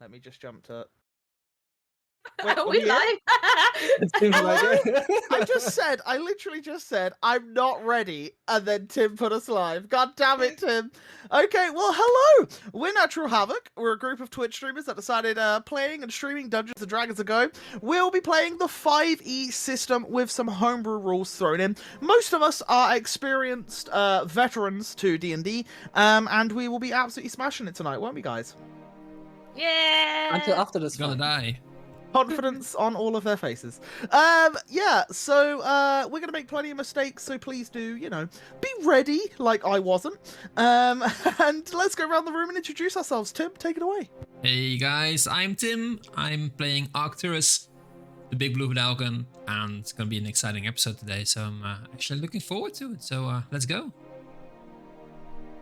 Let me just jump to... Wait, are we live? It seems like it. I literally just said, I'm not ready, and then Tim put us live. God damn it, Tim. Okay, well, hello. We're Natural Havoc. We're a group of Twitch streamers that decided playing and streaming Dungeons & Dragons ago. We'll be playing the 5e system with some homebrew rules thrown in. Most of us are experienced veterans to D&D, and we will be absolutely smashing it tonight, won't we, guys? Yeah. until after this Gonna fight. die. Confidence on all of their faces. Yeah, so we're gonna make plenty of mistakes, so please do, be ready, like I wasn't. And let's go around the room and introduce ourselves. Tim, take it away. Hey guys, I'm Tim. I'm playing Arcturus, the big blue falcon, and it's gonna be an exciting episode today, so I'm actually looking forward to it. So let's go.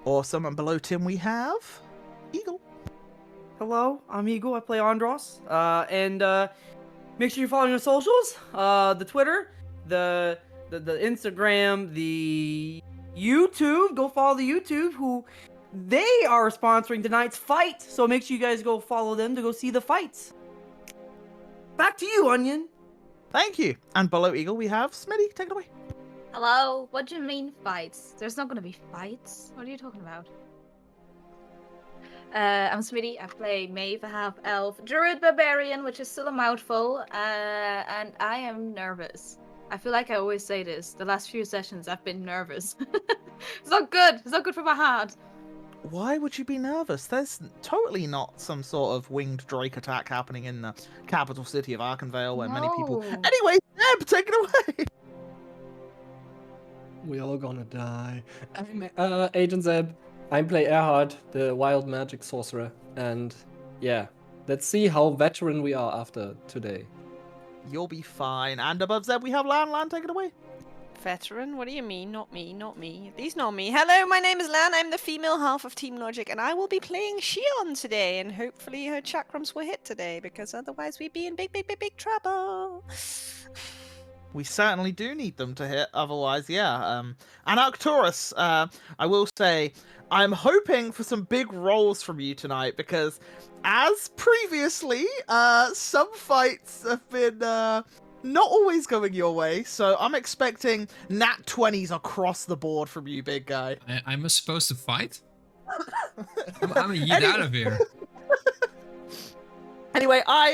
Awesome, and below Tim we have Eagle. Hello, I'm Eagle. I play Andros. And make sure you follow your socials. The Twitter, the Instagram, the YouTube. Go follow the YouTube. Who they are sponsoring tonight's fight. So make sure you guys go follow them to go see the fights. Back to you, Onion. Thank you. And below Eagle we have Smitty. Take it away. Hello. What do you mean fights? There's not gonna be fights. What are you talking about? I'm Smitty. I play Maeve, a half-elf druid barbarian, which is still a mouthful, and I am nervous. I feel like I always say this. The last few sessions, I've been nervous. It's not good. It's not good for my heart. Why would you be nervous? There's totally not some sort of winged drake attack happening in the capital city of Arkenvale where many people... No. Anyway, Zeb, take it away! We all gonna die. I'm Agent Zeb. I play Erhard, the wild magic sorcerer. And yeah, let's see how veteran we are after today. You'll be fine. And above Zeb we have Lan. Lan, take it away. Veteran? What do you mean? Not me, not me. At least not me. Hello, my name is Lan. I'm the female half of Team Logic, and I will be playing Shion today, and hopefully her chakrams will hit today, because otherwise we'd be in big, big, big, big trouble. We certainly do need them to hit, otherwise, yeah. And Arcturus, I will say, I'm hoping for some big rolls from you tonight, because as previously, some fights have been not always going your way, so I'm expecting nat 20s across the board from you, big guy. I'm supposed to fight? I'm a yeet out of here. Anyway, I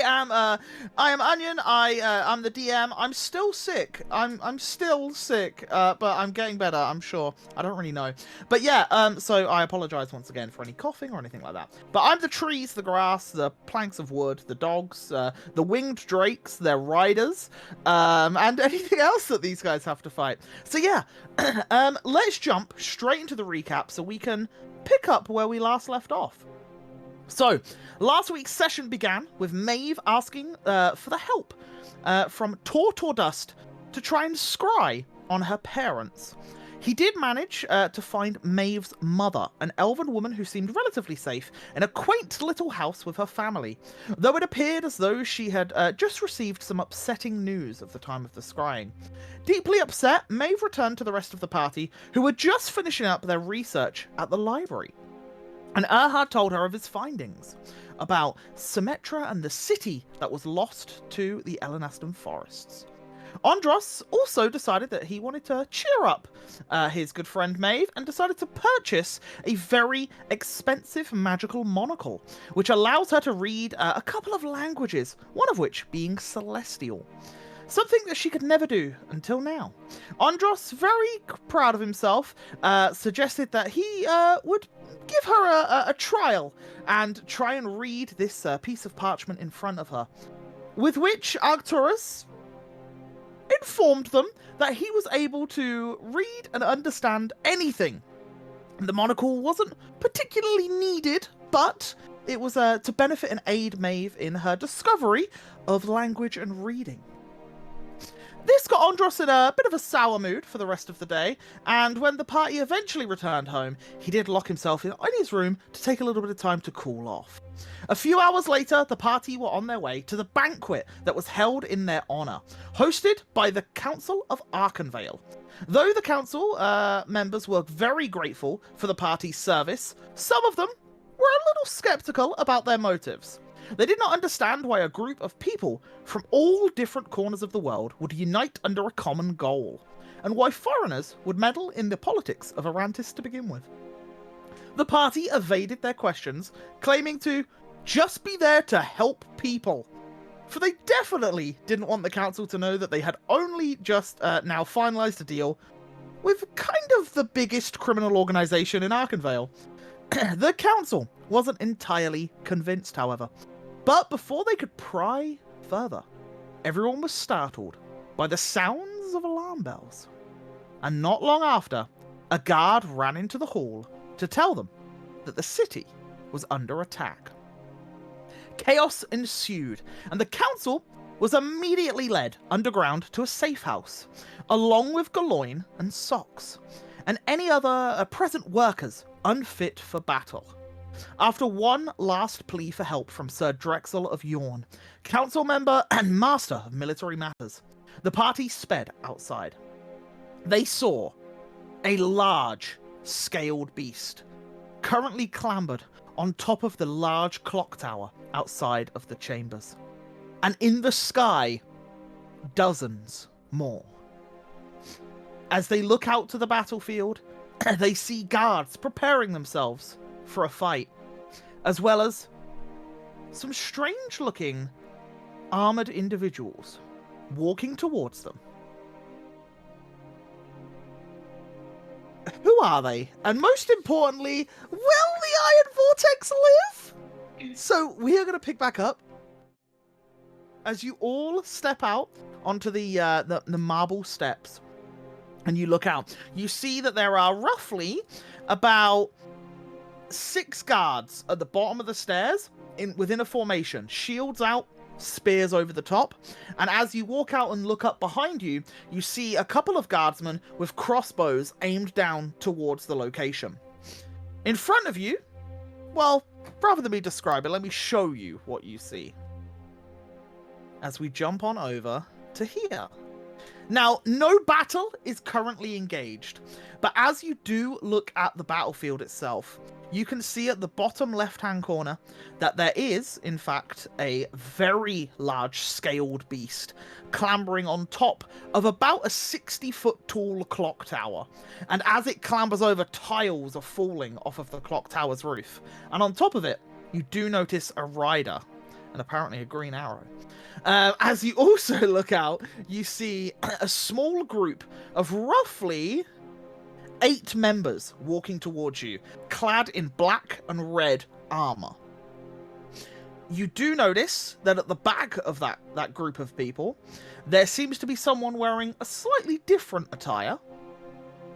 am Onion. I'm the DM. I'm still sick. I'm still sick. But I'm getting better, I'm sure. I don't really know. But yeah, so I apologize once again for any coughing or anything like that. But I'm the trees, the grass, the planks of wood, the dogs, the winged drakes, their riders, and anything else that these guys have to fight. So yeah, let's jump straight into the recap so we can pick up where we last left off. So, last week's session began with Maeve asking for the help from Tortordust to try and scry on her parents. He did manage to find Maeve's mother, an elven woman who seemed relatively safe in a quaint little house with her family, though it appeared as though she had just received some upsetting news at the time of the scrying. Deeply upset, Maeve returned to the rest of the party, who were just finishing up their research at the library. And Erhard told her of his findings about Symmetra and the city that was lost to the Elenaston forests. Andros also decided that he wanted to cheer up his good friend Maeve and decided to purchase a very expensive magical monocle, which allows her to read a couple of languages, one of which being Celestial. Something that she could never do until now. Andros, very proud of himself, suggested that he would give her a trial and try and read this piece of parchment in front of her. With which Arcturus informed them that he was able to read and understand anything. The monocle wasn't particularly needed, but it was to benefit and aid Maeve in her discovery of language and reading. This got Andros in a bit of a sour mood for the rest of the day, and when the party eventually returned home, he did lock himself in his room to take a little bit of time to cool off. A few hours later, the party were on their way to the banquet that was held in their honour, hosted by the Council of Arkenvale. Though the council members were very grateful for the party's service, some of them were a little sceptical about their motives. They did not understand why a group of people from all different corners of the world would unite under a common goal, and why foreigners would meddle in the politics of Atlantis to begin with. The party evaded their questions, claiming to just be there to help people. For they definitely didn't want the council to know that they had only just now finalised a deal with kind of the biggest criminal organisation in Arkenvale. The council wasn't entirely convinced, however. But before they could pry further, everyone was startled by the sounds of alarm bells. And not long after, a guard ran into the hall to tell them that the city was under attack. Chaos ensued, and the council was immediately led underground to a safe house, along with Galoin and Socks, and any other present workers unfit for battle. After one last plea for help from Sir Drexel of Yorn, council member and master of military matters, the party sped outside. They saw a large, scaled beast, currently clambered on top of the large clock tower outside of the chambers. And in the sky, dozens more. As they look out to the battlefield, they see guards preparing themselves for a fight, as well as some strange-looking armored individuals walking towards them. Who are they? And most importantly, will the Iron Vortex live? So we are going to pick back up as you all step out onto the marble steps, and you look out. You see that there are roughly about 6 guards at the bottom of the stairs within a formation, shields out, spears over the top, and as you walk out and look up behind you, you see a couple of guardsmen with crossbows aimed down towards the location. In front of you, well, rather than me describe it, let me show you what you see as we jump on over to here. Now, no battle is currently engaged, but as you do look at the battlefield itself, you can see at the bottom left-hand corner that there is, in fact, a very large-scaled beast clambering on top of about a 60-foot tall clock tower. And as it clambers over, tiles are falling off of the clock tower's roof. And on top of it, you do notice a rider, and apparently a green arrow. As you also look out, you see a small group of roughly 8 members walking towards you, clad in black and red armor. You do notice that at the back of that group of people, there seems to be someone wearing a slightly different attire,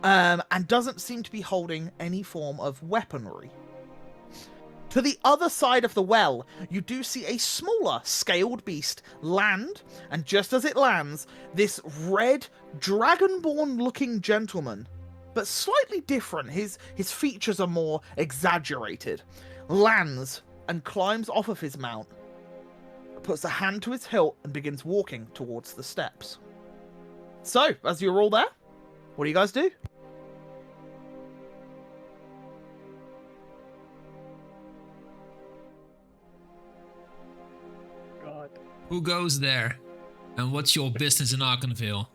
and doesn't seem to be holding any form of weaponry. To the other side of the well, you do see a smaller scaled beast land, and just as it lands, this red, dragonborn-looking gentleman, but slightly different, his features are more exaggerated, lands and climbs off of his mount, puts a hand to his hilt, and begins walking towards the steps. So, as you're all there, what do you guys do? Who goes there? And what's your business in Arkenville?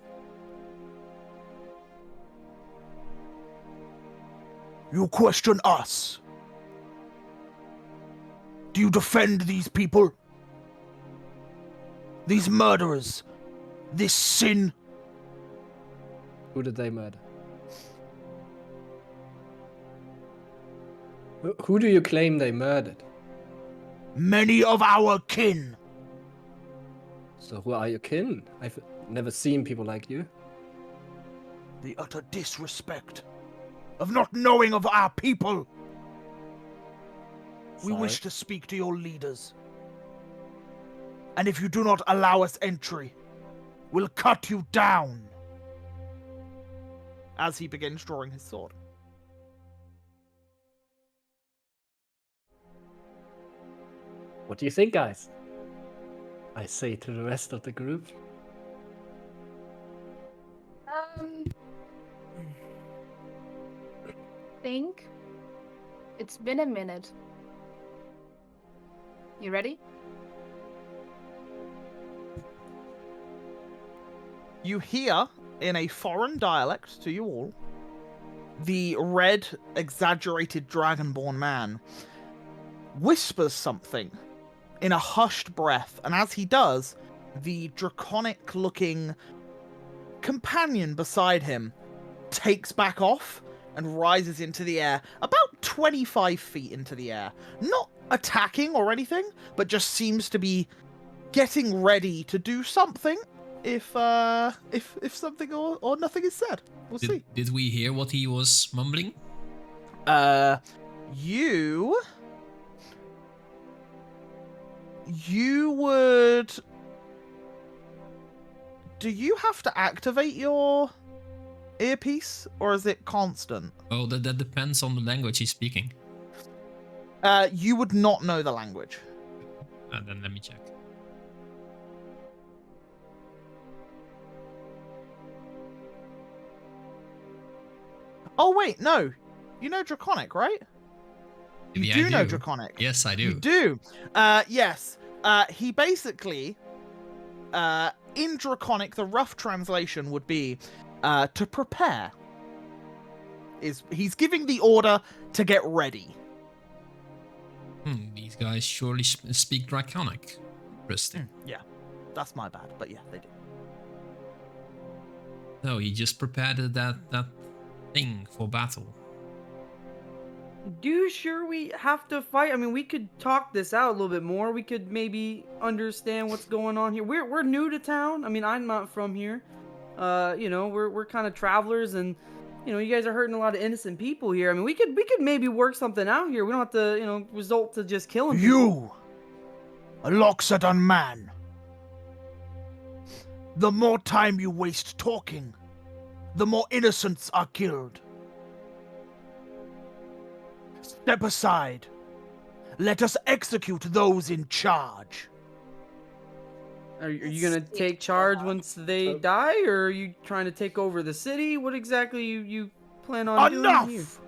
You question us. Do you defend these people? These murderers? This sin? Who did they murder? Who do you claim they murdered? Many of our kin. So who are your kin? I've never seen people like you. The utter disrespect of not knowing of our people. We Sorry. wish to speak to your leaders. And if you do not allow us entry, we'll cut you down. As he begins drawing his sword. What do you think, guys? I say to the rest of the group. Think. It's been a minute. You ready? you hear in a foreign dialect to you all the red, exaggerated dragonborn man whispers something in a hushed breath, and as he does, the draconic-looking companion beside him takes back off and rises into the air, about 25 feet into the air. Not attacking or anything, but just seems to be getting ready to do something if something or nothing is said. We'll see. Did we hear what he was mumbling? You would... Do you have to activate your earpiece, or is it constant? Oh, that depends on the language he's speaking. You would not know the language. Then let me check. Oh wait, no. You know Draconic, right? You Maybe do I know Draconic. Yes, I do. You do. Yes. He basically, in Draconic, the rough translation would be, to prepare. He's giving the order to get ready. These guys surely speak Draconic. Interesting. Yeah, that's my bad, but yeah, they do. So he just prepared that thing for battle. Do you sure we have to fight? I mean, we could talk this out a little bit more. We could maybe understand what's going on here. We're new to town. I mean, I'm not from here. We're kind of travelers, and you guys are hurting a lot of innocent people here. I mean, we could maybe work something out here. We don't have to, result to just killing people. You, a Loxodon man. The more time you waste talking, the more innocents are killed. Step aside. Let us execute those in charge. Are you gonna take charge once they die, or are you trying to take over the city? What exactly you plan on doing here? Enough!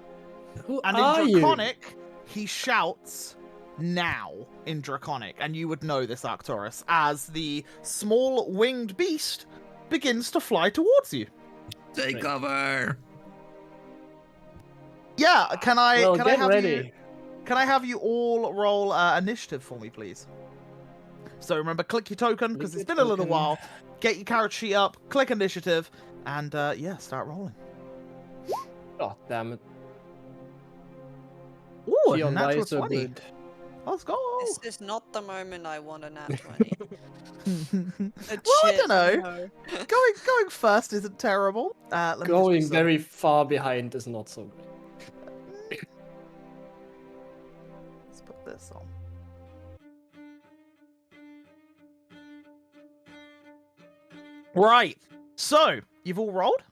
Who And are in you? Draconic, he shouts now in Draconic, and you would know this, Arcturus, as the small winged beast begins to fly towards you. Take cover! Yeah, can I Get have ready. you? Can I have you all roll initiative for me, please? So remember, click your token because it's been a little while. Get your character sheet up, click initiative, and yeah, start rolling. Oh, damn it. Ooh, a Gion, why natural so 20. good? Let's go. This is not the moment I want a nat 20. Well, I don't know. No. Going first isn't terrible. Let me just Going do some- very far behind is not so good. Let's put this on. Right. So you've all rolled.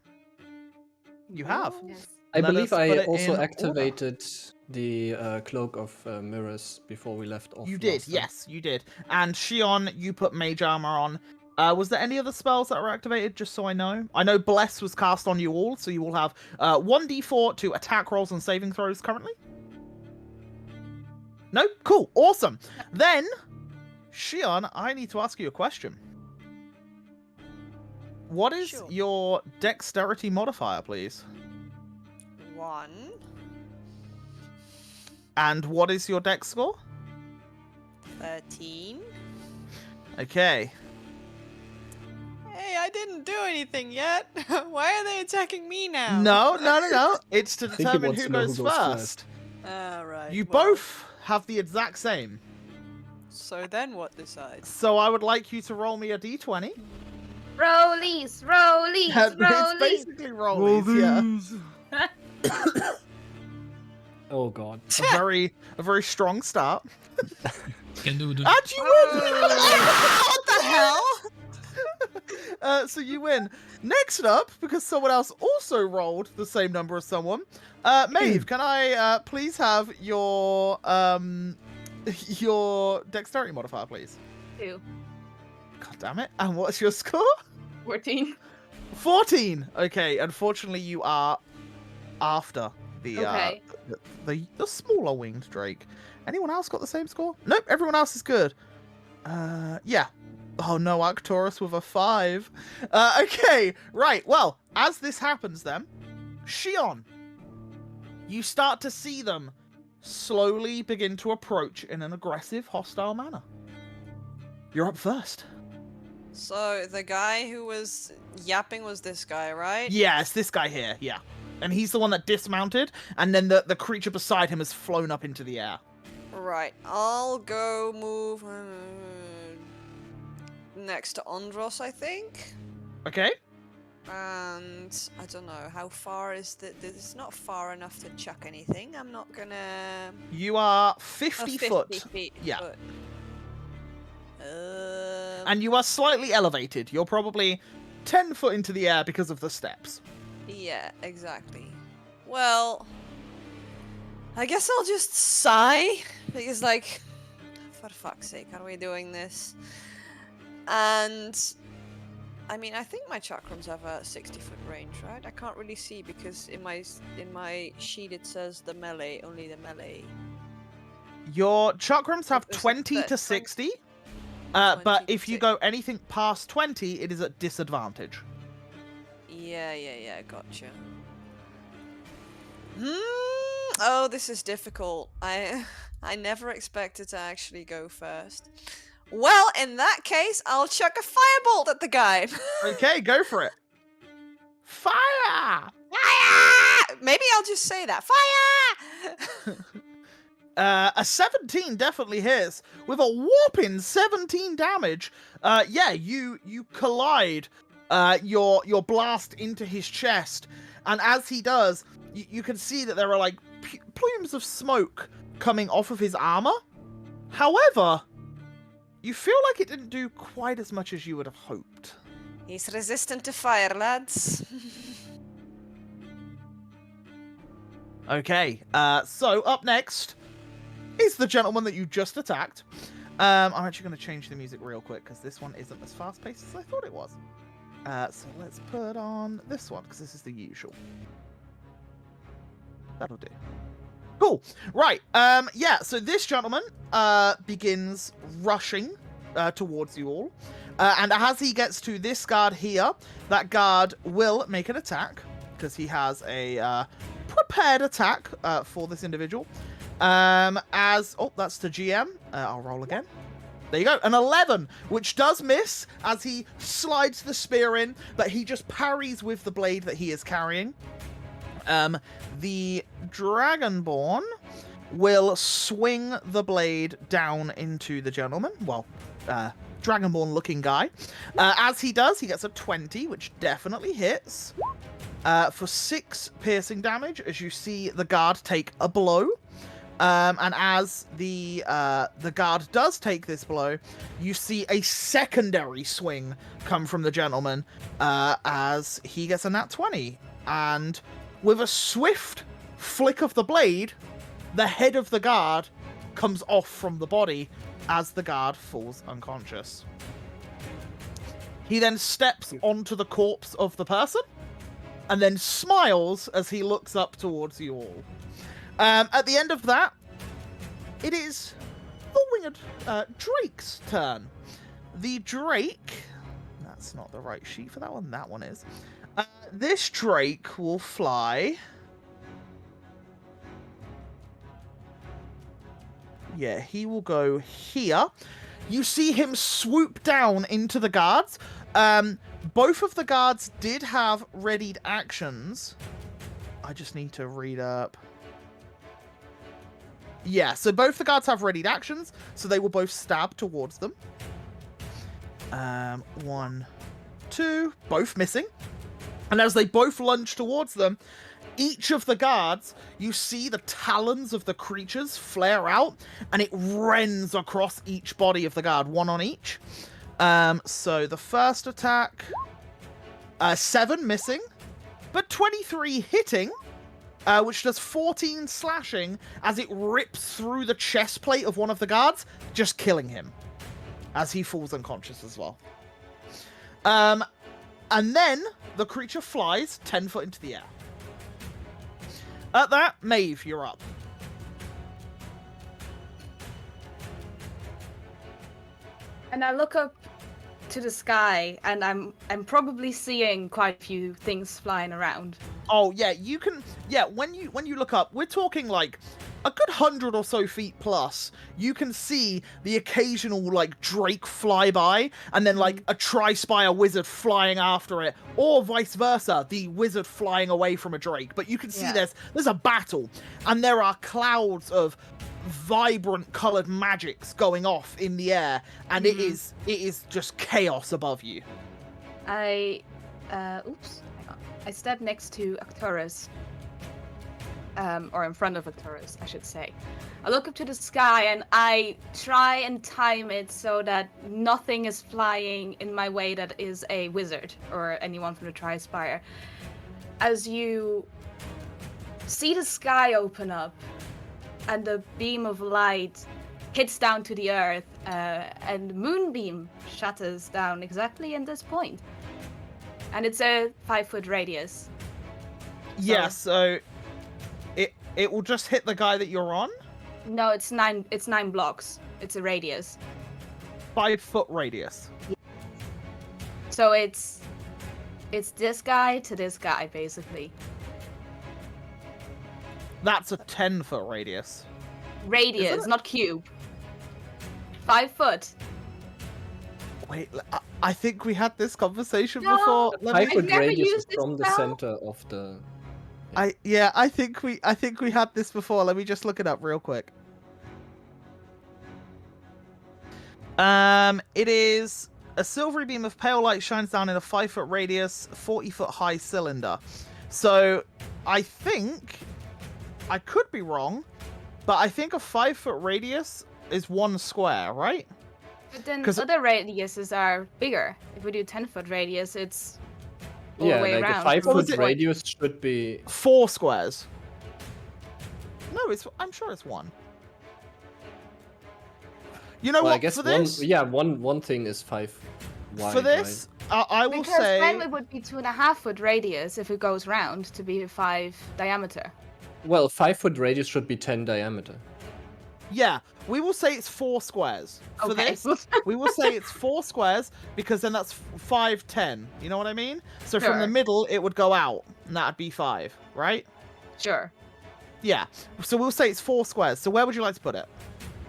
You have. Yes. I Let believe us put I it also in order. activated the cloak of mirrors before we left off. You did, last time. yes, you did. And Shion, you put mage armor on. Was there any other spells that were activated, just so I know? I know Bless was cast on you all, so you will have 1d4 to attack rolls and saving throws currently. No? Cool, awesome. Then, Shion, I need to ask you a question. What is Sure. your dexterity modifier, please? 1. And what is your dex score? 13. Okay. Hey, I didn't do anything yet. Why are they attacking me now? No. It's to think he determine wants who to know goes who goes first. Alright. You well, both have the exact same. So then what decides? So I would like you to roll me a d20. Rollies, rollies, It's rollies. basically rollies, yeah. Oh god. A very strong start. Can do the... And you win! What the hell? So you win. Next up, because someone else also rolled the same number as someone, Maeve, can I please have your dexterity modifier, please? 2. God damn it. And what's your score? 14. 14. Okay, unfortunately you are after the Okay. the smaller winged drake. Anyone else got the same score? Nope, everyone else is good. Yeah. Oh no, Arcturus with a 5. Okay, right. Well, as this happens then, Shion, you start to see them slowly begin to approach in an aggressive, hostile manner. You're up first. So the guy who was yapping was this guy, right? Yes, this guy here, yeah. And he's the one that dismounted, and then the creature beside him has flown up into the air. Right. I'll go move next to Andros, I think. Okay? And I don't know how far is it's not far enough to chuck anything. I'm not gonna. You are Oh, 50 50 foot. feet. Yeah. Foot. And you are slightly elevated. You're probably 10 foot into the air because of the steps. Yeah, exactly. Well, I guess I'll just sigh because, like, for fuck's sake, are we doing this? And I mean, I think my chakrams have a 60-foot range, right? I can't really see because in my sheet it says the melee, only the melee. Your chakrams have Is it 20 to 20? 60. But 20 to if you 60. go anything past 20, it is at disadvantage. Yeah, gotcha. Oh, this is difficult. I never expected to actually go first. Well, in that case, I'll chuck a firebolt at the guy. Okay, go for it. Fire! Fire! Maybe I'll just say that. Fire! A 17 definitely hits with a whopping 17 damage. Yeah, you collide your blast into his chest, and as he does, you can see that there are like plumes of smoke coming off of his armor. However, you feel like it didn't do quite as much as you would have hoped. He's resistant to fire, lads. Okay, so up next is the gentleman that you just attacked. I'm actually going to change the music real quick because this one isn't as fast-paced as I thought it was. So let's put on this one because this is the usual. That'll do. Cool. Right. Yeah, so this gentleman begins rushing towards you all. And as he gets to this guard here, that guard will make an attack because he has a prepared attack for this individual. Oh, that's the GM. I'll roll again. There you go, an 11, which does miss as he slides the spear in, but he just parries with the blade that he is carrying. The Dragonborn will swing the blade down into the gentleman. Well, Dragonborn-looking guy. As he does, he gets a 20, which definitely hits. For 6 piercing damage, as you see the guard take a blow. And as the guard does take this blow, you see a secondary swing come from the gentleman as he gets a nat 20. And with a swift flick of the blade, the head of the guard comes off from the body as the guard falls unconscious. He then steps onto the corpse of the person and then smiles as he looks up towards you all. At the end of that, it is the winged Drake's turn. The Drake... That's not the right sheet for that one. That one is. This Drake will fly... Yeah, he will go here. You see him swoop down into the guards. Both of the guards did have readied actions. I just need to read up... Yeah, so both the guards have readied actions, so they will both stab towards them. 1, 2, both missing. And as they both lunge towards them, each of the guards, you see the talons of the creatures flare out, and it rends across each body of the guard, one on each. So the first attack, 7 missing, but 23 hitting. Which does 14 slashing as it rips through the chest plate of one of the guards, just killing him as he falls unconscious as well. And then the creature flies 10 foot into the air. At that, Maeve, you're up. And I look up to the sky, and I'm probably seeing quite a few things flying around. Oh yeah, you can. Yeah, when you look up, we're talking like a good 100 or so feet plus. You can see the occasional like drake fly by, and then like a tri-spire wizard flying after it, or vice versa, the wizard flying away from a drake. But you can see Yeah. there's a battle, and there are clouds of vibrant colored magics going off in the air, and it is just chaos above you. I step next to Arcturus. Or in front of Arcturus, I should say. I look up to the sky and I try and time it so that nothing is flying in my way that is a wizard or anyone from the Tri-Spire. As you see the sky open up and the beam of light hits down to the earth, and the moonbeam shatters down exactly in this point. And it's a 5-foot radius. Yeah, so it will just hit the guy that you're on. No, it's 9 blocks. It's a radius. 5-foot radius. So it's this guy to this guy, basically. That's a 10-foot radius. Radius, not cube. 5 foot. Wait, I think we had this conversation No. before. Let me- 5-foot never radius is used this from the spell. center of the. I think we had this before. Let me just look it up real quick. It is a silvery beam of pale light shines down in a 5-foot radius, 40-foot high cylinder. So I think I could be wrong, but I think a 5-foot radius is 1 square, right? But then 'Cause- other radiuses are bigger. If we do 10-foot radius, it's all Yeah, the way like around. a 5-foot was it? radius should be. 4 squares. No, I'm sure it's 1. You know Well, I what? guess For this, one thing is 5 wide. for this, I will Because say. then it would be 2.5-foot radius if it goes round to be 5 diameter. Right? Well, 5-foot radius should be 10 diameter. Yeah, we will say it's 4 squares. For Okay. this, we will say it's 4 squares because then that's 5, 10. You know what I mean? So from the Sure. middle, it would go out, and that'd be 5, right? Sure. Yeah. So we'll say it's 4 squares. So where would you like to put it?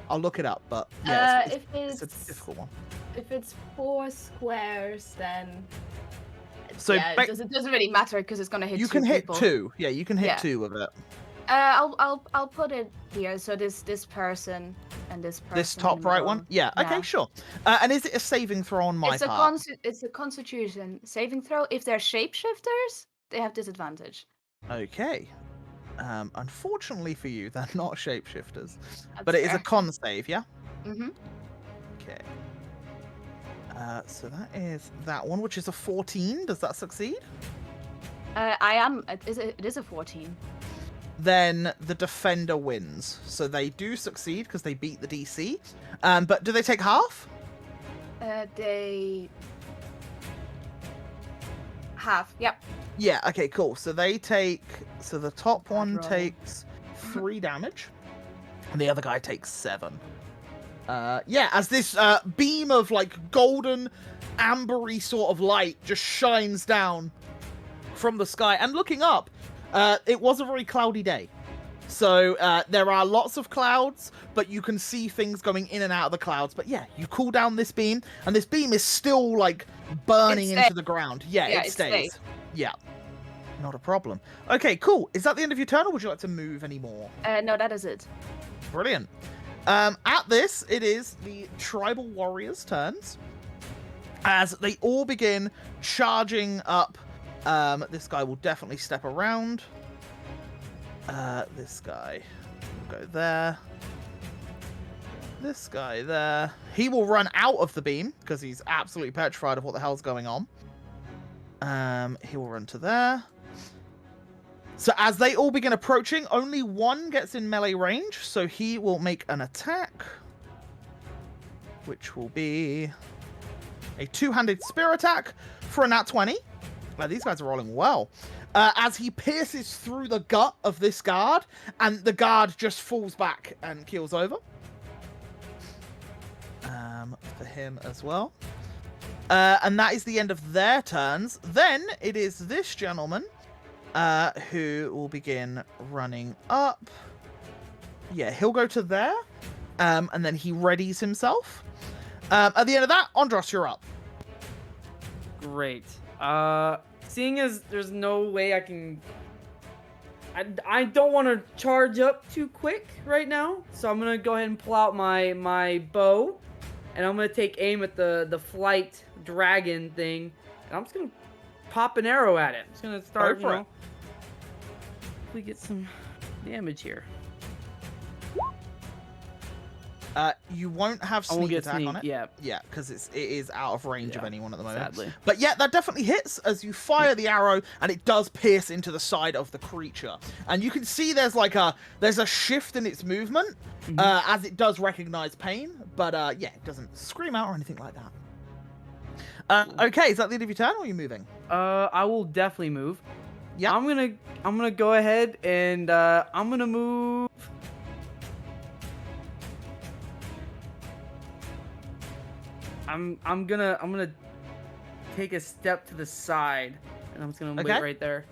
I'll look it up, but yeah, If it's a it's difficult one. if it's 4 squares, then So yeah, ba- it doesn't really matter because it's gonna hit you 2 can hit people. 2. Yeah, you can hit Yeah. 2 with it. I'll put it here. So this person and this person. This top in the right middle. one? Yeah, okay, Yeah. sure. And is it a saving throw on my It's a part? it's a Constitution saving throw. If they're shapeshifters, they have disadvantage. Okay. Unfortunately for you, they're not shapeshifters. That's But it is a fair. con save, yeah? Mm-hmm. Okay. So that is that one, which is a 14. Does that succeed? It is a 14. Then the defender wins. So they do succeed because they beat the DC. But do they take half? They half. Yep. Yeah, okay, cool. So they take... So the top one roll. takes 3 damage. And the other guy takes 7. Yeah, as this beam of, like, golden, ambery sort of light just shines down from the sky. And looking up, it was a very cloudy day. So there are lots of clouds, but you can see things going in and out of the clouds. But yeah, you cool down this beam, and this beam is still, like, burning It into stays. the ground. Yeah, Yeah, it it stays. stays. Yeah. Not a problem. Okay, cool. Is that the end of your turn, or would you like to move any more? No, that is it. Brilliant. At this, it is the tribal warriors' turns. As they all begin charging up. This guy will definitely step around. This guy will go there. This guy there. He will run out of the beam, because he's absolutely petrified of what the hell's going on. He will run to there. So as they all begin approaching, only one gets in melee range, so he will make an attack, which will be a 2-handed spear attack for a nat 20. These guys are rolling well. As he pierces through the gut of this guard, and the guard just falls back and keels over. For him as well. And that is the end of their turns. Then it is this gentleman who will begin running up. Yeah, he'll go to there. And then he readies himself. At the end of that, Andros, you're up. Great. Seeing as there's no way I can... I don't want to charge up too quick right now, so I'm going to go ahead and pull out my bow, and I'm going to take aim at the flight dragon thing, and I'm just going to pop an arrow at it. I'm just going to start, Go for it. We get some damage here. You won't have I won't sneak get attack sneak, on it. yeah. Yeah, because it is out of range of Yeah, anyone at the moment. sadly. But yeah, that definitely hits as you fire the arrow, and it does pierce into the side of the creature. And you can see there's a shift in its movement as it does recognize pain. But yeah, it doesn't scream out or anything like that. Okay, is that the end of your turn, or are you moving? I will definitely move. Yeah. I'm gonna go ahead and I'm gonna move. I'm gonna take a step to the side, and I'm just gonna Okay. wait right there.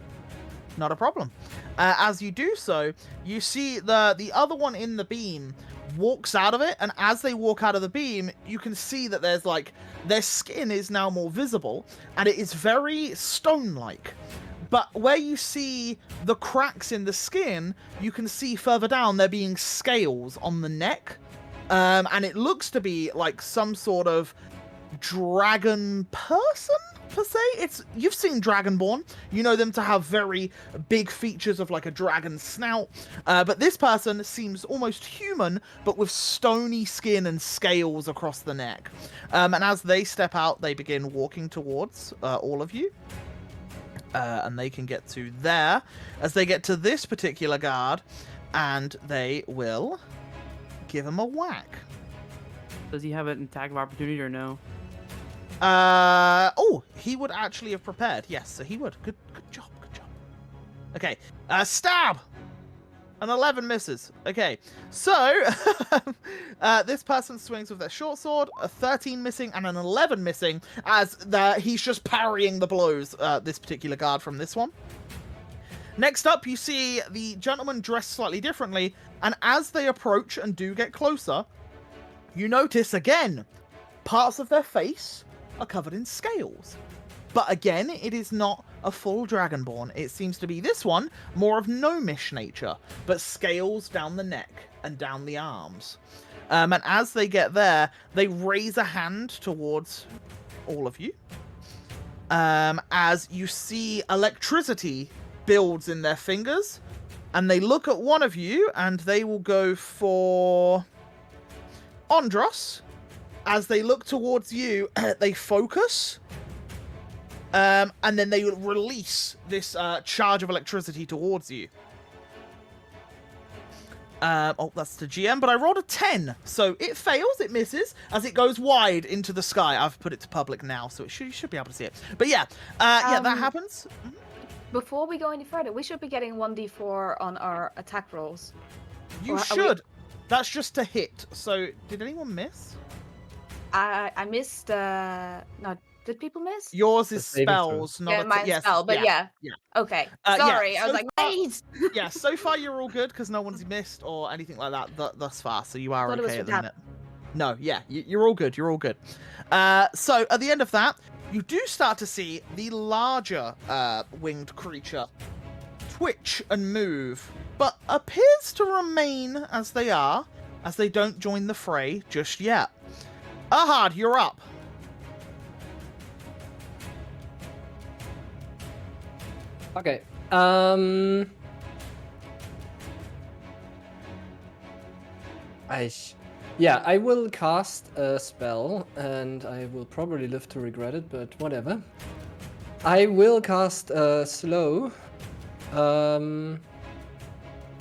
Not a problem. As you do so, you see the other one in the beam walks out of it, and as they walk out of the beam, you can see that there's their skin is now more visible, and it is very stone-like. But where you see the cracks in the skin, you can see further down there being scales on the neck, and it looks to be like some sort of dragon person per se. You've seen Dragonborn, you know them to have very big features of like a dragon snout, but this person seems almost human, but with stony skin and scales across the neck. And as they step out, they begin walking towards all of you. And they can get to there as they get to this particular guard, and they will give him a whack. Does he have an attack of opportunity or no? Oh, he would actually have prepared. Yes, so he would. Good job. Okay, stab. An 11 misses. Okay, so this person swings with their short sword, a 13 missing and an 11 missing, as he's just parrying the blows, this particular guard from this one. Next up, you see the gentleman dressed slightly differently, and as they approach and do get closer, you notice again, parts of their face are covered in scales. But again, it is not a full Dragonborn. It seems to be this one, more of gnomish nature, but scales down the neck and down the arms. And as they get there, they raise a hand towards all of you. As you see electricity builds in their fingers, and they look at one of you, and they will go for Andros. As they look towards you, they focus. And then they release this charge of electricity towards you. Oh, that's the GM, but I rolled a 10. So it fails, it misses, as it goes wide into the sky. I've put it to public now, so you should be able to see it. But yeah, yeah, that happens. Before we go any further, we should be getting 1d4 on our attack rolls. You Or are should. That's just to hit. So, did anyone miss? I missed. No, did people miss? Yours The is saving throw. spells, not Yeah, a mine's yes, spell, but yeah. yeah. Okay. Yeah, Sorry, I was so like, far- wait. Yeah, so far you're all good because no one's missed or anything like that thus far, so you are Thought it was okay at the for minute. No, yeah, you're all good. You're all good. So at the end of that, you do start to see the larger winged creature twitch and move, but appears to remain as they are, as they don't join the fray just yet. Ahad, you're up. Okay. I will cast a spell, and I will probably live to regret it, but whatever. I will cast slow,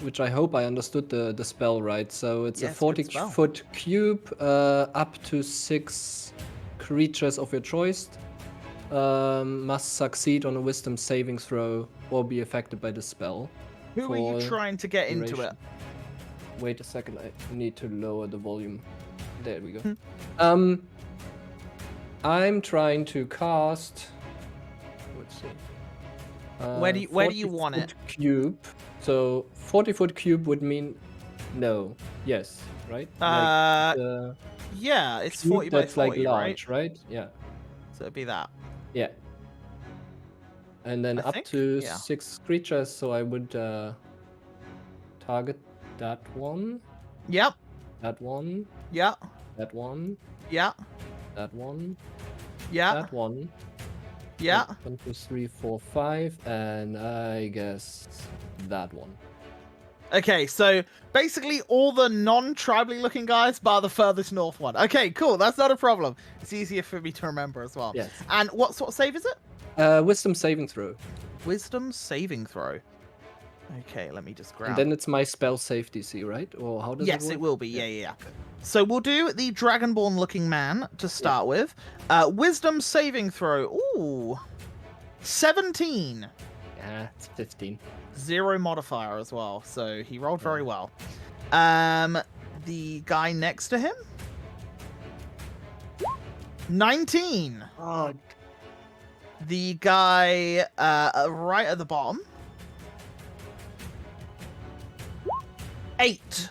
which I hope I understood the spell right. So it's Yes, a good spell. 40-foot cube, up to 6 creatures of your choice. Must succeed on a wisdom saving throw or be affected by the spell. Who are you for trying to get into it? duration. Wait a second, I need to lower the volume. There we go. I'm trying to cast. Let's see. Where do you want 40-foot it? Cube. So 40-foot cube would mean no. Yes, right? The Yeah, it's cube 40 by that's 40, like right? large, right? Yeah. So it'd be that. Yeah. And then I up think, to yeah. 6 creatures, so I would target that one, Yep. that one, Yeah. that one, Yeah. that one, Yeah. that one. Yeah. 1, 2, 3, 4, 5, and I guess that one. Okay, so basically all the non-tribally looking guys bar the furthest north one. Okay, cool. That's not a problem. It's easier for me to remember as well. Yes. And what sort of save is it? Wisdom saving throw. Wisdom saving throw. Okay, let me just grab. And then it's my spell save DC, right? Or how does it work? Yes, it will be. Yeah. So we'll do the Dragonborn looking man to start with. Wisdom saving throw. Ooh. 17. Yeah, it's 15. 0 modifier as well. So he rolled very well. The guy next to him. 19. Oh, The guy right at the bottom. 8.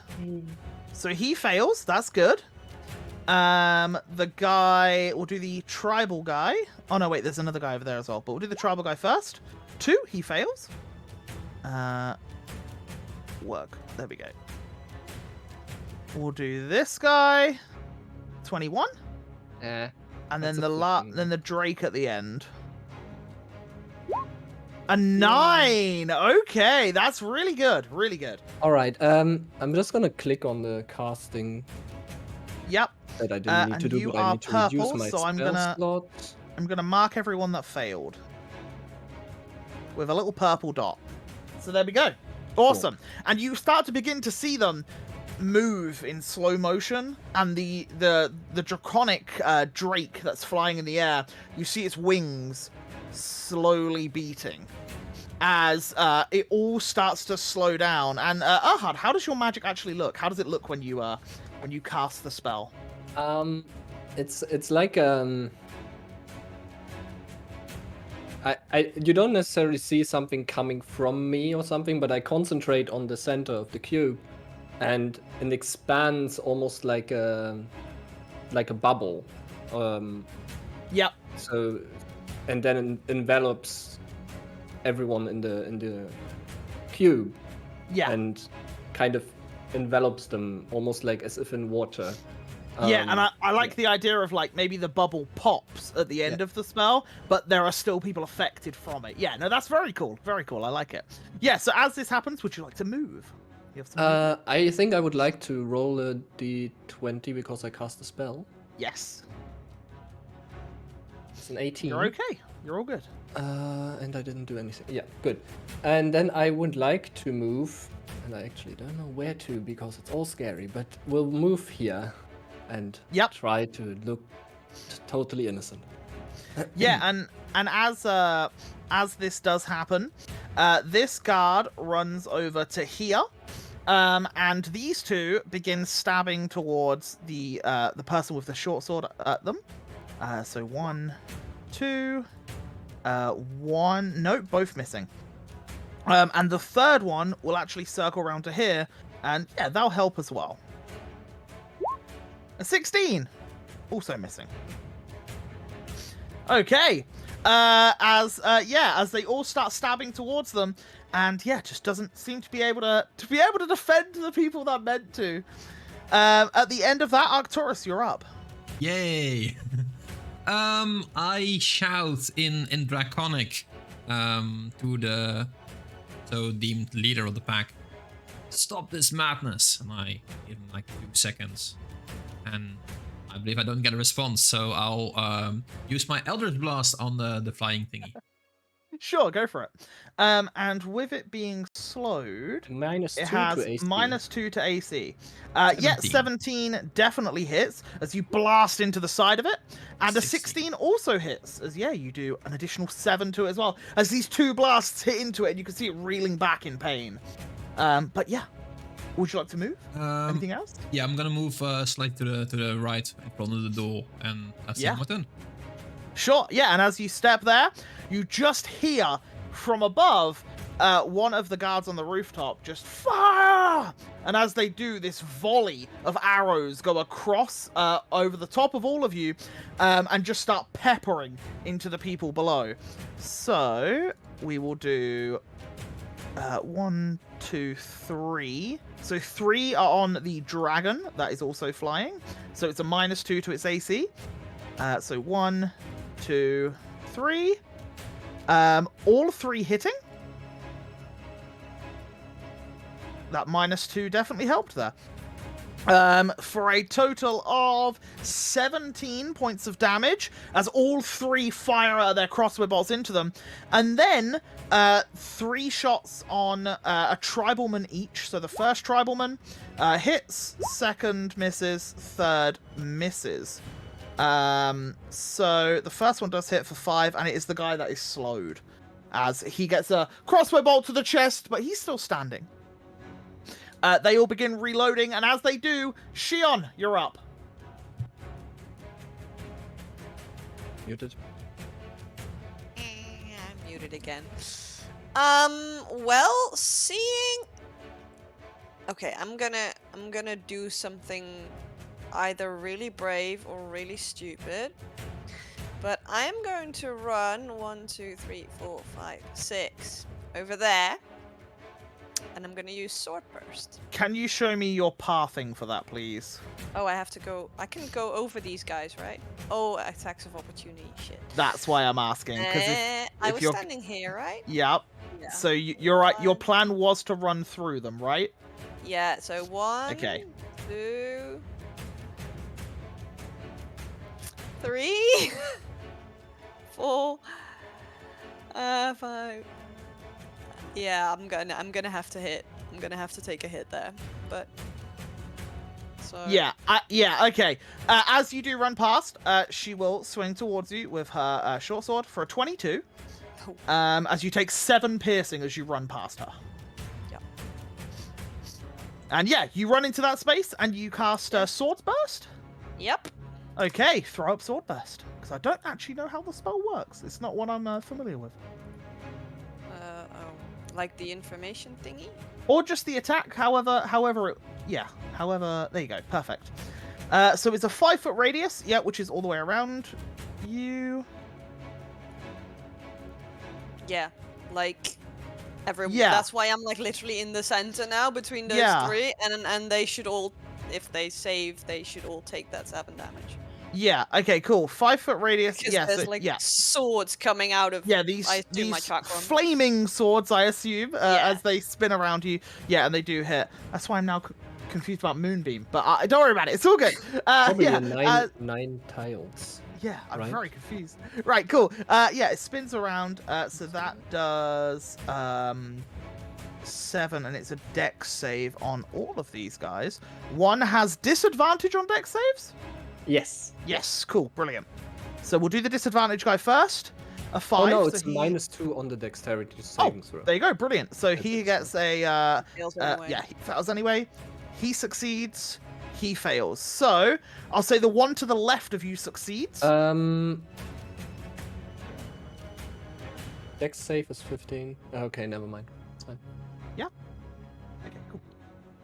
So he fails. That's good. The guy... We'll do the tribal guy. Oh, no, wait. There's another guy over there as well. But we'll do the tribal guy first. 2. He fails. Work. There we go. We'll do this guy. 21. And then That's a 15. then the Drake at the end. A 9. Okay, that's really good. Really good. All right. I'm just gonna click on the casting Yep. that I didn't need and to do, you but I are need to reduce purple, my so spell I'm gonna- slot. I'm gonna mark everyone that failed with a little purple dot. So there we go. Awesome. And you start to begin to see them move in slow motion, and the draconic drake that's flying in the air. You see its wings slowly beating as it all starts to slow down. And Ahad, how does your magic actually look? How does it look when you cast the spell? It's like you don't necessarily see something coming from me or something, but I concentrate on the center of the cube, and it expands almost like a bubble. Yep. So, and then it envelops everyone in the cube, Yeah. and kind of envelops them almost like as if in water. Yeah, and I like yeah. the idea of like maybe the bubble pops at the end of the spell, but there are still people affected from it. Yeah, no, that's very cool. Very cool. I like it. Yeah, so as this happens, would you like to move? You have some movement? I think I would like to roll a d20 because I cast a spell. Yes. It's an 18. You're okay. You're all good. And I didn't do anything. Yeah, good. And then I would like to move, and I actually don't know where to because it's all scary, but we'll move here and Yep. try to look totally innocent. Yeah, and as this does happen, this guard runs over to here, and these two begin stabbing towards the person with the short sword at them. So 1, 2, 1. Nope, both missing. And the third one will actually circle around to here, and yeah, that'll help as well. A 16, also missing. Okay. As they all start stabbing towards them, and yeah, just doesn't seem to be able to defend the people that meant to. At the end of that, Arcturus, you're up. Yay! I shout in Draconic to the deemed leader of the pack, "Stop this madness!" And I give him like 2 seconds, and I believe I don't get a response, so I'll use my Eldritch Blast on the flying thingy. Sure, go for it. And with it being slowed, -2 it has to AC. -2 to AC. Yeah, 17 definitely hits as you blast into the side of it, and a 16 also hits as you do an additional 7 to it as well. As these 2 blasts hit into it, and you can see it reeling back in pain. But yeah, would you like to move? Anything else? Yeah, I'm gonna move slightly to the right in front of the door, and that's Yeah. my turn. Sure, yeah, and as you step there, you just hear from above one of the guards on the rooftop just fire! And as they do, this volley of arrows go across over the top of all of you and just start peppering into the people below. So, we will do 1, 2, 3. So 3 are on the dragon that is also flying. So it's a -2 to its AC. So 1, 2, 3. All 3 hitting. That -2 definitely helped there. For a total of 17 points of damage as all 3 fire their crossbow bolts into them. And then 3 shots on a tribalman each. So the first tribalman hits, second misses, third misses. So the first one does hit for 5, and it is the guy that is slowed as he gets a crossbow bolt to the chest, but he's still standing. They all begin reloading, and as they do, Shion, you're up. Muted. I'm muted again. Well, seeing. Okay, I'm gonna do something either really brave or really stupid. But I'm going to run 1, 2, 3, 4, 5, 6 over there. And I'm gonna use Sword Burst. Can you show me your pathing for that, please? Oh, I have to go. I can go over these guys, right? Oh, attacks of opportunity. Shit. That's why I'm asking. Because I if was you're... standing here, right? Yep. Yeah. So you're right. Your plan was to run through them, right? Yeah. So 1, Okay. 2, 3, 4, 5. Yeah, I'm gonna have to hit. I'm gonna have to take a hit there, but so Yeah, okay. As you do run past, she will swing towards you with her short sword for a 22. As you take 7 piercing as you run past her. Yep. And yeah, you run into that space and you cast Sword Burst. Yep. Okay, throw up Sword Burst because I don't actually know how the spell works. It's not one I'm familiar with. Like the information thingy? Or just the attack, however, there you go, perfect. So it's a 5-foot radius, yeah, which is all the way around you. Yeah, like everyone. Yeah. That's why I'm like literally in the center now between those Yeah. 3, and they should all, if they save, they should all take that 7 damage. Yeah, okay, cool. 5-foot radius, Because yeah, there's so, like yeah. swords coming out of. Yeah, I these assume my chakram. flaming swords, I assume, Yeah. as they spin around you. Yeah, and they do hit. That's why I'm now confused about Moonbeam. But don't worry about it. It's all good. Probably yeah, 9 tiles. yeah, I'm right? very confused. Right, cool. Yeah, it spins around. So that does 7, and it's a dex save on all of these guys. One has disadvantage on dex saves. Yes. Yes, cool, brilliant. So we'll do the disadvantage guy first. A 5. Oh no, so it's he... -2 on the dexterity saving throw. There you go, brilliant. So he gets a Fails anyway. yeah, he fails anyway. He succeeds. He fails. So I'll say the one to the left of you succeeds. Dex save is 15. Okay, never mind. It's fine. Okay, cool.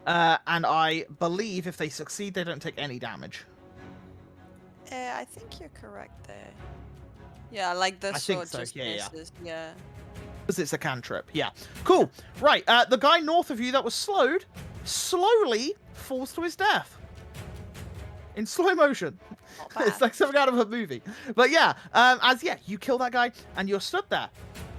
And I believe if they succeed, they don't take any damage. I think you're correct there. Yeah, like the I think sword so, just yeah. misses. Yeah. Because it's a cantrip. Yeah. Cool. Right. The guy north of you that was slowed slowly falls to his death. In slow motion. Not It's bad. like something out of a movie. But yeah, you kill that guy and you're stood there.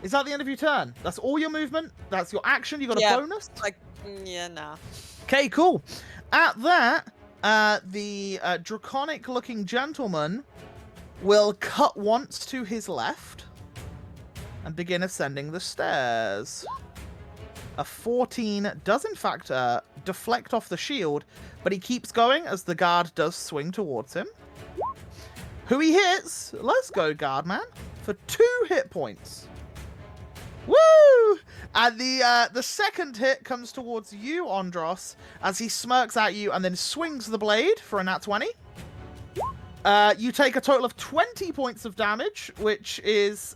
Is that the end of your turn? That's all your movement? That's your action? You got Yeah. a bonus? Like, yeah, nah. Okay, cool. At that, the draconic-looking gentleman will cut once to his left and begin ascending the stairs. A 14 does, in fact, deflect off the shield, but he keeps going as the guard does swing towards him. Who he hits, let's go, guard man, for 2 hit points. Woo! And the second hit comes towards you, Andros, as he smirks at you and then swings the blade for a nat 20. You take a total of 20 points of damage, which is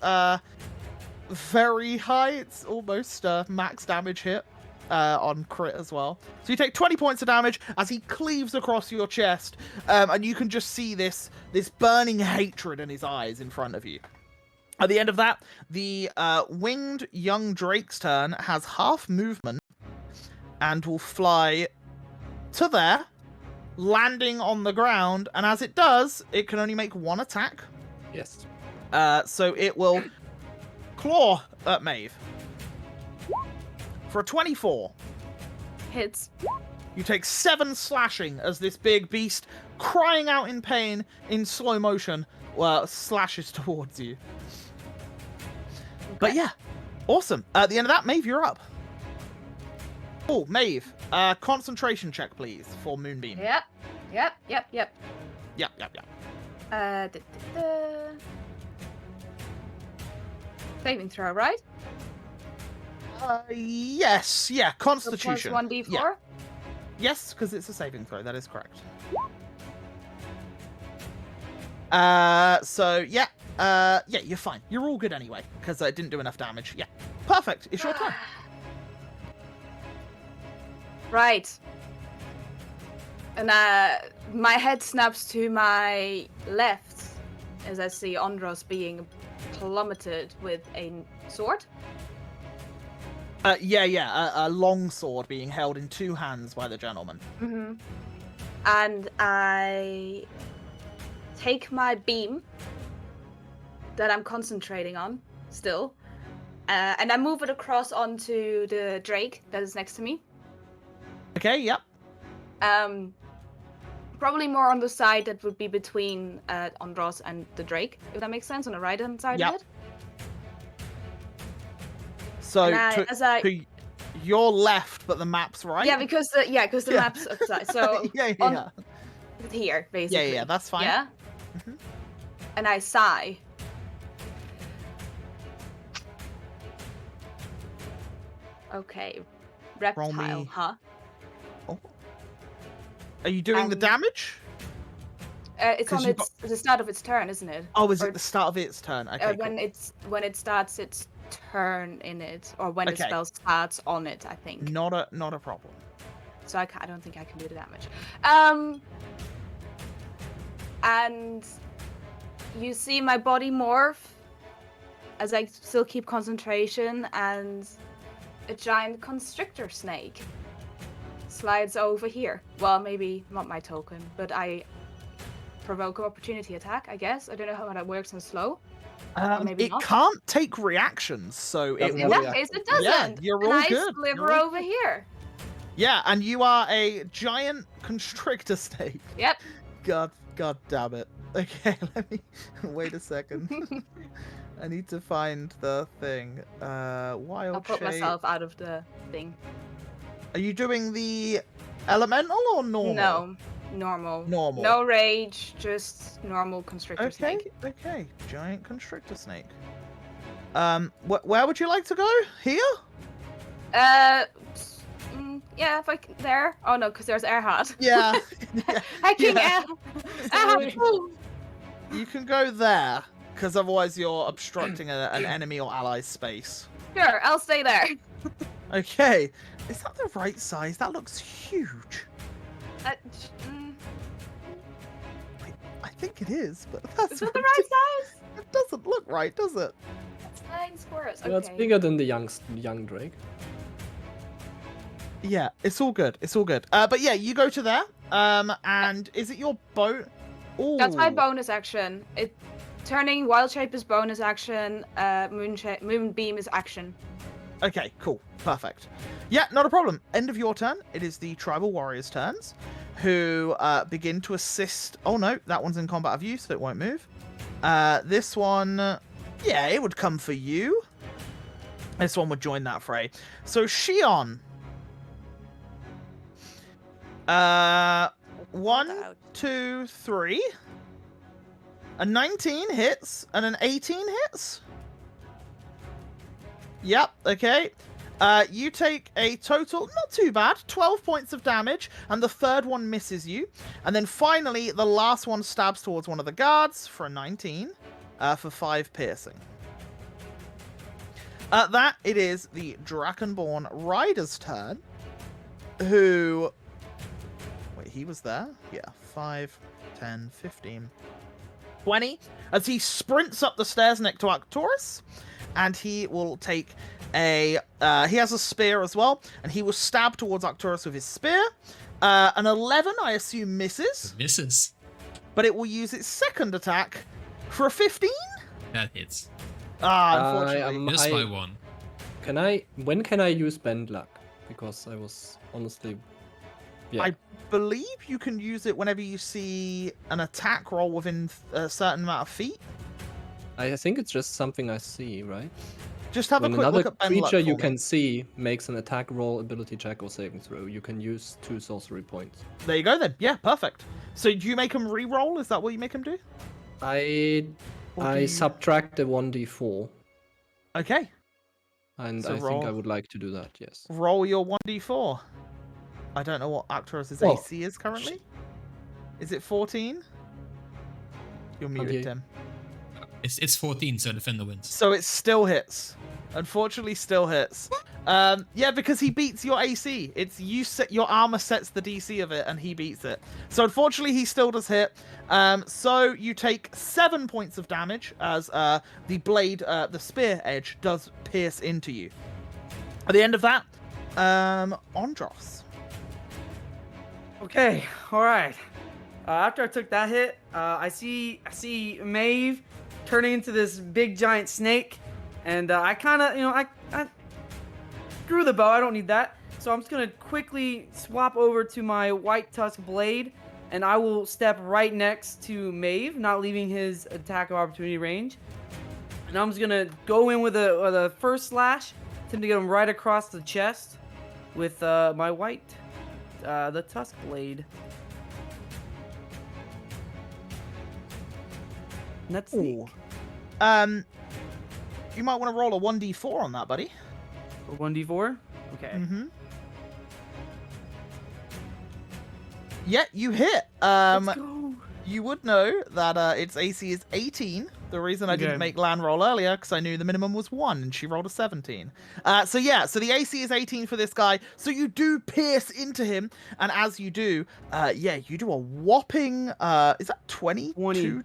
very high. It's almost max damage hit on crit as well. So you take 20 points of damage as he cleaves across your chest, and you can just see this burning hatred in his eyes in front of you. At the end of that, the winged young Drake's turn has half movement and will fly to there, landing on the ground, and as it does, it can only make one attack. Yes. So it will claw at Maeve for a 24. Hits. You take 7 slashing as this big beast, crying out in pain in slow motion, slashes towards you. But yeah, awesome. At the end of that, Maeve, you're up. Oh, Maeve, concentration check, please, for Moonbeam. Yep. Yep. Saving throw, right? Yes, yeah, So Constitution. plus 1d4? Yeah. Yes, because it's a saving throw, that is correct. Yeah, you're fine. You're all good anyway, because it didn't do enough damage. Yeah, perfect. It's your turn. Right. And my head snaps to my left as I see Andros being plummeted with a sword. A long sword being held in 2 hands by the gentleman. Mm-hmm. And I take my beam that I'm concentrating on still, and I move it across onto the Drake that is next to me. Okay, yep. Probably more on the side that would be between Andros and the Drake, if that makes sense, on the right-hand side Yep. of it. So And to your left, but the map's right. Yeah, because the map's upside. So yeah. Here, basically. Yeah, that's fine. Yeah. Mhm. And I sigh. Okay, reptile, me. huh? Oh. Are you doing the damage? It's 'Cause on you've the start of its turn, isn't it? Oh, is Or- it the start of its turn? Okay, when it starts its turn in it, or when the Okay. spell starts on it, I think. Not a problem. So I don't think I can do the damage. And you see my body morph as I still keep concentration, and a giant constrictor snake slides over here. Well, maybe not my token, but I provoke an opportunity attack, I guess. I don't know how that works in slow. Maybe It not. can't take reactions, so it Doesn't In have will. that case, it reaction. doesn't. Yeah, you're and all I good. sliver You're all over here. Yeah, and you are a giant constrictor snake. Yep. God damn it. Okay, let me wait a second. I need to find the thing. Wild I'll put shape. myself out of the thing. Are you doing the elemental or normal? No, normal. Normal. No rage, just normal constrictor Okay, snake. okay. Giant constrictor snake. Where would you like to go? Here? Yeah, if I can, there. Oh no, because there's Erhard. Yeah. Hacking Yeah. Erhard. You can go there, because otherwise you're obstructing an enemy or ally's space. Sure, I'll stay there. Okay. Is that the right size? That looks huge. Uh, I think it is, but that's is that the right size? It doesn't look right, does it? It's 9 squares. Well, it's Okay. bigger than the young Drake. Yeah, it's all good. It's all good. But yeah, you go to there. And is it your boat? Ooh. That's my bonus action. Turning wild shape is bonus action. Moonbeam is action. Okay, cool. Perfect. Yeah, not a problem. End of your turn. It is the tribal warriors' turns, who begin to assist. Oh no, that one's in combat of you, so it won't move. This one, yeah, it would come for you. This one would join that fray. So Shion. 1, 2, 3. A 19 hits and an 18 hits. Yep, okay. You take a total, not too bad, 12 points of damage, and the third one misses you. And then finally, the last one stabs towards one of the guards for a 19, for 5 piercing. At that, it is the Dragonborn Rider's turn, who... Wait, he was there? Yeah, 5, 10, 15, 20. As he sprints up the stairs next to Arcturus, and he will take a... he has a spear as well, and he will stab towards Arcturus with his spear. An 11, I assume, misses. Misses. But it will use its second attack for a 15? That hits. Unfortunately. Missed by 1. When can I use Bend Luck? Because I was honestly... Yeah. I believe you can use it whenever you see an attack roll within a certain amount of feet. I think it's just something I see, right? Just have When a quick another look at Ben Luck creature you for can me. see makes an attack roll, ability check, or saving throw, you can use 2 sorcery points. There you go then. Yeah, perfect. So do you make him re-roll? Is that what you make him do? I Or do you- subtract a 1d4, Okay. and So I roll. think I would like to do that, yes. Roll your 1d4. I don't know what Arcturus' Well, AC is currently. Is it 14? You're muted, you- Tim. It's 14, so defender wins. So it still hits. Unfortunately, still hits. Yeah, because he beats your AC. It's you set your armor sets the DC of it, and he beats it. So unfortunately, he still does hit. So you take 7 points of damage as the blade, the spear edge, does pierce into you. At the end of that, Andros. Okay, all right. After I took that hit, I see Maeve turning into this big giant snake, and I kind of, I screw the bow. I don't need that, so I'm just gonna quickly swap over to my white tusk blade, and I will step right next to Maeve, not leaving his attack of opportunity range. And I'm just gonna go in with a first slash, attempt to get him right across the chest with my white, the tusk blade. And that's it. Ooh. You might want to roll a 1d4 on that, buddy. 1d4. Okay. Mm-hmm. Yeah, you hit. Let's go. You would know that its AC is 18. The reason I Okay. didn't make Lan roll earlier, because I knew the minimum was 1, and she rolled a 17. So the AC is 18 for this guy. So you do pierce into him, and as you do, you do a whopping, is that 20? 20.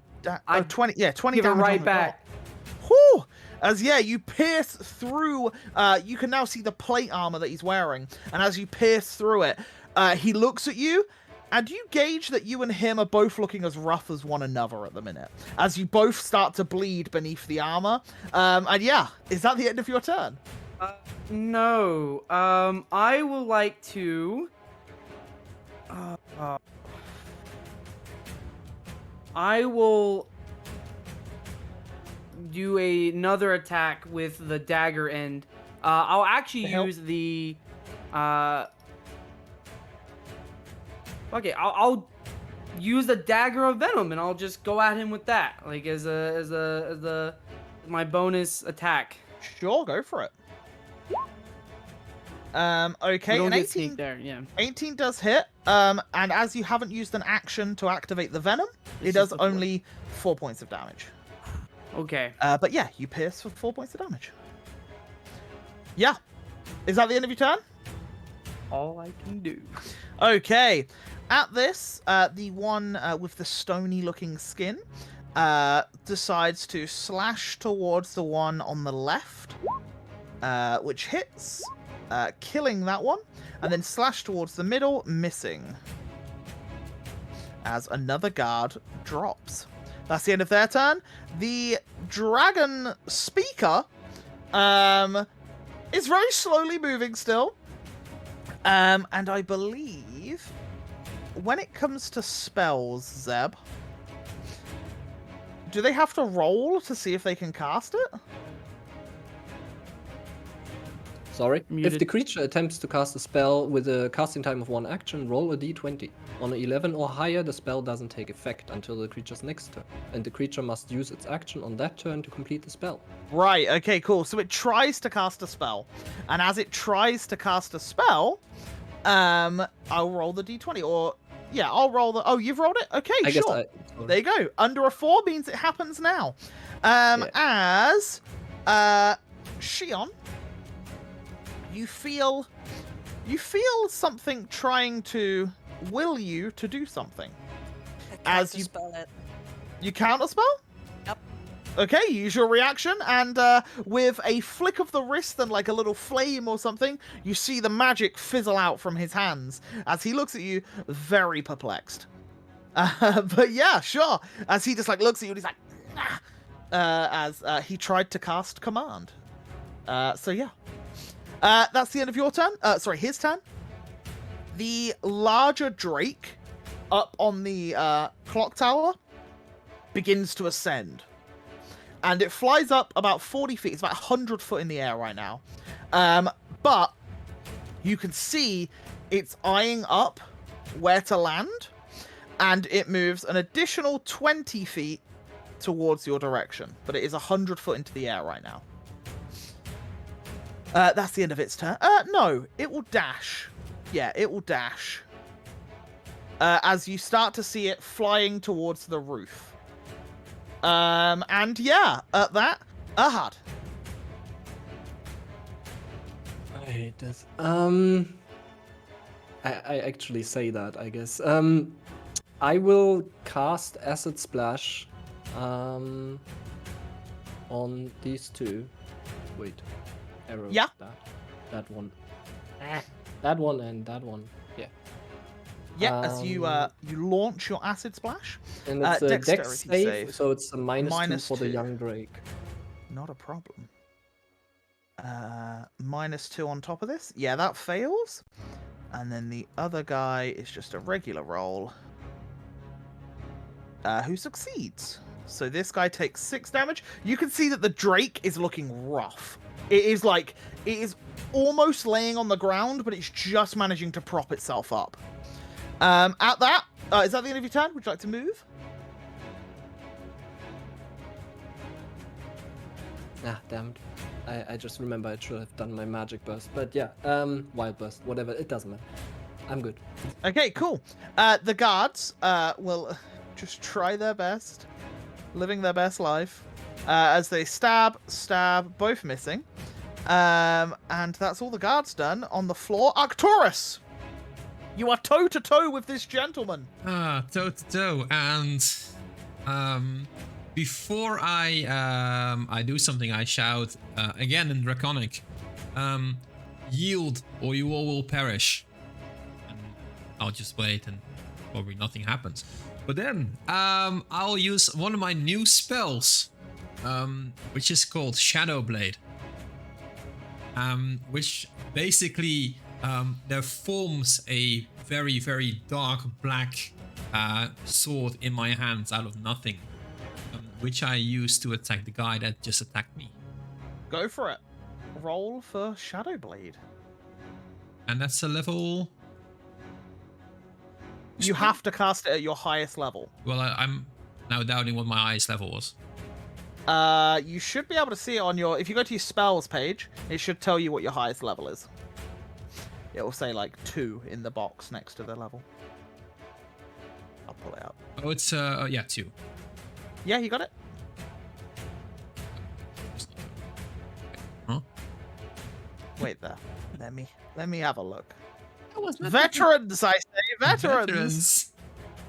20, yeah, 20 Give it damage right on the back. dot. Whew! As you pierce through, you can now see the plate armor that he's wearing, and as you pierce through it, he looks at you, and you gauge that you and him are both looking as rough as one another at the minute, as you both start to bleed beneath the armor. And yeah, is that the end of your turn? No. I would like to. I will do another attack with the dagger end. I'll actually hell? use the. Okay, I'll use the dagger of venom, and I'll just go at him with that, like as my bonus attack. Sure, go for it. Okay, We don't an get 18, sneak there, yeah. 18 does hit, and as you haven't used an action to activate the venom, it It's does just a four. only 4 points of damage. Okay. But yeah, you pierce for 4 points of damage. Yeah. Is that the end of your turn? All I can do. Okay. At this, the one with the stony looking skin decides to slash towards the one on the left, which hits, killing that one, and then slash towards the middle, missing. As another guard drops. That's the end of their turn. The dragon speaker is very slowly moving still. And I believe when it comes to spells, Zeb, do they have to roll to see if they can cast it? Sorry. Muted. If the creature attempts to cast a spell with a casting time of 1 action, roll a d20. On an 11 or higher, the spell doesn't take effect until the creature's next turn, and the creature must use its action on that turn to complete the spell. Right, okay, cool. So it tries to cast a spell. And as it tries to cast a spell, I'll roll the d20. Or, yeah, I'll roll the... Oh, you've rolled it? Okay, I guess sure. sorry. There you go. Under a 4 means it happens now. As Shion, you feel something trying to will you to do something. As you spell it. You counter spell? Yep. Okay, use your reaction, and with a flick of the wrist and like a little flame or something, you see the magic fizzle out from his hands as he looks at you, very perplexed. But yeah, sure. As he just like looks at you, and he's like, nah, as he tried to cast command. So yeah, that's the end of your turn. Sorry, his turn. The larger drake up on the clock tower begins to ascend. And it flies up about 40 feet. It's about 100 foot in the air right now. But you can see it's eyeing up where to land. And it moves an additional 20 feet towards your direction. But it is 100 foot into the air right now. That's the end of its turn. No, it will dash. Yeah, it will dash. As you start to see it flying towards the roof. And yeah, at that, Ahad. I hate this. I actually say that, I guess. I will cast Acid Splash on these two. Wait. Arrow. Yeah. That one. That one and that one. Yeah. Yeah, as you launch your acid splash. And it's a dex dexterity save, so it's a minus 2 for the -2. young Drake. Not a problem. -2 on top of this. Yeah, that fails. And then the other guy is just a regular roll. Who succeeds. So this guy takes 6 damage. You can see that the Drake is looking rough. It is almost laying on the ground, but it's just managing to prop itself up. At that, is that the end of your turn? Would you like to move? Ah, damned. I just remember I should have done my magic burst. But yeah, wild burst, whatever, it doesn't matter. I'm good. Okay, cool. The guards will just try their best, living their best life, as they stab, both missing. And that's all the guards done on the floor. Arcturus! You are toe-to-toe with this gentleman. Toe-to-toe. And before I do something, I shout again in Draconic, yield or you all will perish. And I'll just wait and probably nothing happens. But then I'll use one of my new spells, which is called Shadow Blade. Which basically there forms a very, very dark black sword in my hands out of nothing, which I use to attack the guy that just attacked me. Go for it. Roll for Shadow Blade. And that's a level... You have to cast it at your highest level. Well, I'm now doubting what my highest level was. You should be able to see it on your... If you go to your spells page, it should tell you what your highest level is. It will say like 2 in the box next to the level. I'll pull it up. Oh, it's yeah, 2. Yeah, you got it. Huh? Wait there. Let me have a look. That was Veterans, I say, veterans.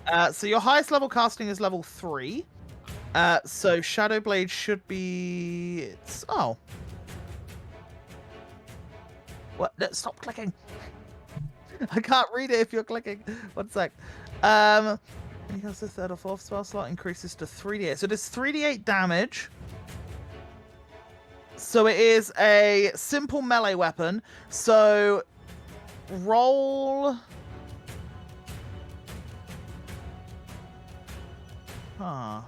Veterans. So your highest level casting is level 3. So Shadow Blade should be... Oh. What? No, stop clicking. I can't read it if you're clicking. 1 sec. When he has the 3rd or 4th spell slot, increases to 3d8. So it does 3d8 damage. So it is a simple melee weapon. So roll... Huh.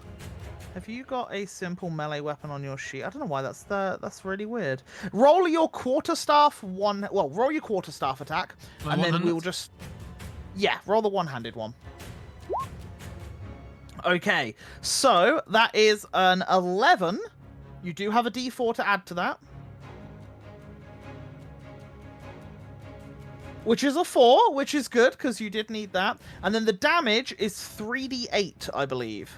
have you got a simple melee weapon on your sheet? I don't know why that's really weird. Roll your quarterstaff roll your quarterstaff attack, My and then one-handed? we'll just roll the one-handed one. Okay, so that is an 11. You do have a D4 to add to that. Which is a 4, which is good, because you did need that. And then the damage is 3d8, I believe.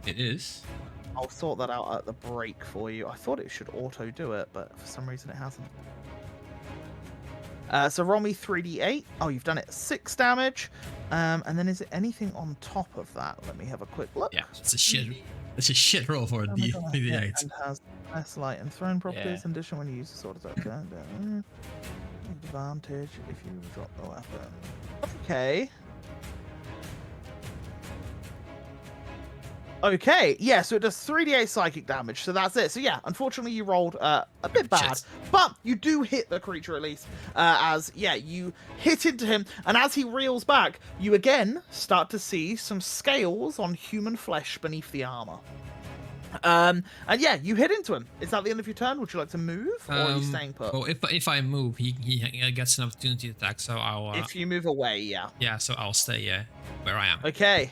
It is. I'll sort that out at the break for you. I thought it should auto do it, but for some reason it hasn't. So roll me 3d8. Oh, you've done it 6 damage. And then is it anything on top of that? Let me have a quick look. Yeah, it's a shit roll for a D8. And has less light and thrown properties. In addition, when you use the sword attack, advantage if you drop the weapon. Okay. Okay, yeah, so it does 3d8 psychic damage, so that's it. So yeah, unfortunately you rolled a bit bad, Shit. but you do hit the creature at least, as, yeah, you hit into him, and as he reels back, you again start to see some scales on human flesh beneath the armor. And yeah, you hit into him. Is that the end of your turn? Would you like to move, or are you staying put? Well, if I move, he gets an opportunity to attack, so I'll... If you move away, yeah. Yeah, so I'll stay where I am. Okay.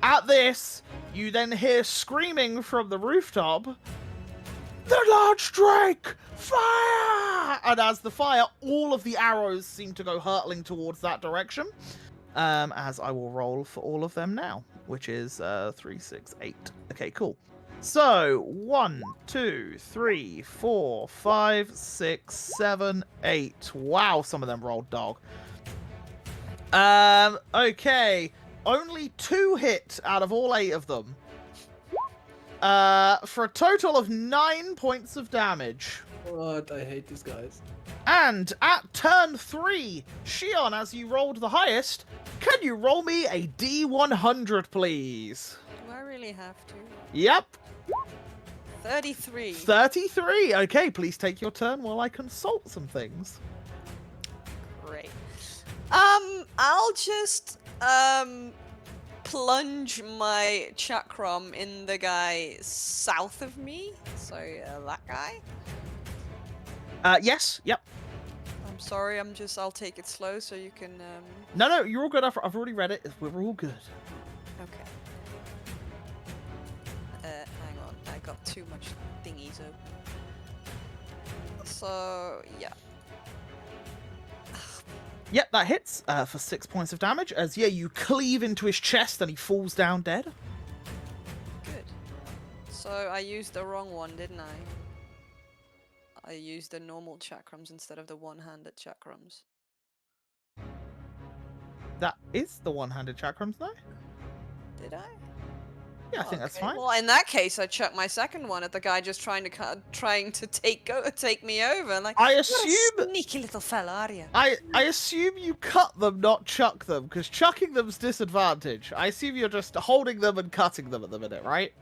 At this, you then hear screaming from the rooftop, "The large drake! Fire!" And as the fire, all of the arrows seem to go hurtling towards that direction. As I will roll for all of them now, which is 3, 6, 8. Okay, cool. So 1, 2, 3, 4, 5, 6, 7, 8. Wow, some of them rolled dog. Okay. Only 2 hit out of all 8 of them. For a total of 9 points of damage. What? I hate these guys. And at turn 3, Shion, as you rolled the highest, can you roll me a D100, please? Do I really have to? Yep. 33. 33. Okay, please take your turn while I consult some things. Great. I'll just plunge my chakram in the guy south of me. So that guy. Yes. Yep. I'm sorry. I'll take it slow so you can. No, you're all good. I've already read it. We're all good. Okay. Hang on. I got too much thingies open. So yeah. Yep, that hits for 6 points of damage. As yeah, you cleave into his chest and he falls down dead. Good. So I used the wrong one, didn't I? I used the normal chakrams instead of the one-handed chakrams. That is the one-handed chakrams, no? Did I? Yeah, I think that's fine. Well, in that case, I chucked my second one at the guy just trying to take me over. Like, I "You're a assume sneaky little fella, are you?" I assume you cut them, not chuck them, because chucking them's disadvantage. I assume you're just holding them and cutting them at the minute, right?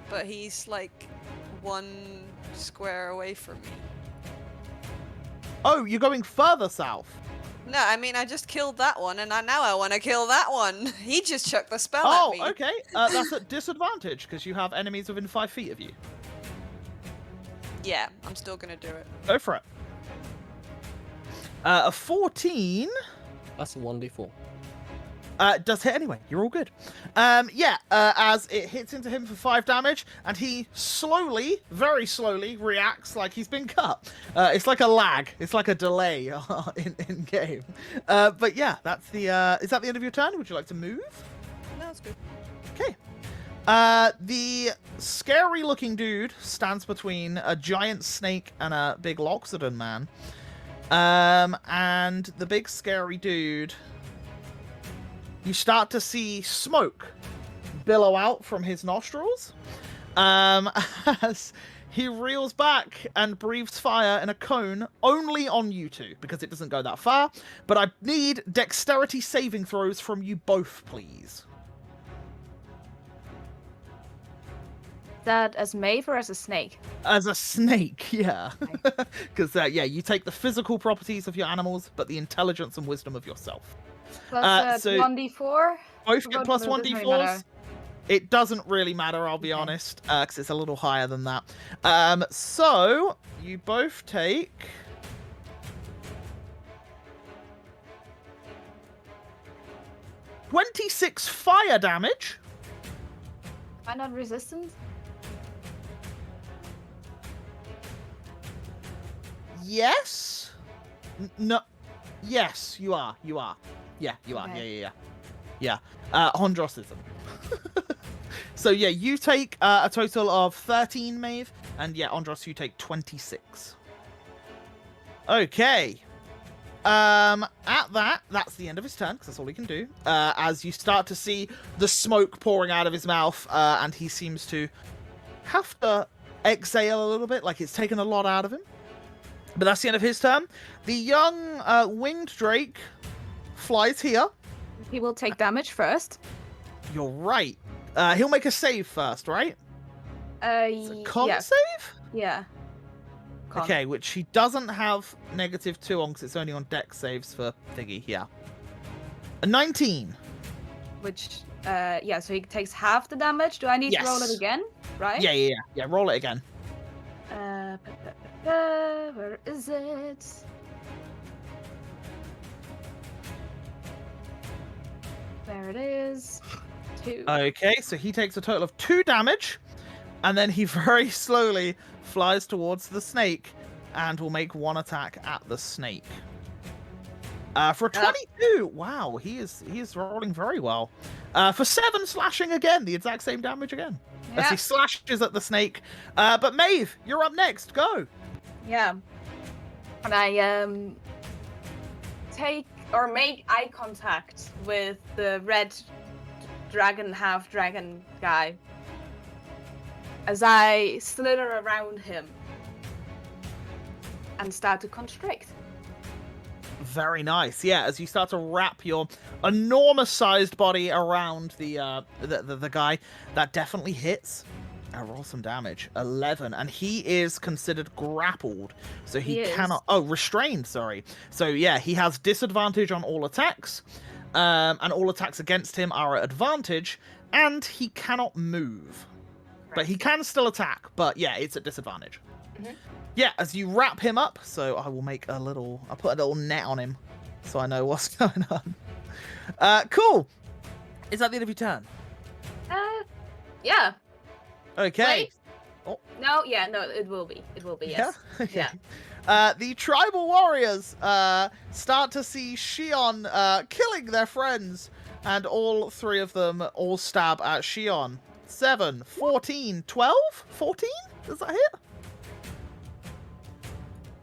But he's like 1 square away from me. Oh, you're going further south. No, I mean I just killed that one, and now I want to kill that one. He just chucked the spell at Oh, me. okay. That's at disadvantage because you have enemies within 5 feet of you. Yeah, I'm still gonna do it. Go for it. A 14 That's a 1d4. does hit anyway. You're all good. As it hits into him for 5 damage, and he slowly, very slowly, reacts like he's been cut. It's like a lag. It's like a delay in game. But yeah, that's the. Is that the end of your turn? Would you like to move? No, it's good. Okay. The scary-looking dude stands between a giant snake and a big Loxodon man. And the big scary dude. You start to see smoke billow out from his nostrils as he reels back and breathes fire in a cone only on you two, because it doesn't go that far. But I need dexterity saving throws from you both, please. That as Maeve or as a snake? As a snake, yeah. Because, yeah, you take the physical properties of your animals, but the intelligence and wisdom of yourself. Plus so 1d4? Both get plus Doesn't really 1d4s. matter. It doesn't really matter, I'll be Okay. honest, because it's a little higher than that. So you both take 26 fire damage. Am I not resistant? Yes. No. Yes, you are. You are. Yeah, you are. Okay. Yeah. Hondros isn't. So yeah, you take a total of 13, Maeve, and yeah, Andros, you take 26. Okay. That's the end of his turn, because that's all he can do. As you start to see the smoke pouring out of his mouth, and he seems to have to exhale a little bit, like it's taken a lot out of him. But that's the end of his turn. The young winged drake flies here. He will take damage first. You're right. He'll make a save first, right? It's a con Yeah. save? Yeah. Con. Okay, which he doesn't have -2 on, because it's only on dex saves for Thingy, yeah. A 19. Which, yeah, so he takes half the damage. Do I need to roll it Yes. again? Right? Yeah, roll it again. Where is it? There it is. 2. Okay, so he takes a total of 2 damage, and then he very slowly flies towards the snake, and will make 1 attack at the snake. For a 22, wow, he is rolling very well. For 7 slashing again, the exact same damage again. As he Yeah. slashes at the snake. But Maeve, you're up next, go! Yeah. And I take or make eye contact with the red dragon, half dragon guy as I slither around him and start to constrict. Very nice. Yeah, as you start to wrap your enormous-sized body around the guy, that definitely hits. Roll some damage. 11, and he is considered grappled, so he He cannot. is. Oh, restrained. Sorry. So yeah, he has disadvantage on all attacks, and all attacks against him are at advantage, and he cannot move. But he can still attack. But yeah, it's at disadvantage. Mhm. Yeah, as you wrap him up, so I will make I'll put a little net on him, so I know what's going on. Cool. Is that the end of your turn? Yeah. Okay. Wait. Oh. No, yeah, no, it will be. It will be, yes. Yeah. Okay. Yeah. The tribal warriors start to see Shion killing their friends, and all 3 of them all stab at Shion. 7, 14, 12? 14? Does that hit?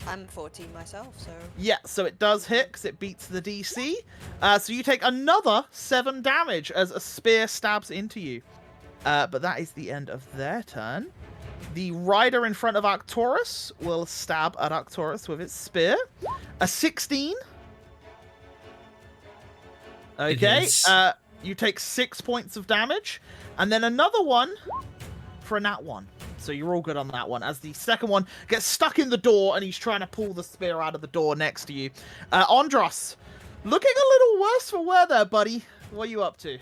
I'm 14 myself, so. Yeah, so it does hit because it beats the DC. So you take another 7 damage as a spear stabs into you. But that is the end of their turn. The rider in front of Arcturus will stab at Arcturus with its spear. A 16. Okay, is. you take 6 points of damage. And then another one for a nat 1. So you're all good on that one. As the second one gets stuck in the door and he's trying to pull the spear out of the door next to you. Andros, looking a little worse for wear there, buddy. What are you up to?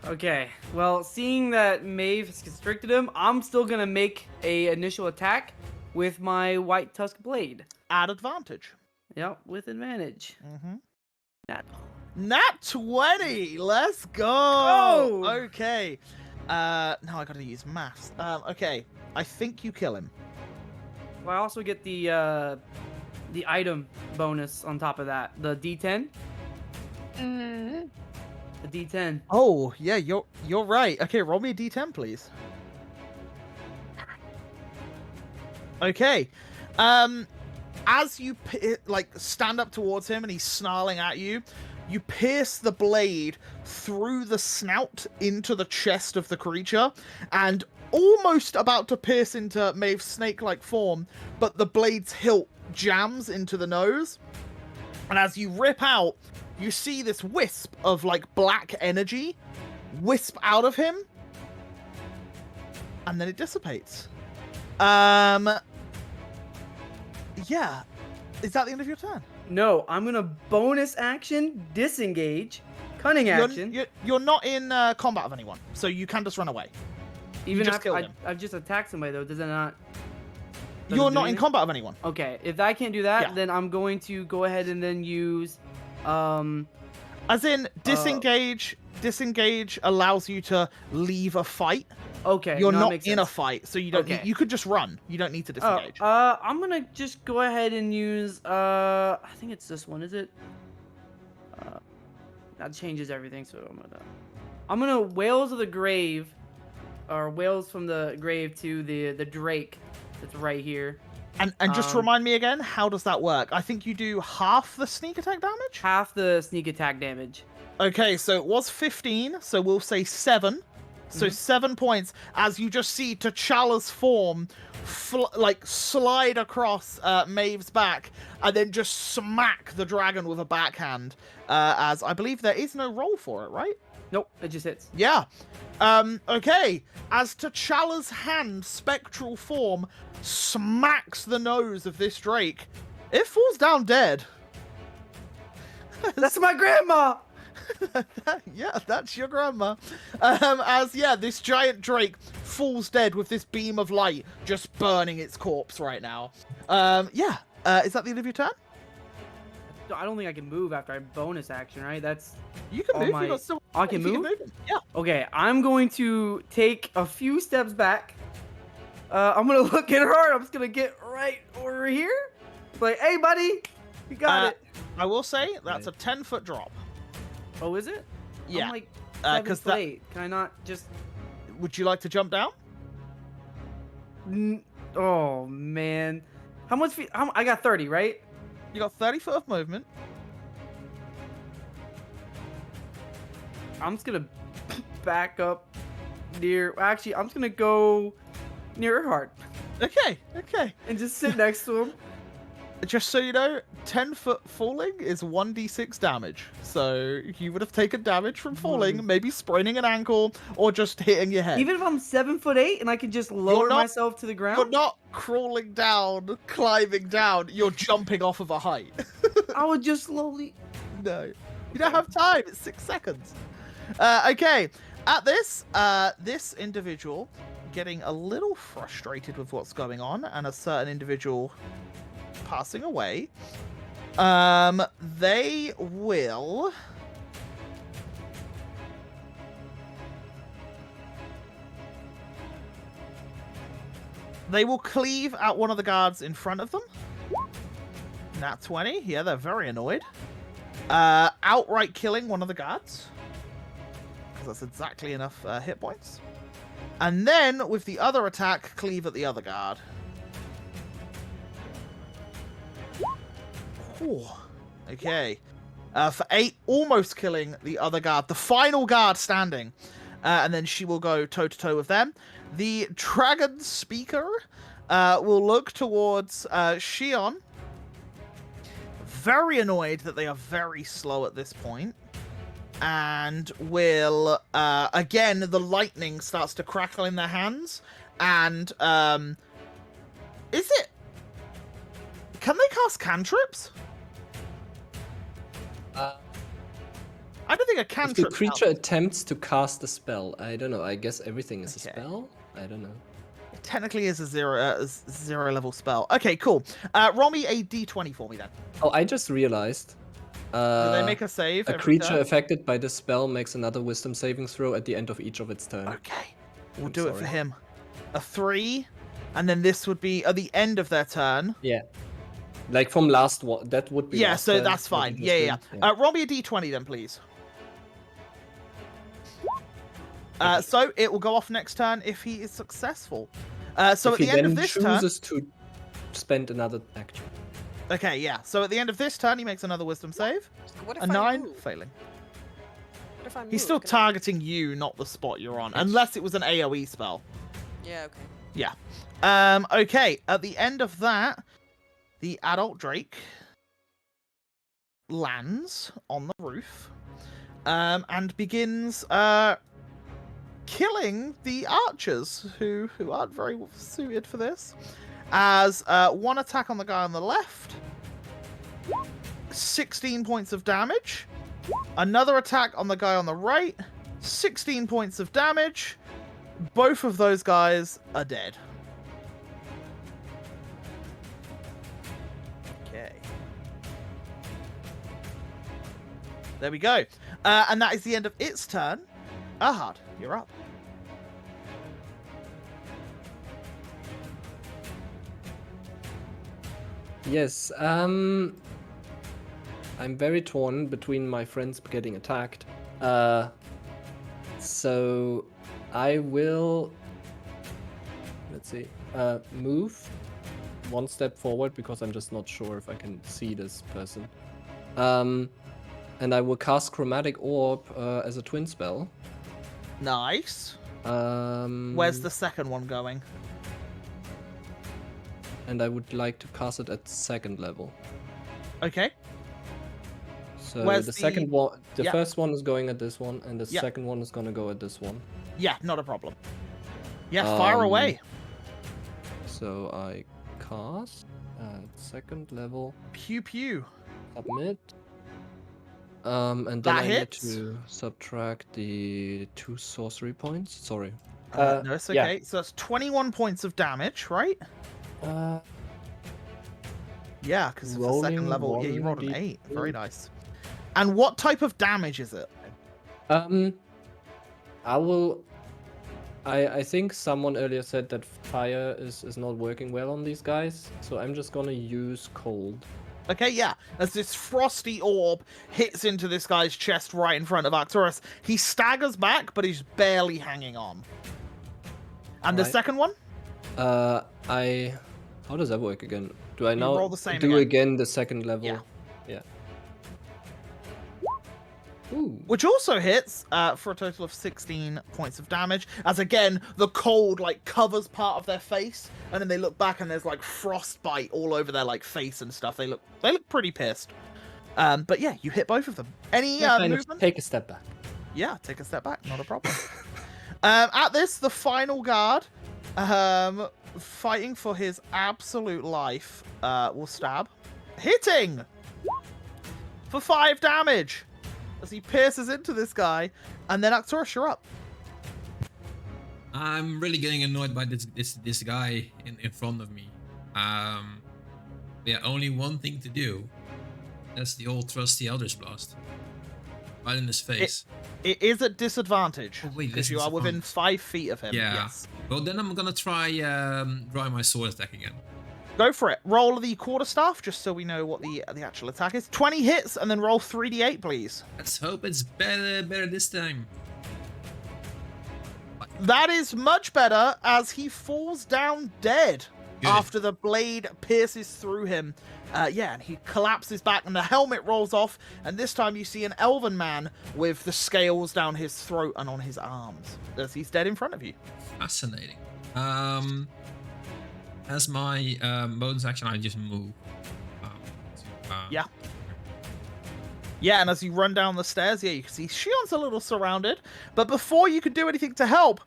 Okay, well, seeing that Maeve has constricted him, I'm still gonna make a initial attack with my white tusk blade. At advantage. Yep, with advantage. Mm-hmm. Nat- Nat 20! Let's go! Go! Okay. Now I gotta use maths. Okay. I think you kill him. Well, I also get the item bonus on top of that. The D10. Mm. The D10. Oh, yeah, you're right. Okay, roll me a d10, please. Okay. As you stand up towards him and he's snarling at you, you pierce the blade through the snout into the chest of the creature, and almost about to pierce into Maeve's snake-like form, but the blade's hilt jams into the nose. And as you rip out, you see this wisp of black energy wisp out of him, and then it dissipates. Yeah. Is that the end of your turn? No, I'm gonna bonus action disengage Cunning action. You're not in combat of anyone, so you can just run away. Even just after killed him. I've just attacked somebody though, does it not? You're not in combat of anyone. Okay, if I can't do that, Yeah. then I'm going to go ahead and then use, As in, disengage. Disengage allows you to leave a fight. Okay, You're no, that not makes in a sense. fight, so you don't. Okay. You could just run. You don't need to disengage. I'm gonna just go ahead and use, I think it's this one, is it? That changes everything, so I'm gonna Whales of the Grave, or Whales from the Grave to the Drake that's right here. And just remind me again, how does that work? I think you do half the sneak attack damage? Half the sneak attack damage. Okay, so it was 15, so we'll say 7. So 7 points as you just see T'Challa's form slide across Maeve's back and then just smack the dragon with a backhand. As I believe there is no roll for it, right? Nope, it just hits. Yeah. Okay. As T'Challa's hand, spectral form, smacks the nose of this Drake, it falls down dead. That's my grandma! Yeah, that's your grandma. This giant Drake falls dead with this beam of light just burning its corpse right now. Is that the end of your turn? I don't think I can move after I bonus action, right? That's You can Oh move. my- You got still. I can if you move? Yeah. okay. I'm going to take a few steps back. I'm gonna look at her. I'm just gonna get right over here. Like, hey, buddy, you got it. I will say that's a 10-foot drop. Oh, is it? Yeah. I'm like 'cause 7'8". Can I not just? Would you like to jump down? Oh man, how much feet? I got 30, right? You got 30 foot of movement. I'm just gonna back up near. Actually, I'm just gonna go near Earhart Okay. and just sit next to him. Just so you know, 10-foot falling is 1d6 damage. So you would have taken damage from falling, maybe spraining an ankle, or just hitting your head. Even if I'm 7'8" and I can just lower not- myself to the ground. You're not crawling down, climbing down. You're jumping off of a height. I would just slowly. No. You don't have time. It's 6 seconds. Okay. At this individual getting a little frustrated with what's going on, and a certain individual passing away, they will cleave at one of the guards in front of them. Nat 20. Yeah, they're very annoyed. Outright killing one of the guards, because that's exactly enough hit points. And then with the other attack, cleave at the other guard. Ooh. Okay. For 8, almost killing the other guard, the final guard standing. And then she will go toe-to-toe with them. The dragon speaker will look towards Shion. Very annoyed that they are very slow at this point. And will, again, the lightning starts to crackle in their hands. And, is it... Can they cast cantrips? I don't think a If cantrip... the creature attempts to cast a spell, I don't know. I guess everything is a Okay. spell. I don't know. It technically is a zero level spell. Okay, cool. Roll me a d20 for me then. Oh, I just realized. Do they make a save? A every creature turn? affected by this spell makes another wisdom saving throw at the end of each of its turn. Okay. We'll I'm do it for sorry. him. A 3, and then this would be at the end of their turn. Yeah. Like from last one, that would be. Yeah, last so turn, that's what fine. it was Yeah. doing. Roll me a d20 then, please. So it will go off next turn if he is successful. So If at he the end then of this turn... chooses to spend another action. Okay, yeah. So at the end of this turn, he makes another wisdom save. What if A I 9, move? failing. What if I He's move? still Can I- targeting you, not the spot you're on. Unless it was an AoE spell. Yeah, okay. Yeah. Okay. At the end of that, the adult Drake lands on the roof, and begins killing the archers who aren't very suited for this. As one attack on the guy on the left, 16 points of damage, Another attack on the guy on the right. 16 points of damage. Both of those guys are dead. Okay. There we go. And that is the end of its turn. Ahad, you're up. Yes, I'm very torn between my friends getting attacked. So I will, let's see, move one step forward because I'm just not sure if I can see this person. And I will cast Chromatic Orb as a twin spell. Nice. Um, Where's the second one going? And I would like to cast it at second level. Okay. So Where's the the- second one, the yeah. first one is going at this one, and the Yeah. second one is gonna go at this one. Yeah, not a problem. Yeah, fire Um, away. So I cast at second level, Pew pew. submit. And then That I hits. need to subtract the 2 sorcery points. Sorry. No, it's yeah. okay. So that's 21 points of damage, right? Yeah, because of the second Rolling level. Yeah, you rolled an 1d8. 8. Very nice. And what type of damage is it? I will. I think someone earlier said that fire is not working well on these guys, so I'm just gonna use cold. Okay, yeah. As this frosty orb hits into this guy's chest right in front of Arcturus, he staggers back, but he's barely hanging on. And the Alright. second one? How does that work again? Do I You now roll the same do again. again the second level? Yeah. Yeah. Ooh. Which also hits for a total of 16 points of damage. As again, the cold like covers part of their face, and then they look back and there's like frostbite all over their like face and stuff. They look pretty pissed. But yeah, you hit both of them. Any Kind of movement? take a step back. Yeah, take a step back, not a problem. At this, the final guard, fighting for his absolute life, will stab, hitting for 5 damage. As he pierces into this guy, and then Arcturus, you're up. I'm really getting annoyed by this guy in front of me. Yeah, only one thing to do. That's the old trusty Eldritch Blast. Right in his face. It is at disadvantage Oh, wait, because this you is are within disadvantage. 5 feet of him. Yeah. Yes. Well, then I'm gonna try my sword attack again. Go for it. Roll the quarterstaff just so we know what the actual attack is. 20 hits, and then roll 3d8, please. Let's hope it's better this time. That is much better as he falls down dead Good. after the blade pierces through him. Yeah, and he collapses back and the helmet rolls off, and this time you see an elven man with the scales down his throat and on his arms as he's dead in front of you. Fascinating. As my bonus action, I just move. Yeah. Yeah, and as you run down the stairs, yeah, you can see Shion's a little surrounded, but before you can do anything to help,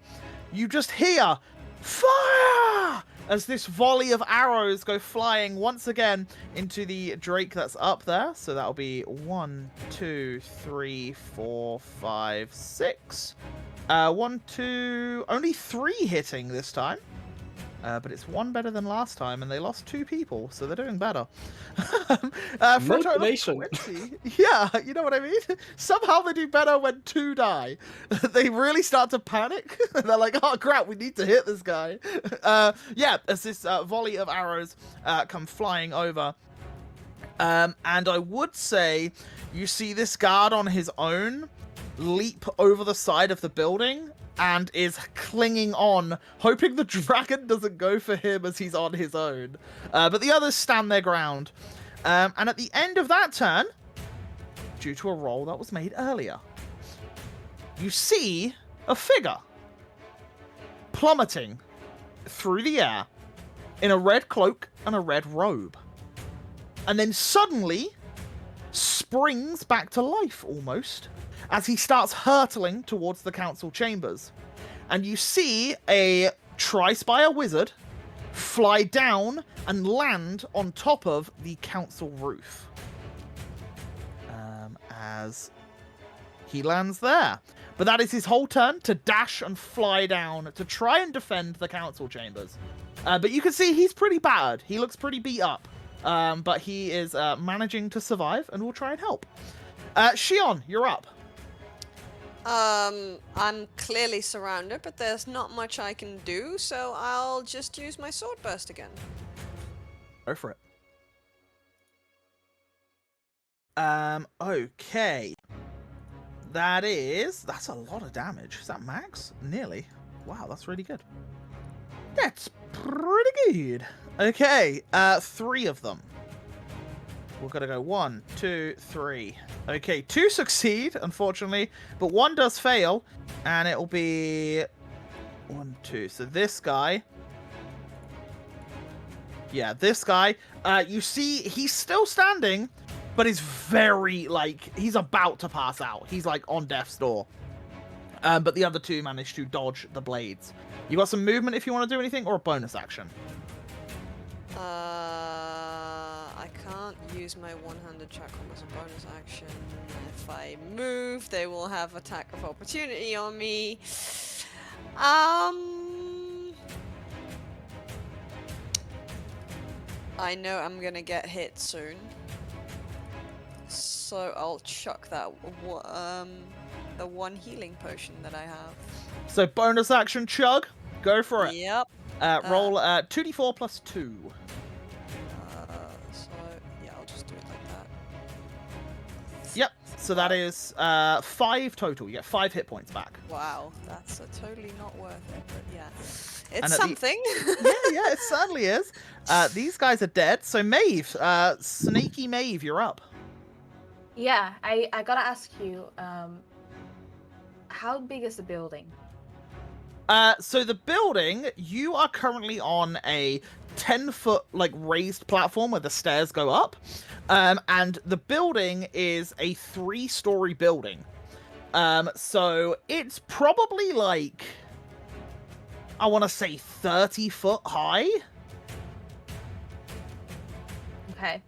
you just hear fire as this volley of arrows go flying once again into the Drake that's up there. So that'll be 1, 2, 3, 4, 5, 6. 1, 2, only 3 hitting this time. But it's 1 better than last time, and they lost 2 people, so they're doing better. For a total of Motivation. 20. Yeah, you know what I mean? Somehow they do better when 2 die. They really start to panic. They're like, oh crap, we need to hit this guy. Yeah, as this volley of arrows come flying over. And I would say you see this guard on his own leap over the side of the building and is clinging on, hoping the dragon doesn't go for him as he's on his own. But the others stand their ground. And at the end of that turn, due to a roll that was made earlier, you see a figure plummeting through the air in a red cloak and a red robe. And then suddenly springs back to life almost as he starts hurtling towards the council chambers. And you see a Tri-Spire wizard fly down and land on top of the council roof. As He lands there. But that is his whole turn to dash and fly down to try and defend the council chambers. But you can see he's pretty battered. He looks pretty beat up. But he is managing to survive and will try and help. Shion, you're up. I'm clearly surrounded, but there's not much I can do, so I'll just use my sword burst again. Go for it. Okay. That's a lot of damage. Is that max? Nearly. Wow, that's really good. That's pretty good. Okay, 3 of them. We're gonna go 1, 2, 3. Okay, 2 succeed, unfortunately, but 1 does fail, and it'll be 1, 2. So this guy. Yeah, this guy. You see, he's still standing, but he's very, he's about to pass out. He's, on death's door. But the other 2 managed to dodge the blades. You got some movement if you want to do anything, or a bonus action? I can't use my one-handed chakram as a bonus action. If I move, they will have attack of opportunity on me. I know I'm gonna get hit soon, so I'll chuck that the 1 healing potion that I have. So bonus action chug. Go for it. Yep. Roll 2d4 plus 2. So yeah, I'll just do it like that. Yep. So that is 5 total. You get 5 hit points back. Wow, that's totally not worth it, but yeah, And it's at something. Yeah, it certainly is. These guys are dead. So Maeve, Snaky Maeve, you're up. Yeah, I gotta ask you, how big is the building? So the building, you are currently on a 10-foot raised platform where the stairs go up, and the building is a 3-story building. So it's probably I want to say 30 foot high. Okay.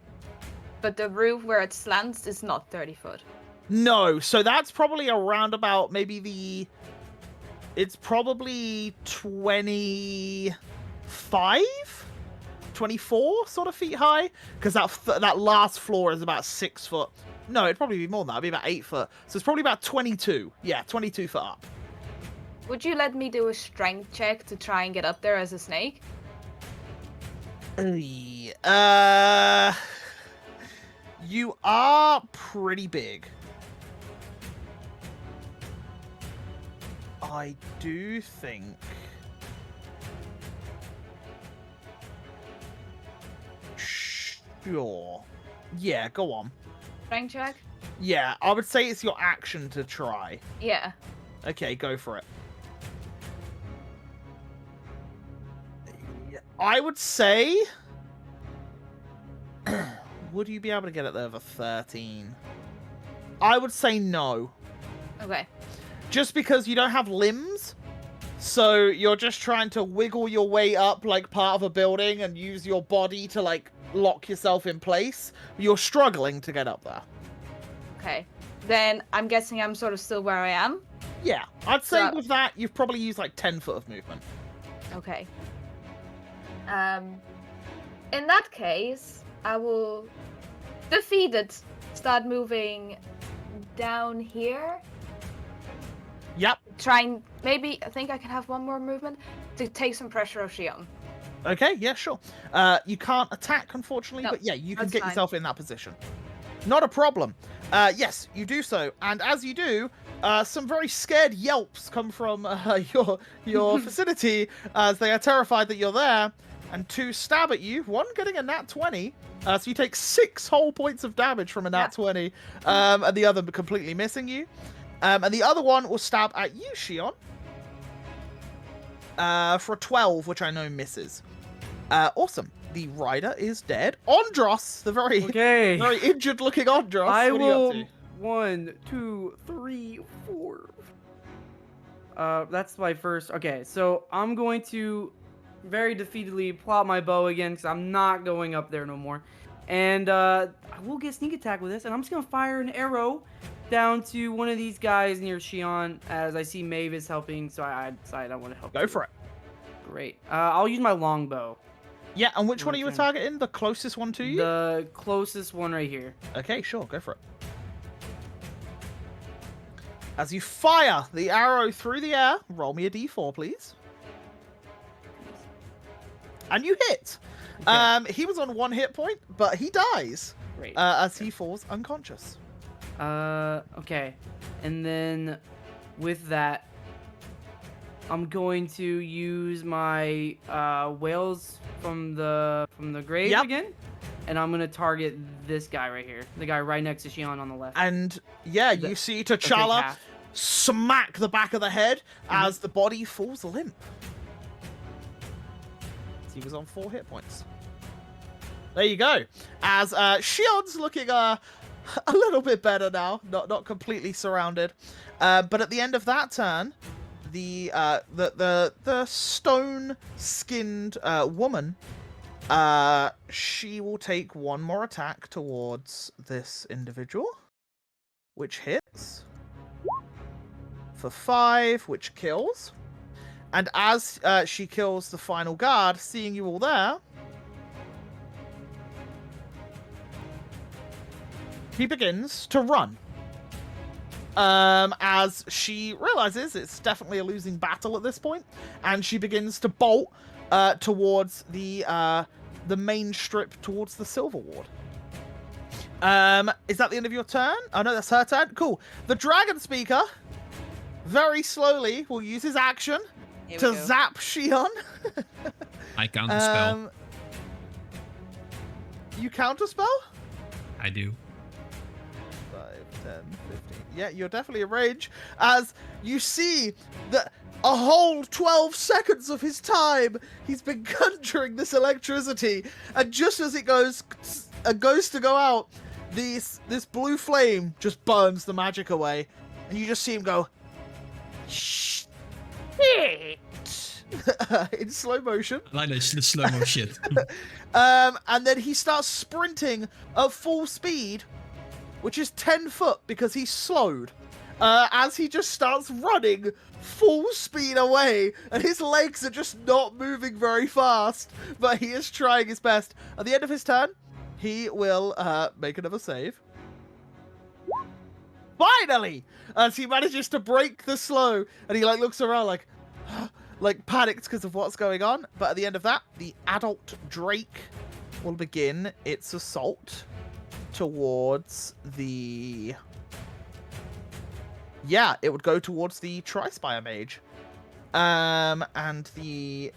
But the roof where it slants is not 30 foot. No, so that's probably around about maybe it's probably 25, 24 sort of feet high, because that last floor is about 6 foot. No, it'd probably be more than that. It'd be about 8 foot. So it's probably about 22. Yeah, 22 foot up. Would you let me do a strength check to try and get up there as a snake? You are pretty big. I do think... Sure. Yeah, go on. Strength check? Yeah, I would say it's your action to try. Yeah. Okay, go for it. I would say... Would you be able to get it there with a 13? I would say no. Okay. Just because you don't have limbs, so you're just trying to wiggle your way up like part of a building and use your body to lock yourself in place. You're struggling to get up there. Okay. Then I'm guessing I'm sort of still where I am? Yeah, I'd say So- with that, you've probably used 10 foot of movement. Okay. In that case, I will defeated start moving down here. Yep. Trying, maybe, I think I can have 1 more movement to take some pressure off Shion. Okay, yeah, sure. You can't attack, unfortunately, No, but yeah, you can that's get fine. yourself in that position. Not a problem. Yes, you do so. And as you do, some very scared yelps come from your vicinity as they are terrified that you're there. And 2 stab at you, 1 getting a nat 20. So you take 6 whole points of damage from a nat 20. And the other completely missing you. And the other one will stab at you, Shion. For a 12, which I know misses. Awesome. The rider is dead. Andros, the very Okay. very injured looking Andros. I what are you up will. to? 1, 2, 3, 4. That's my first. Okay, so I'm going to very defeatedly pull out my bow again because I'm not going up there no more. And I will get sneak attack with this, and I'm just gonna fire an arrow down to one of these guys near Shion, as I see Mavis helping, so I decide I want to help. Go for it. Great. I'll use my longbow. Yeah, and which one are you Okay. targeting? The closest one to you? The closest one right here. Okay, sure, go for it. As you fire the arrow through the air, roll me a d4, please. And you hit. Okay. He was on 1 hit point, but he dies Great. as he falls unconscious. Okay. And then with that, I'm going to use my whales from the grave Yep. again, and I'm gonna target this guy right here, the guy right next to Shion on the left. And yeah, you The- see Okay, T'Challa half. smack the back of the head as the body falls limp. He was on 4 hit points. There you go. As Shion's looking a little bit better now, not completely surrounded. But at the end of that turn, the stone-skinned woman, she will take 1 more attack towards this individual, which hits for 5, which kills. And as she kills the final guard, seeing you all there, he begins to run. As she realizes it's definitely a losing battle at this point, and she begins to bolt towards the main strip towards the Silver Ward. Is that the end of your turn? Oh no, that's her turn. Cool. The Dragon Speaker very slowly will use his action Here we to go. zap Shion. I counter spell. You counter spell? I do. 5, 10, 15. Yeah, you're definitely in range. As you see that a whole 12 seconds of his time, he's been conjuring this electricity, and just as it goes to go out, this blue flame just burns the magic away, and you just see him go, shit, in slow motion. I like the slow-mo shit. And then he starts sprinting at full speed, which is 10 foot because he's slowed. As he just starts running full speed away, and his legs are just not moving very fast, but he is trying his best. At the end of his turn, he will make another save. Finally! As he manages to break the slow, and he looks around like panicked because of what's going on. But at the end of that, the adult Drake will begin its assault towards the... Yeah, it would go towards the Tri-Spire Mage. And the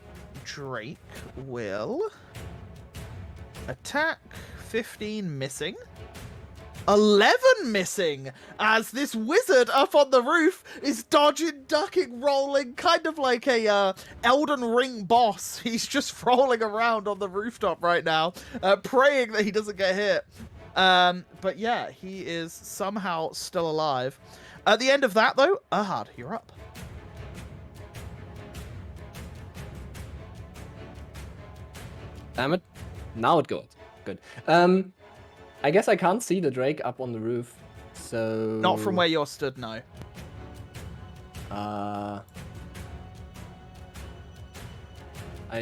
Drake will attack. 15 missing. 11 missing, as this wizard up on the roof is dodging, ducking, rolling, kind of like a Elden Ring boss. He's just rolling around on the rooftop right now, praying that he doesn't get hit. But yeah, he is somehow still alive. At the end of that, though, Ahad, you're up. Damn it. Now it goes. Good. I guess I can't see the Drake up on the roof, so... Not from where you're stood, no. I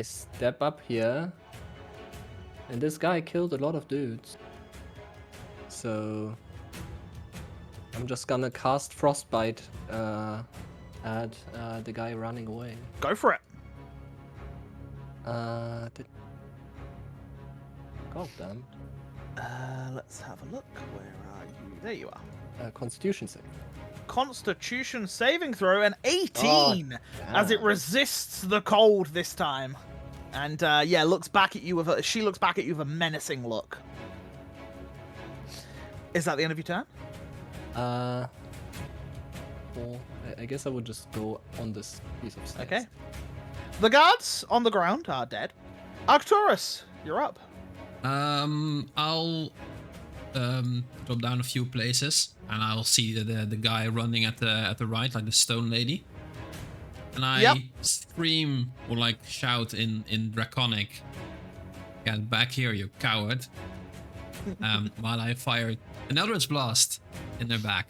step up here, and this guy killed a lot of dudes. So... I'm just gonna cast Frostbite at the guy running away. Go for it. God damn. Let's have a look. Where are you? There you are. Constitution save. Constitution saving throw, an 18, as it damn. resists the cold this time. And yeah, looks back at you with she looks back at you with a menacing look. Is that the end of your turn? Well, I guess I would just go on this piece of stairs. Okay. The guards on the ground are dead. Arcturus, you're up. I'll drop down a few places, and I'll see the guy running at the right, like the stone lady. And I scream or like shout in Draconic, "Get back here, you coward!" while I fired an Eldritch Blast in their back.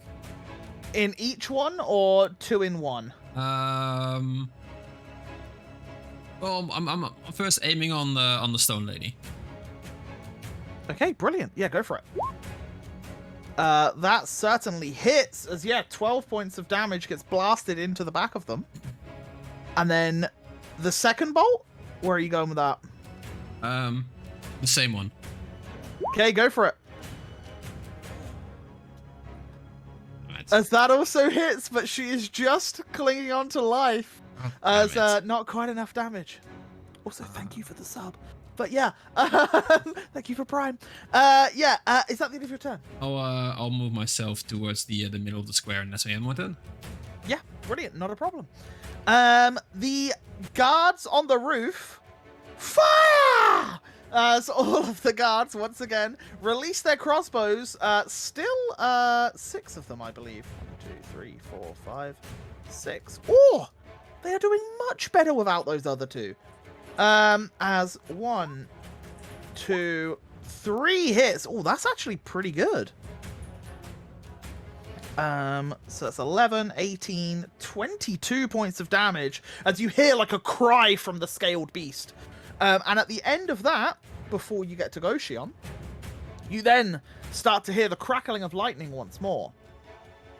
In each one or 2 in 1? Well, I'm first aiming on the stone lady. Okay, brilliant. Yeah, go for it. That certainly hits, as 12 points of damage gets blasted into the back of them. And then the second bolt? Where are you going with that? The same one. Okay, go for it. Right. As that also hits, but she is just clinging on to life. Oh, As damn it. not quite enough damage. Also, thank you for the sub. But yeah, thank you for Prime. Is that the end of your turn? I'll move myself towards the middle of the square, and that's the end of my turn. Yeah, brilliant, not a problem. The guards on the roof fire! So all of the guards once again release their crossbows. Still 6 of them, I believe. 1, 2, 3, 4, 5, 6. Oh, they are doing much better without those other 2. As 1, 2, 3 hits. Oh, that's actually pretty good. So that's 11, 18, 22 points of damage as you hear like a cry from the scaled beast. And at the end of that, before you get to go, Shion, you then start to hear the crackling of lightning once more.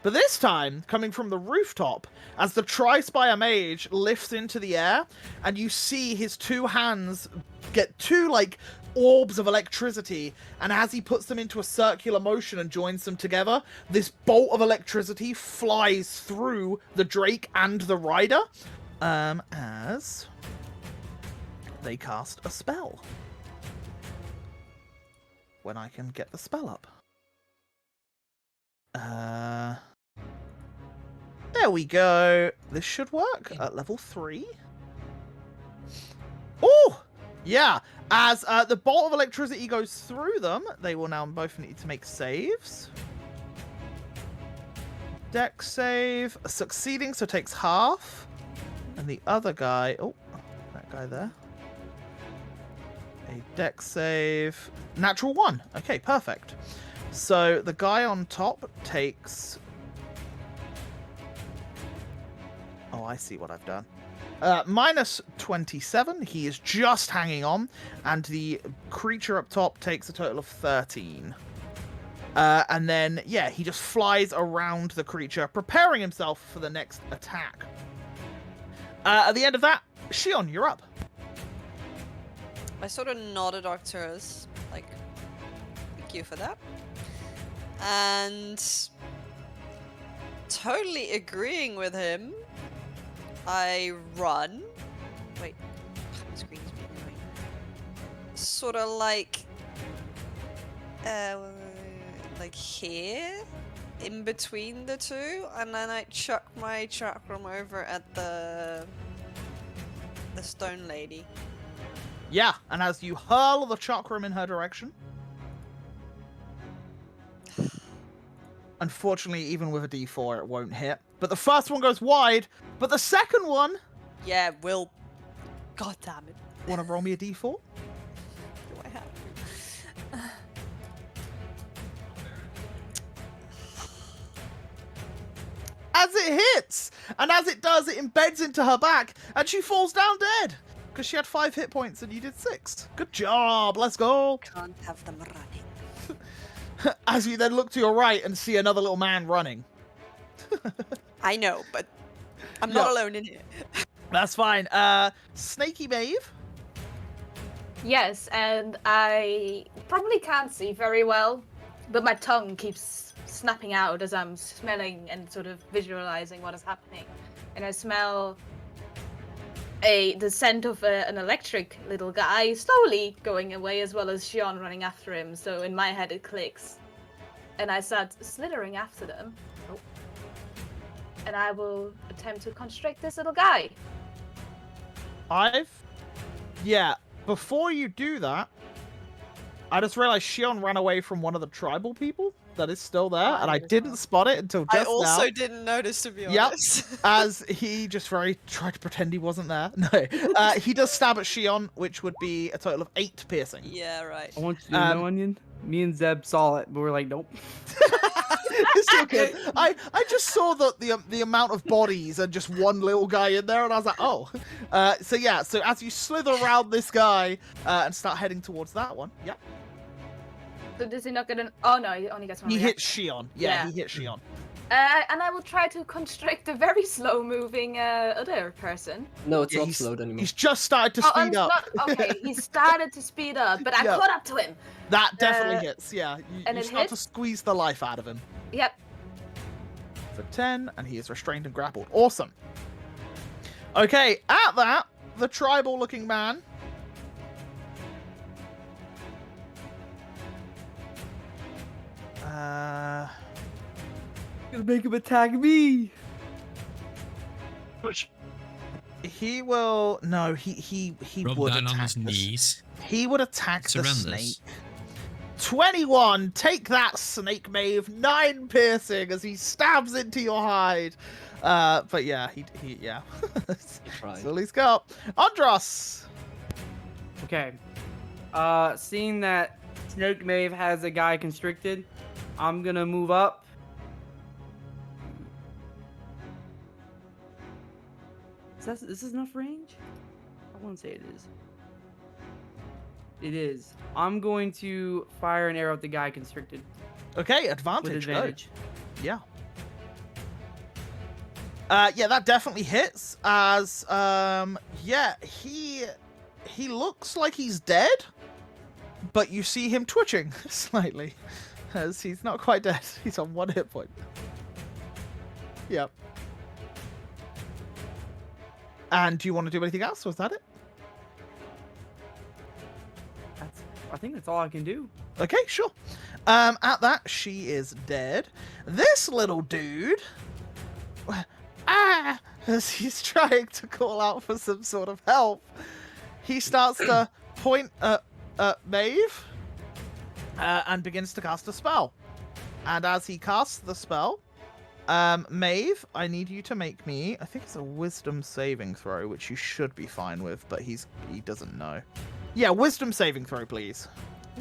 But this time, coming from the rooftop, as the Tri-Spire Mage lifts into the air, and you see his 2 hands get 2, like, orbs of electricity, and as he puts them into a circular motion and joins them together, this bolt of electricity flies through the Drake and the Rider, as they cast a spell. When I can get the spell up. There we go. This should work at level 3. Oh! Yeah. As the bolt of electricity goes through them, they will now both need to make saves. Dex save. Succeeding, so takes half. And the other guy... Oh, that guy there. A dex save. Natural 1. Okay, perfect. So the guy on top takes... Oh, I see what I've done. Minus 27. He is just hanging on. And the creature up top takes a total of 13. And then, yeah, he just flies around the creature, preparing himself for the next attack. At the end of that, Shion, you're up. I sort of nodded Arcturus, like, thank you for that. And totally agreeing with him, I run. Wait, my screen's being annoying. Sort of like here, in between the 2, and then I chuck my chakram over at the stone lady. Yeah, and as you hurl the chakram in her direction... Unfortunately, even with a d4, it won't hit. But the first one goes wide, but the second one... Yeah, will. God damn it. Want to roll me a d4? Do I have to? As it hits! And as it does, it embeds into her back, and she falls down dead! Because she had 5 hit points and you did 6. Good job, let's go! Can't have them running. As you then look to your right and see another little man running. I know, but I'm not alone in here. That's fine. Snaky Maeve? Yes, and I probably can't see very well, but my tongue keeps snapping out as I'm smelling and sort of visualizing what is happening. And I smell the scent of an electric little guy slowly going away, as well as Shion running after him. So in my head it clicks. And I start slithering after them. Oh. And I will attempt to constrict this little guy. Yeah, before you do that, I just realized Shion ran away from one of the tribal people that is still there, and I didn't spot it until just I also now. didn't notice, to be Yep, honest. as he just tried to pretend he wasn't there. No, he does stab at Shion, which would be a total of 8 piercing. Yeah, right. I want you to know, Onion, Me and Zeb saw it, but we're like, nope. It's still good. I just saw the amount of bodies and just one little guy in there, and I was like, oh. So yeah. So as you slither around this guy and start heading towards that one, yeah. So does he not get an? Oh no, he only gets one. He reaction. hit Shion. Yeah, Yeah. he hit Shion. And I will try to constrict a very slow-moving other person. No, it's Yeah, not slowed anymore. He's just started to Oh, and speed up. not, okay, he started to speed up, but I Yeah. caught up to him. That definitely hits. Yeah, and you it start to hits? squeeze the life out of him. Yep. For 10, and he is restrained and grappled. Awesome. Okay, at that, the tribal-looking man. Gonna make him attack me. He will. No, he Rob would down on attack his the knees. He would attack the Surrenders. snake. 21. Take that, Snake Mave. 9 piercing as he stabs into your hide. But yeah, he yeah. tried. So he's got Andros. Okay. Seeing that Snake Mave has a guy constricted, I'm gonna move up. Is this enough range? I wouldn't say it is. It is. I'm going to fire an arrow at the guy constricted Okay, with advantage. Go. advantage. Yeah. Yeah, that definitely hits. As yeah, he looks like he's dead, but you see him twitching slightly, as he's not quite dead. He's on 1 hit point. Yep. And do you want to do anything else? Was that it? I think that's all I can do. Okay, sure. At that, she is dead. This little dude, as he's trying to call out for some sort of help, he starts to point at Maeve and begins to cast a spell. And as he casts the spell, Maeve, I need you to make me, I think it's a wisdom saving throw, which you should be fine with, but he doesn't know. Yeah, wisdom saving throw, please.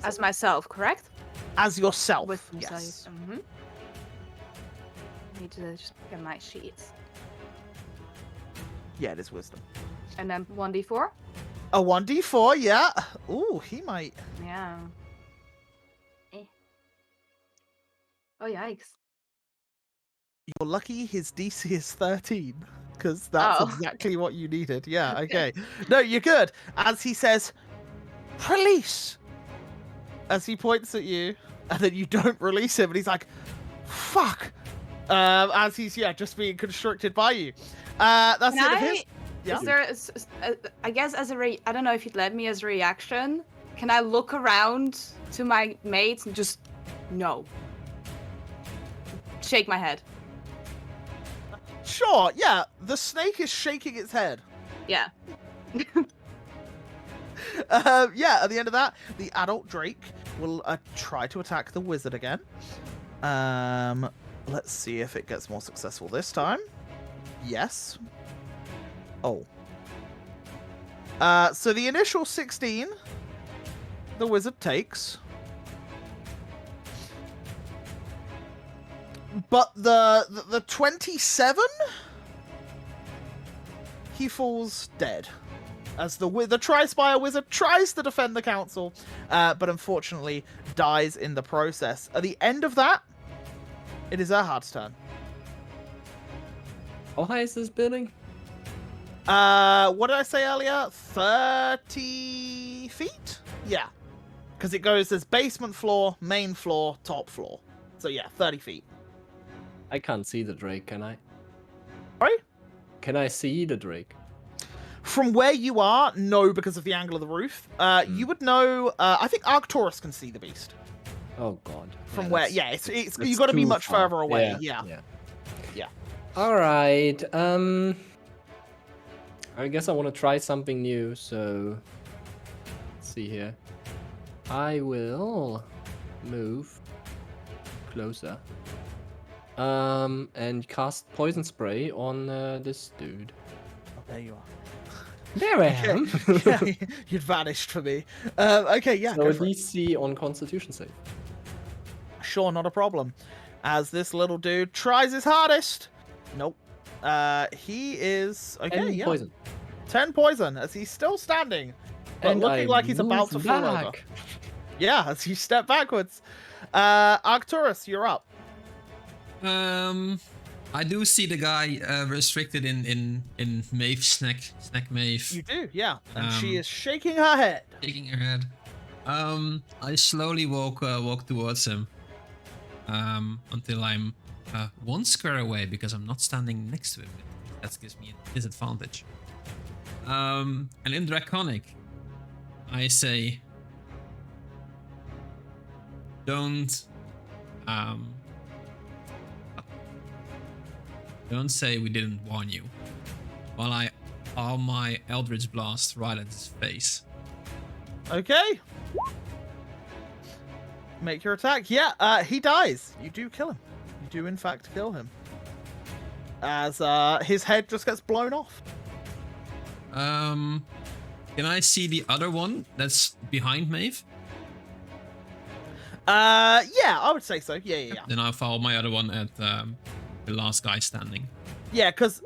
As myself, correct? As yourself, With yes. Mm-hmm. Need to just get my sheets. Yeah, it is wisdom. And then 1d4? A 1d4, yeah. Ooh, he might. Yeah. Oh, yikes. You're lucky his DC is 13, because that's Oh. exactly what you needed. Yeah, okay. No, you're good. As he says, release! As he points at you, and then you don't release him, and he's like, fuck! As he's, yeah, just being constricted by you. That's Can it of his. Yeah. Is there, I guess as a I don't know if you'd let me as a reaction, can I look around to my mates and just, no. Shake my head. Sure, yeah. The snake is shaking its head. Yeah. Yeah, at the end of that, the adult Drake will try to attack the wizard again. Let's see if it gets more successful this time. Yes. Oh. So the initial 16, the wizard takes. But the 27, he falls dead. As the Tri-Spire wizard tries to defend the council, but unfortunately dies in the process. At the end of that, it is Erhard's turn. How high is this building? What did I say earlier? 30 feet? Yeah. Because it goes, there's basement floor, main floor, top floor. So yeah, 30 feet. I can't see the Drake, can I? Sorry? Can I see the Drake? From where you are, no, because of the angle of the roof. You would know, I think Arcturus can see the beast. Oh god. From Yeah, where, that's- yeah, it's that's you got to be too much far. further away. Yeah. Yeah. All right. I guess I want to try something new. So let's see here. I will move closer. And cast poison spray on this dude. Oh, there you are. There I am. Yeah, you'd vanished for me. Okay, yeah, So go a for it. DC on Constitution save. Sure, not a problem. As this little dude tries his hardest. Nope. He is okay. And Yeah, poison. 10 poison as he's still standing, but And looking I like he's about to move fall over. back. Yeah, as you step backwards. Arcturus, you're up. I do see the guy restricted in Maeve snack Maeve. You do, yeah. And she Um, is shaking her head. Shaking her head. I slowly walk towards him. Until I'm 1 square away because I'm not standing next to him. That gives me a disadvantage. And in Draconic, I say, don't say we didn't warn you. While I arm my Eldritch Blast right at his face. Okay. Make your attack. Yeah, he dies. You do kill him. You do, in fact, kill him. As his head just gets blown off. Can I see the other one that's behind Maeve? Yeah, I would say so. Yeah. Then I'll follow my other one at the last guy standing. Yeah, because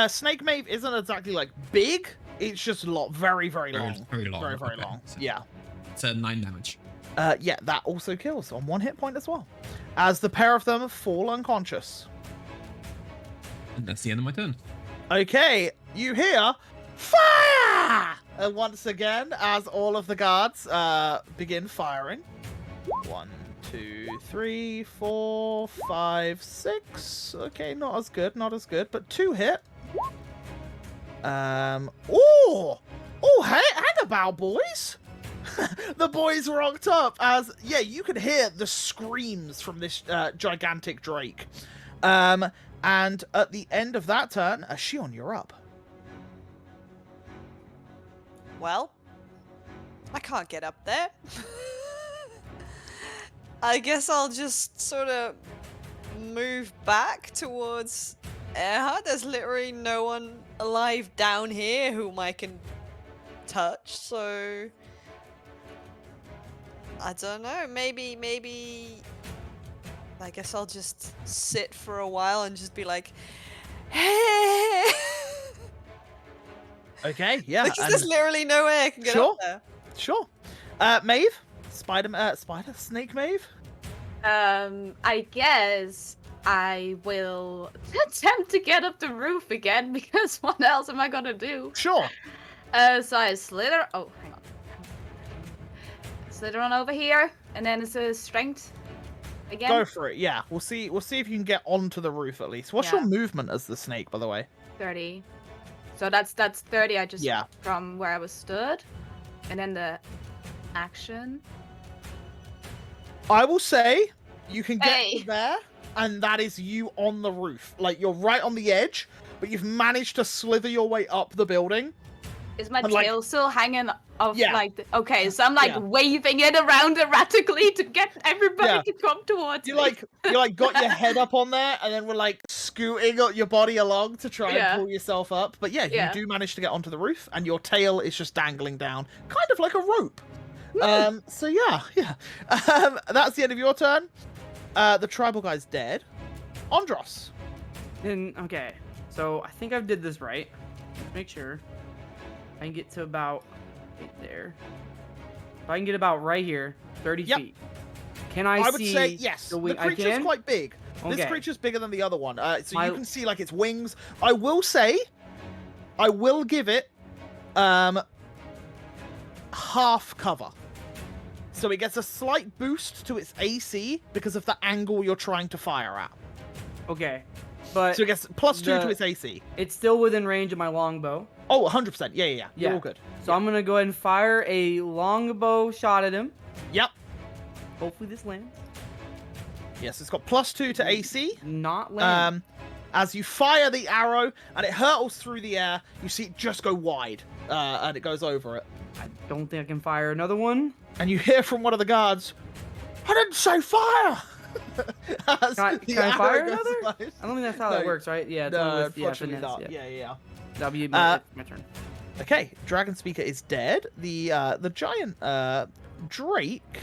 Snake Maeve isn't exactly like big. It's just very, very long. Very long. Very, very Okay, long. so Yeah. It's 9 damage. Yeah, that also kills on 1 hit point as well. As the pair of them fall unconscious. And that's the end of my turn. Okay, you hear fire! And once again, as all of the guards begin firing. 1, 2, 3, 4, 5, 6. Okay, not as good, but 2 hit. Oh, hang about, boys. The boys rocked up as, yeah, you could hear the screams from this gigantic drake. And at the end of that turn, Shion, you're up. Well, I can't get up there. I guess I'll just sort of move back towards Erha. There's literally no one alive down here whom I can touch, so I don't know. Maybe I guess I'll just sit for a while and just be like, hey. Okay, yeah. Because there's literally no way I can get up there. Sure. Maeve? Spider, Snake Maeve? I guess I will attempt to get up the roof again because what else am I gonna do? Sure. So I slither. Oh, hang on. Slither on over here, and then it's a strength again. Go for it. Yeah, we'll see if you can get onto the roof at least. What's Yeah. your movement as the snake, by the way? 30. So that's 30. I just Yeah. from where I was stood, and then the action. I will say you can get Hey. to there, and that is you on the roof. Like you're right on the edge, but you've managed to slither your way up the building. Is my And, like- tail still hanging off? Yeah. Okay, so I'm like Yeah. waving it around erratically to get everybody Yeah. to come towards You me. like got your head up on there, and then we're like scooting your body along to try Yeah. and pull yourself up. But yeah, Yeah. you do manage to get onto the roof, and your tail is just dangling down, kind of like a rope. So yeah. That's the end of your turn. The tribal guy's dead. Andros. And okay, so I think I did this right. Let's make sure I can get to about right there. If I can get about right here, 30 Yep. feet. Can I I would see say yes. the The wing? I creature's can? quite big. This Okay. creature's bigger than the other one. So My- you can see like its wings. I will say, I will give it half cover. So it gets a slight boost to its AC because of the angle you're trying to fire at. Okay, but So it gets +2 to the- its AC. it's still within range of my longbow. Oh, 100%. Yeah. You're Yeah. all good. So I'm gonna go ahead and fire a longbow shot at him. Yep. Hopefully this lands. Yes, it's got +2 to AC. Not land. As you fire the arrow and it hurtles through the air, you see it just go wide, and it goes over it. I don't think I can fire another one. And you hear from one of the guards, "I didn't say fire!" As Can I the fire arrow goes another? wide. I don't think that's how No, that works, right? Yeah, it's No, only with, unfortunately finesse, not. yeah. Yeah. That'll be Uh, my turn. Okay, Dragon Speaker is dead. The giant Drake,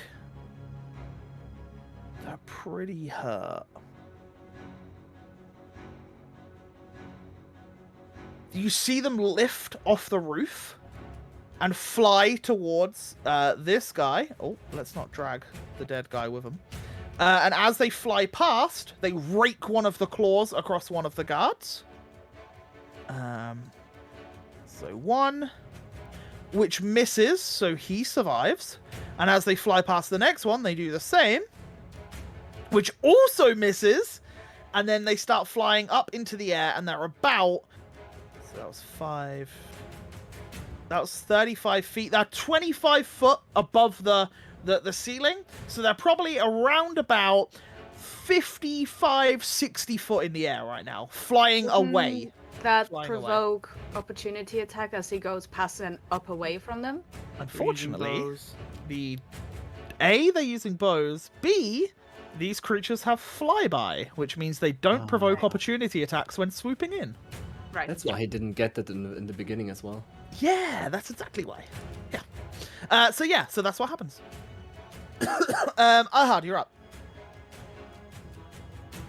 they're pretty hurt. You see them lift off the roof and fly towards this guy. Oh, let's not drag the dead guy with them. And as they fly past, they rake one of the claws across one of the guards. So one, which misses, so he survives. And as they fly past the next one, they do the same, which also misses. And then they start flying up into the air, and they're about... So that was 5... That was 35 feet. They're 25 foot above the ceiling. So they're probably around about 55, 60 foot in the air right now, flying away. That Flying provoke opportunity attack as he goes past and up away from them. Unfortunately, they're using bows. B, these creatures have flyby, which means they don't provoke opportunity attacks when swooping in. Right. That's why he didn't get that in the beginning as well. Yeah, that's exactly why. Yeah. So that's what happens. Ahad, you're up.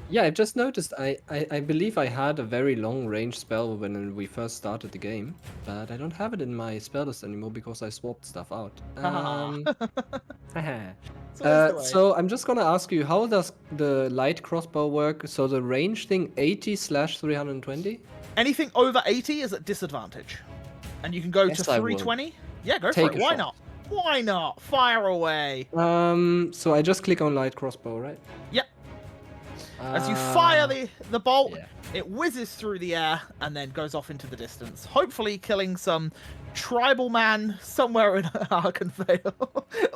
Yeah, I just noticed. I believe I had a very long range spell when we first started the game, but I don't have it in my spell list anymore because I swapped stuff out. So I'm just gonna ask you, how does the light crossbow work? So the range thing, 80/320. Anything over 80 is at disadvantage, and you can go Yes, to I will. 320. Yeah, go Take for it. a Why shot. not? Why not? Fire away. So I just click on light crossbow, right? Yep. As you fire the bolt, yeah. it whizzes through the air and then goes off into the distance, hopefully killing some tribal man somewhere in Arkenvale,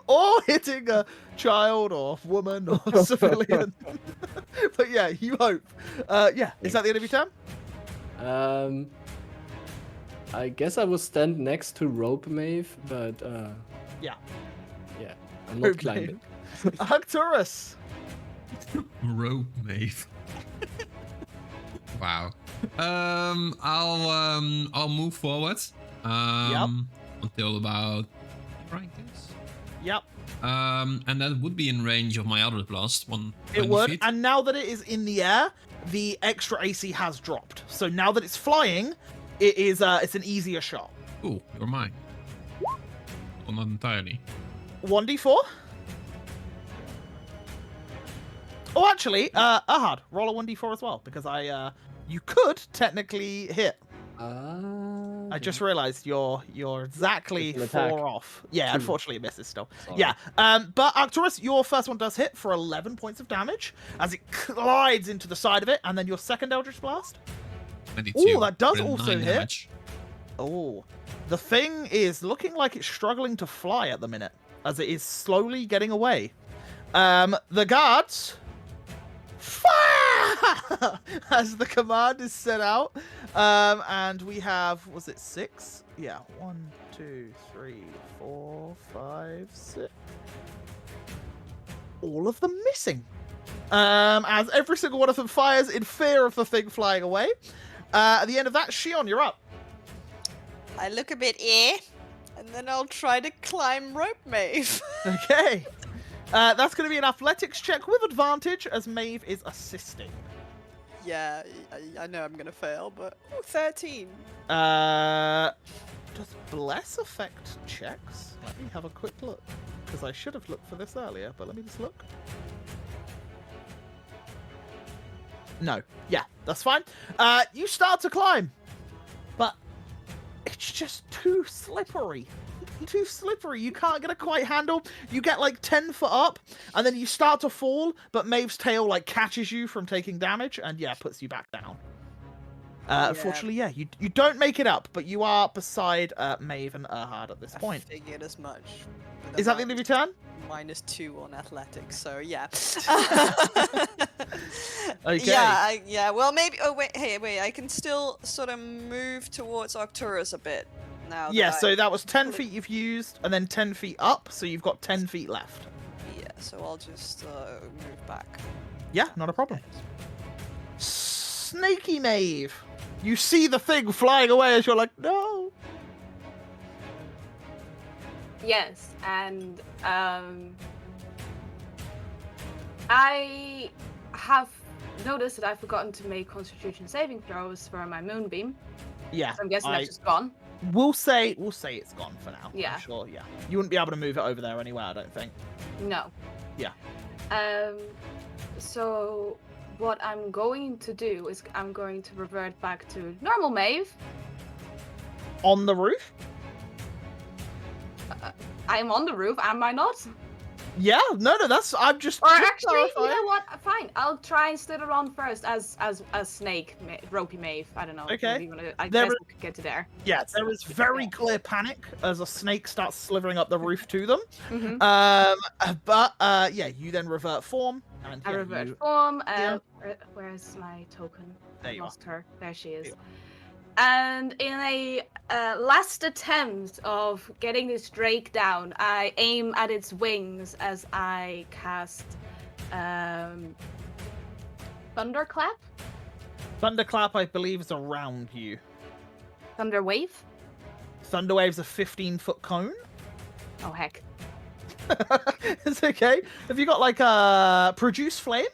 or hitting a child or woman or civilian. But yeah, you hope. Yeah, is that the end of your turn? I guess I will stand next to Rope Mave, but Yeah. yeah, I'm not climbing. Arcturus. Rope Mave. Wow. I'll move forward. Until about here, I guess. Yep. And that would be in range of my other blast. It would. Feet. And now that it is in the air, the extra AC has dropped. So now that it's flying, it is it's an easier shot. Ooh, you're mine. Well, not entirely. 1d4. Oh, actually, Ahad, roll a 1d4 as well, because you could technically hit. I just realized you're exactly It's an 4 attack. off. Yeah, 2. unfortunately it misses still. Sorry. Yeah, but Arcturus, your first one does hit for 11 points of damage as it collides into the side of it, and then your second Eldritch Blast. 22. Ooh, that does for also 9 hit. damage. Oh, the thing is looking like it's struggling to fly at the minute, as it is slowly getting away. The guards fire as the command is set out. And we have, was it 6? Yeah, 1, 2, 3, 4, 5, 6. All of them missing. As every single one of them fires in fear of the thing flying away. At the end of that, Shion, you're up. I look a bit and then I'll try to climb Rope Mave. Okay. That's going to be an athletics check with advantage as Maeve is assisting. Yeah, I know I'm gonna fail, but ooh, 13. Does bless affect checks? Let me have a quick look, because I should have looked for this earlier, but let me just look. No. Yeah, that's fine. You start to climb, but it's just too slippery. Too slippery. You can't get a quite handle. You get like 10 foot up, and then you start to fall, but Maeve's tail like catches you from taking damage, and yeah, puts you back down. Unfortunately, yeah, you don't make it up, but you are beside Maeve and Erhard at this point. I figured as much. Is that the end of your turn? -2 on athletics, so yeah. Okay. Yeah. Well, maybe. Oh wait, wait. I can still sort of move towards Arcturus a bit now. Yeah, that so that was 10 feet you've used, and then 10 feet up, so you've got 10 feet left. Yeah, so I'll just move back. Yeah, not a problem. Snaky Maeve! You see the thing flying away as you're like, no! Yes, and I have noticed that I've forgotten to make Constitution saving throws for my moonbeam. Yeah. So I'm guessing that's just gone. We'll say it's gone for now. Yeah. I'm sure. Yeah. You wouldn't be able to move it over there anyway, I don't think. No. Yeah. So what I'm going to do is I'm going to revert back to normal Maeve. On the roof? I'm on the roof, am I not? Yeah. No. I'm just. Or just actually, you clarifying. know what? Fine. I'll try and slither on first as Snake, Ropey Maeve. I don't know. Okay. I There guess is- we could get to there. Yeah, there is very clear panic as a snake starts slithering up the roof to them. Mm-hmm. Yeah, you then revert form. And I yeah, revert you- form. yeah. Where's my token? There you are. Lost her. There she There is. you And in a last attempt of getting this drake down, I aim at its wings as I cast Thunderclap? Thunderclap, I believe, is around you. Thunder Wave? Thunderwave's a 15-foot cone. Oh, heck. It's okay. Have you got like a produce flame?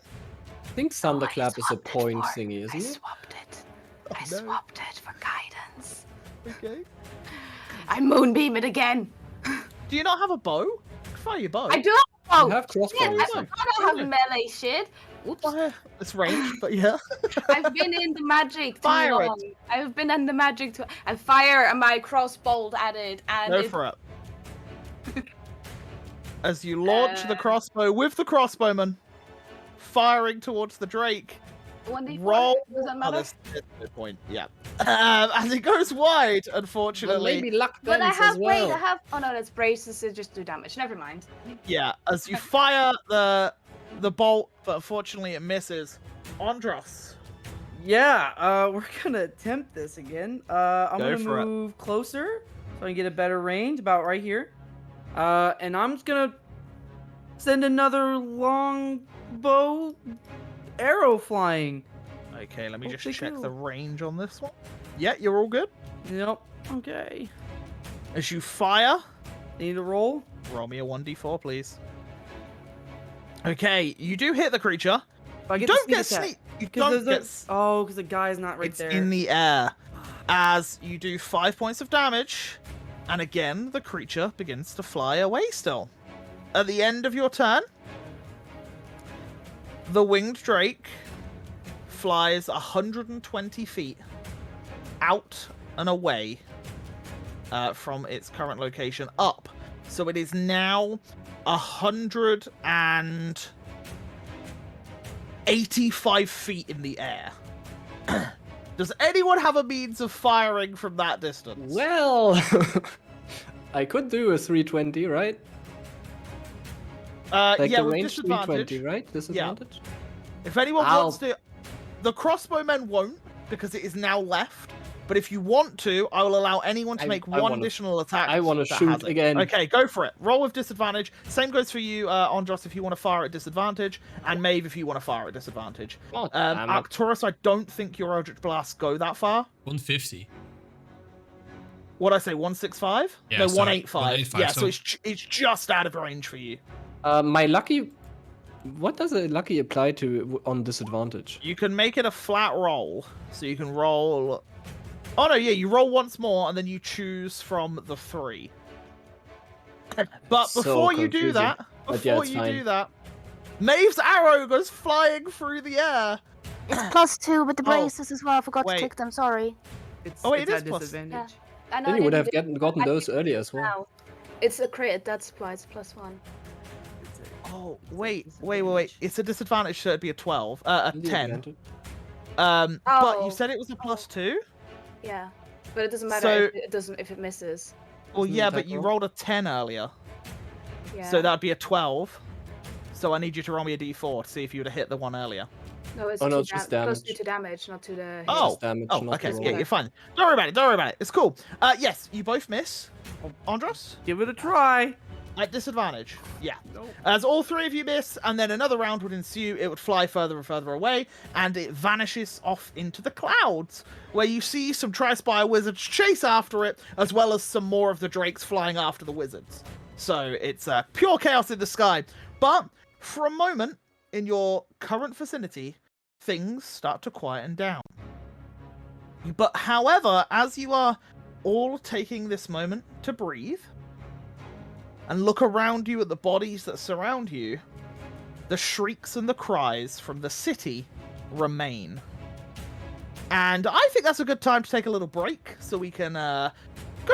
I think Thunderclap is a point thingy, I isn't it? swapped it. Oh, I no. swapped it for guidance. Okay. I moonbeam it again. Do you not have a bow? Fire your bow. I do have You have crossbow. Shit, you I said. forgot I have melee shit. Oops. Fire. It's range, but yeah. I've been in the magic too Fire it. long. I've been in the magic too. I fire my crossbow at it, and Go it, for it. As you launch the Uh, crossbow with the crossbowman, firing towards the drake. 1d4, Roll. does that Oh, matter? that's a good point. Yeah. As it goes wide, Well, unfortunately. maybe luck But I dance have as well. wait, I have. Oh no, that's braces. It just do damage. Never mind. Yeah. As you fire the bolt, but unfortunately it misses. Andros. Yeah, we're gonna attempt this again. I'm Go gonna for it. move closer so I can get a better range, about right here. And I'm just gonna send another long bow arrow flying. Okay, let me just Holy check cow. the range on this one. Yeah, you're all good. Yep. Okay. As you fire, Need to roll. roll me a 1d4, please. Okay, you do hit the creature. If I You get don't the get sneak attack. sneak. You Because don't get. because the guy's not right It's there. in the air. As you do 5 points of damage, and again the creature begins to fly away still. At the end of your turn, the winged drake flies 120 feet out and away from its current location up. So it is now 185 feet in the air. Does anyone have a means of firing from that distance? Well, I could do a 320, right? Like yeah, the with range disadvantage. 320, right? Disadvantage? If anyone Ow. wants to, the crossbowmen won't because it is now left. But if you want to, I will allow anyone to make I one wanna- additional attack. I wanna that shoot has it. again. Okay, go for it. Roll with disadvantage. Same goes for you, Andros, if you want to fire at disadvantage, and Maeve if you want to fire at disadvantage. Oh, damn it. Arcturus, I don't think your Eldritch Blasts go that far. 150. What'd I say, 165? Yeah, no, so 185. 185, Yeah, so so- it's just out of range for you. My lucky. What does a lucky apply to on disadvantage? You can make it a flat roll, so you can roll. Oh no, yeah, you roll once more, and then you choose from the 3. But So before you do confusing. that, But yeah, before it's you fine. do that, Maeve's arrow goes flying through the air. It's +2 with the Oh, braces as well. I forgot wait. to take them. Sorry. It's, Oh, wait, it's it at is plus- disadvantage. I know Then I you would didn't have do- gotten I those did earlier as well. now. It's a crit. That's why it's +1. Oh, wait. It's a disadvantage, so it'd be a 12. A 10. Disadvantage. But Oh. you said it was a +2? Yeah, but it doesn't matter So- if it doesn't if it misses. Well, Isn't it yeah, attack but you roll? rolled a 10 earlier. Yeah. So that'd be a 12. So I need you to roll me a d4 to see if you would have hit the one earlier. No, it's Oh, no, to it's just plus damage. 2 to damage, not to the. hit. Oh, Just damage, Oh, not okay, the yeah, roll. you're fine. Don't worry about it. It's cool. Yes, you both miss. Andros? Give it a try. At disadvantage. Yeah. As all 3 of you miss, and then another round would ensue, it would fly further and further away, and it vanishes off into the clouds, where you see some Tri-Spire wizards chase after it, as well as some more of the drakes flying after the wizards. So it's pure chaos in the sky. But for a moment in your current vicinity, things start to quieten down. But however, as you are all taking this moment to breathe and look around you at the bodies that surround you, the shrieks and the cries from the city remain. And I think that's a good time to take a little break so we can go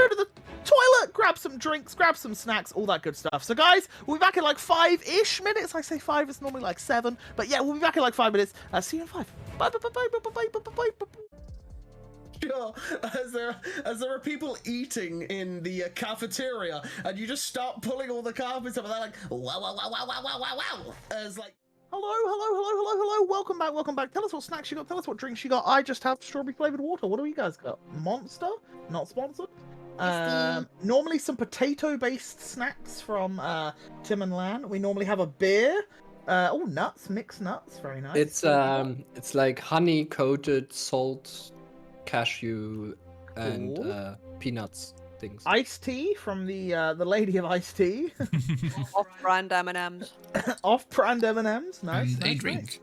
to the toilet, grab some drinks, grab some snacks, all that good stuff. So guys, we'll be back in like 5-ish minutes. I say 5, it's normally like 7. But yeah, we'll be back in like 5 minutes. See you in 5. Bye, bye, bye, bye, bye, bye, bye, bye, bye. Sure, as there are people eating in the cafeteria, and you just start pulling all the carpets up, and they're like, wow, wow, wow, wow, wow, wow, wow, wow. As like, Hello. Welcome back. Tell us what snacks you got. Tell us what drinks you got. I just have strawberry flavored water. What do you guys got? Monster? Not sponsored. Normally some potato-based snacks from Tim and Lan. We normally have a beer. Nuts, mixed nuts. Very nice. It's like honey coated salt, cashew, and Cool. peanuts things. Iced tea from the lady of iced tea. Off-brand M&Ms. Off-brand M&Ms. Nice. And a nice, drink.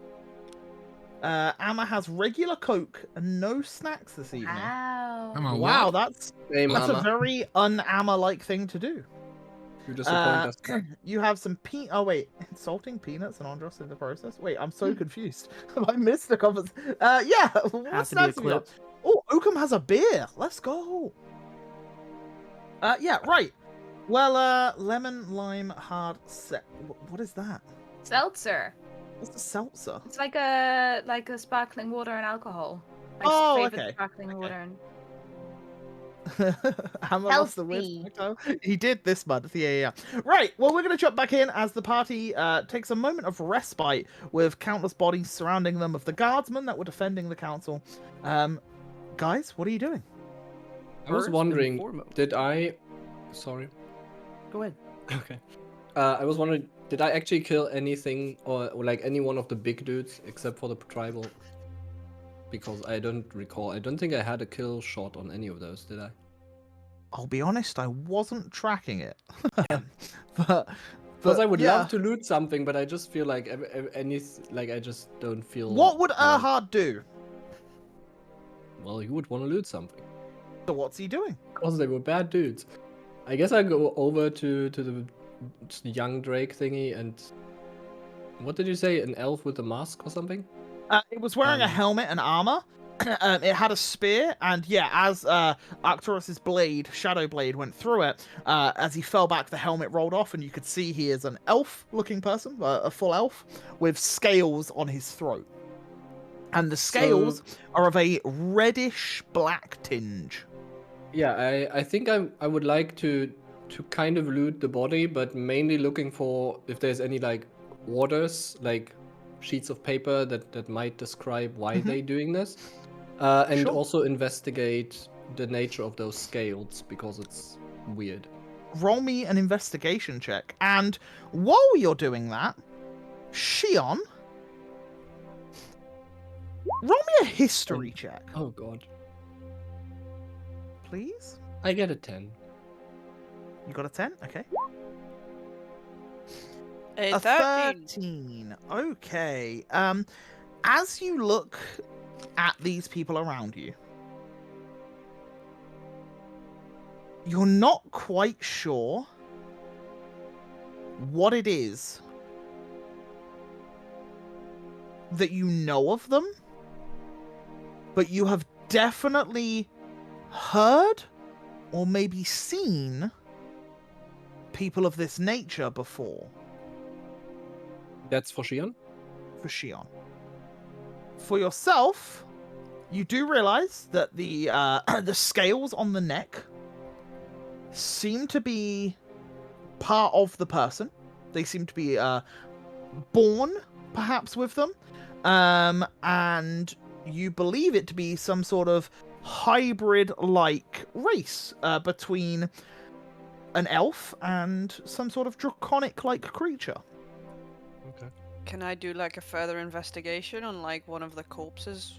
nice. Amma has regular Coke and no snacks this evening. Wow. I'm a Wow, what? that's Same, a Amma. very un-Amma-like thing to do. You disappoint us. You have some salting peanuts and Andros in the process. Wait, I'm so confused. Have I missed a conversation? Yeah. What Has to be a snacks have we got? clip. Oh, Oakham has a beer. Let's go. Yeah, right. Well, lemon, lime, hard set. What is that? Seltzer. What's the seltzer? It's like a sparkling water and alcohol. My favorite okay. sparkling Okay. water. And... Hammer lost the Healthy. win. He did this month. Yeah. Right. Well, we're going to jump back in as the party takes a moment of respite with countless bodies surrounding them of the guardsmen that were defending the council. Guys, what are you doing? I was First and wondering, foremost. did I... Sorry. Go ahead. Okay. I was wondering, did I actually kill anything or like any one of the big dudes except for the tribal? Because I don't recall. I don't think I had a kill shot on any of those, did I? I'll be honest, I wasn't tracking it. but Because I would yeah. love to loot something, but I just feel like I just don't feel. What would like- Erhard do? Well, you would want to loot something. So what's he doing? Because they were bad dudes. I guess I go over to the young Drake thingy and. What did you say? An elf with a mask or something? It was wearing a helmet and armor. It had a spear, and yeah, as Arcturus's blade, Shadow Blade, went through it, as he fell back, the helmet rolled off, and you could see he is an elf-looking person, a full elf, with scales on his throat. And the scales are of a reddish-black tinge. Yeah, I think I would like to kind of loot the body, but mainly looking for if there's any like orders, like sheets of paper that might describe why they're doing this, and Sure. also investigate the nature of those scales because it's weird. Roll me an investigation check, and while you're doing that, Shion, roll me a history check, Oh god, please. I get a 10. You got a 10? Okay. A A 13. 13. Okay. As you look at these people around you, you're not quite sure what it is that you know of them, but you have definitely heard or maybe seen people of this nature before. That's for Shion? For Shion. For yourself, you do realize that the the scales on the neck seem to be part of the person. They seem to be born, perhaps, with them, and you believe it to be some sort of hybrid-like race between an elf and some sort of draconic-like creature. Okay. Can I do like a further investigation on like one of the corpses?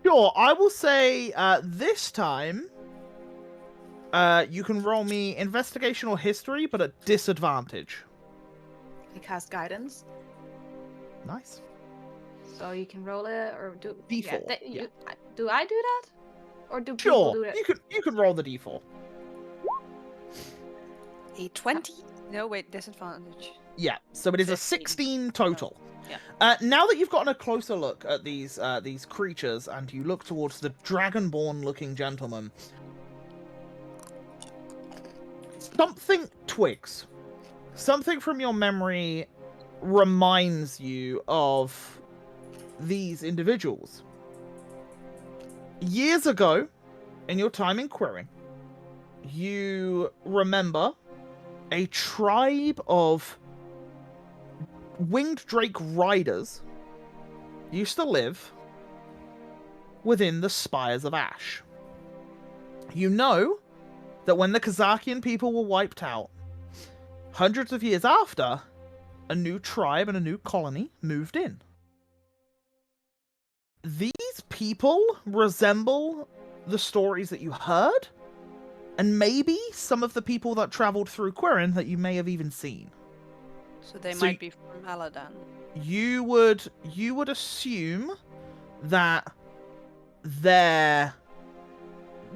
Sure, I will say this time You can roll me investigation or history, but at disadvantage. I cast guidance, Nice. so you can roll it or do. D4, Yeah, yeah. do I do that, or do people Sure, do that? you can roll the d4. A 20? No, wait, disadvantage. Yeah, so it is a 15. 16 total. yeah. Now that you've gotten a closer look at these creatures, and you look towards the dragonborn-looking gentleman, something twigs. Something from your memory reminds you of these individuals. Years ago, in your time in Quirin, you remember a tribe of winged drake riders used to live within the Spires of Ash. You know that when the Kazakian people were wiped out, hundreds of years after, a new tribe and a new colony moved in. These people resemble the stories that you heard, and maybe some of the people that traveled through Quirin that you may have even seen. So they So might be from Aladan. You would assume that they're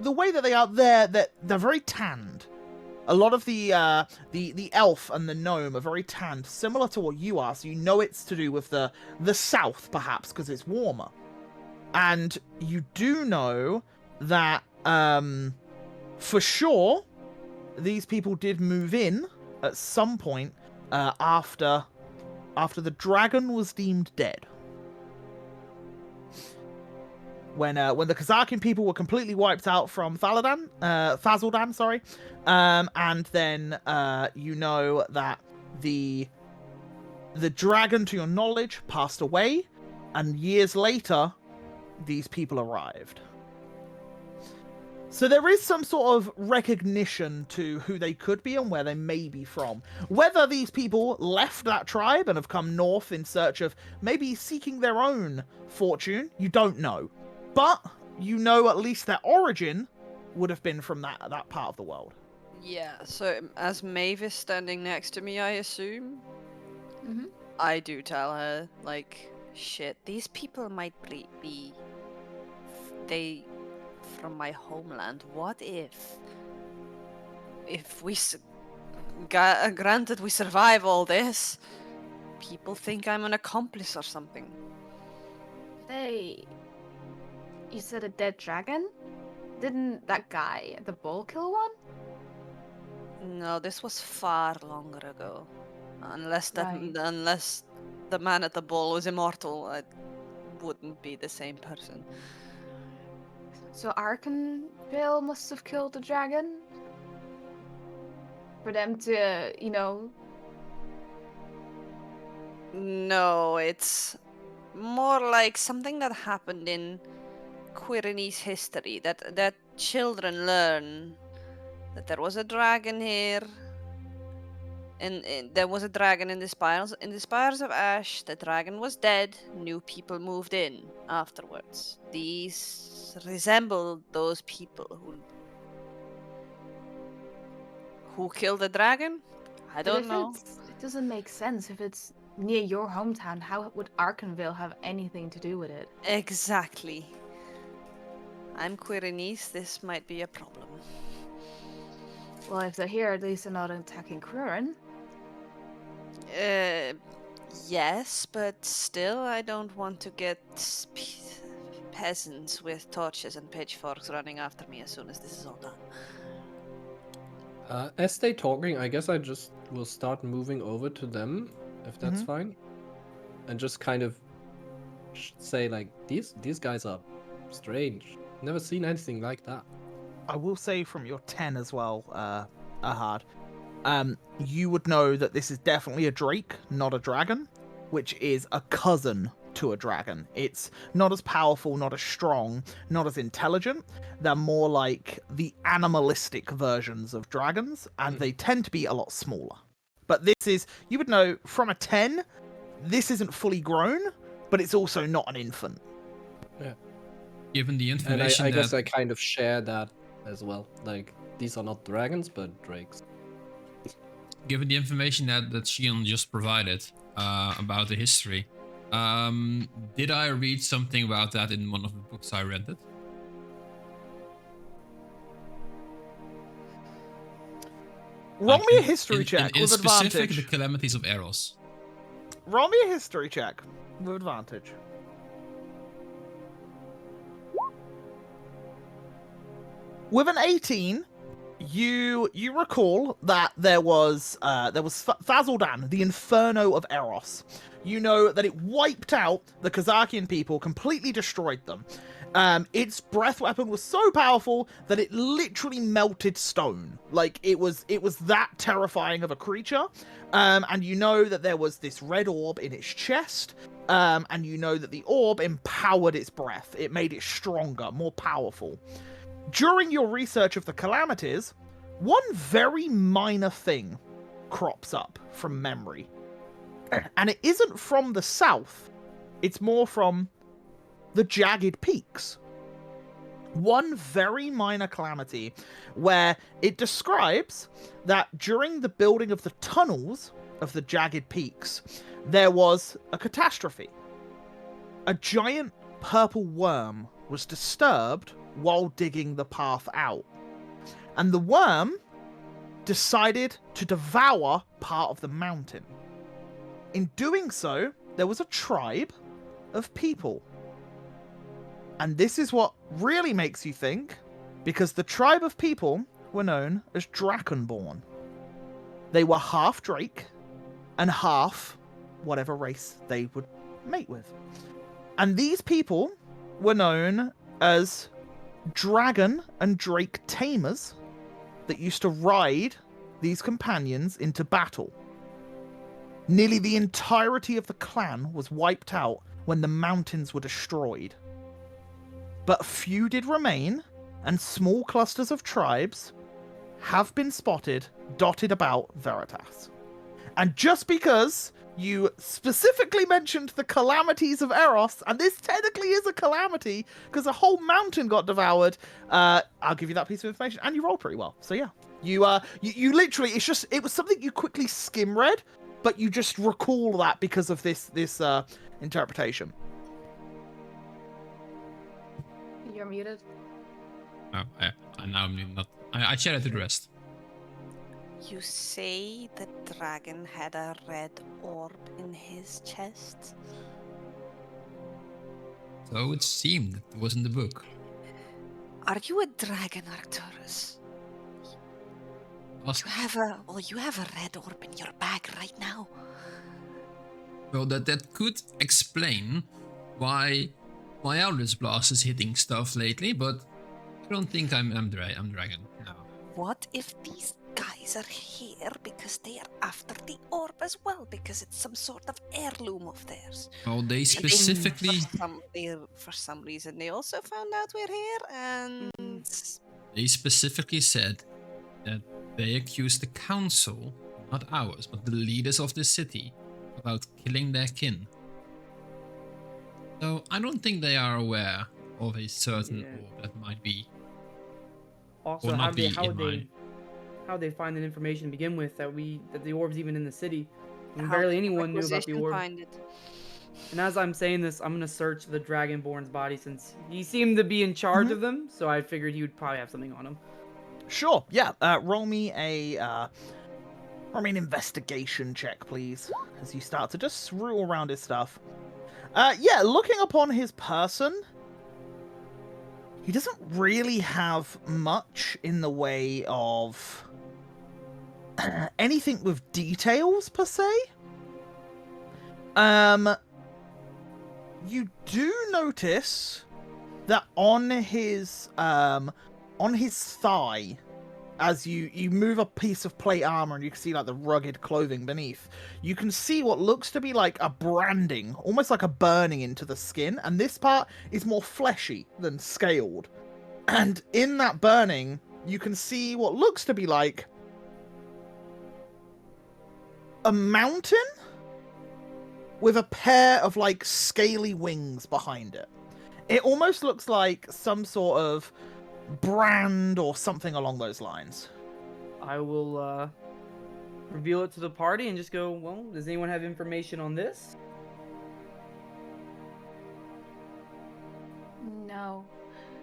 the way that they are, they're very tanned. A lot of the elf and the gnome are very tanned, similar to what you are. So you know it's to do with the south, perhaps, because it's warmer. And you do know that for sure these people did move in at some point after the dragon was deemed dead. When the Kazakian people were completely wiped out from Fazaldan, sorry, and then you know that the dragon, to your knowledge, passed away, and years later, these people arrived. So there is some sort of recognition to who they could be and where they may be from. Whether these people left that tribe and have come north in search of maybe seeking their own fortune, you don't know. But you know at least their origin would have been from that part of the world. Yeah, so as Maeve is standing next to me, I assume, Mm-hmm. I do tell her, like, shit, these people might be they from my homeland. What if we granted we survive all this, people think I'm an accomplice or something. You said a dead dragon? Didn't that guy at the bowl kill one? No, this was far longer ago. Unless Right. unless the man at the ball was immortal, it wouldn't be the same person. So Arkenville must have killed the dragon? For them to, No, it's more like something that happened in Quirinese history, that children learn that there was a dragon here, and there was a dragon in the spires of Ash. The dragon was dead. New people moved in afterwards. These resemble those people who killed the dragon. I don't know. It doesn't make sense if it's near your hometown. How would Arkenville have anything to do with it? Exactly. I'm Quirinese. This might be a problem. Well, if they're here, at least they're not attacking Quirin. Yes, but still, I don't want to get peasants with torches and pitchforks running after me as soon as this is all done. As they talking, I guess I just will start moving over to them, if that's fine, and just kind of say like, these guys are strange. Never seen anything like that. I will say from your 10 as well, Ahad, you would know that this is definitely a drake, not a dragon, which is a cousin to a dragon. It's not as powerful, not as strong, not as intelligent. They're more like the animalistic versions of dragons, and they tend to be a lot smaller. But this is, you would know from a 10, this isn't fully grown, but it's also not an infant. Yeah. Given the And information I that guess I kind of share that as well. Like, these are not dragons, but drakes. Given the information that Shion just provided about the history, did I read something about that in one of the books I rented? Roll Like, me a history check in with specific, advantage. the calamities of Eros. Roll me a history check with advantage. With an 18, you recall that there was Thazaldan, the Inferno of Eros. You know that it wiped out the Kazakian people, completely destroyed them. Its breath weapon was so powerful that it literally melted stone. Like, it was that terrifying of a creature. And you know that there was this red orb in its chest. And you know that the orb empowered its breath. It made it stronger, more powerful. During your research of the calamities, one very minor thing crops up from memory. And it isn't from the south. It's more from the jagged peaks. One very minor calamity where it describes that during the building of the tunnels of the jagged peaks, there was a catastrophe. A giant purple worm was disturbed while digging the path out. And the worm decided to devour part of the mountain. In doing so, there was a tribe of people. And this is what really makes you think, because the tribe of people were known as Drakenborn. They were half Drake and half whatever race they would mate with. And these people were known as dragon and drake tamers that used to ride these companions into battle. Nearly the entirety of the clan was wiped out when the mountains were destroyed. But few did remain, and small clusters of tribes have been spotted dotted about Veritas. And just because you specifically mentioned the calamities of Eros, and this technically is a calamity because a whole mountain got devoured, I'll give you that piece of information, and you rolled pretty well. So yeah, you literally, it was something you quickly skim read, but you just recall that because of this interpretation. You're muted. Oh, I now I'm not. I chatted to the rest. You say the dragon had a red orb in his chest? So it seemed it was in the book. Are you a dragon, Arcturus? Ask- You have a red orb in your bag right now. Well, that could explain why my Eldritch Blast is hitting stuff lately, but I don't think I'm dragon. No. What if these guys are here because they are after the orb as well? Because it's some sort of heirloom of theirs. Oh, they specifically. For some reason, they also found out we're here, and They specifically said that they accused the council, not ours, but the leaders of the city, about killing their kin. So I don't think they are aware of a certain orb that might be. Also, Or how not be in they find that information to begin with that the orb's even in the city? I mean, How barely did anyone knew about the Requisition orb. find it? And as I'm saying this, I'm gonna search the Dragonborn's body since he seemed to be in charge of them. So I figured he would probably have something on him. Sure, yeah. Roll me an investigation check, please, as you start to just rule around his stuff. Yeah, looking upon his person, he doesn't really have much in the way of anything with details per se. You do notice that on his thigh, as you move a piece of plate armor and you can see like the rugged clothing beneath, you can see what looks to be like a branding, almost like a burning into the skin, and this part is more fleshy than scaled. And in that burning, you can see what looks to be like a mountain with a pair of like scaly wings behind it. It almost looks like some sort of brand or something along those lines. I will reveal it to the party and just go, well, does anyone have information on this? No.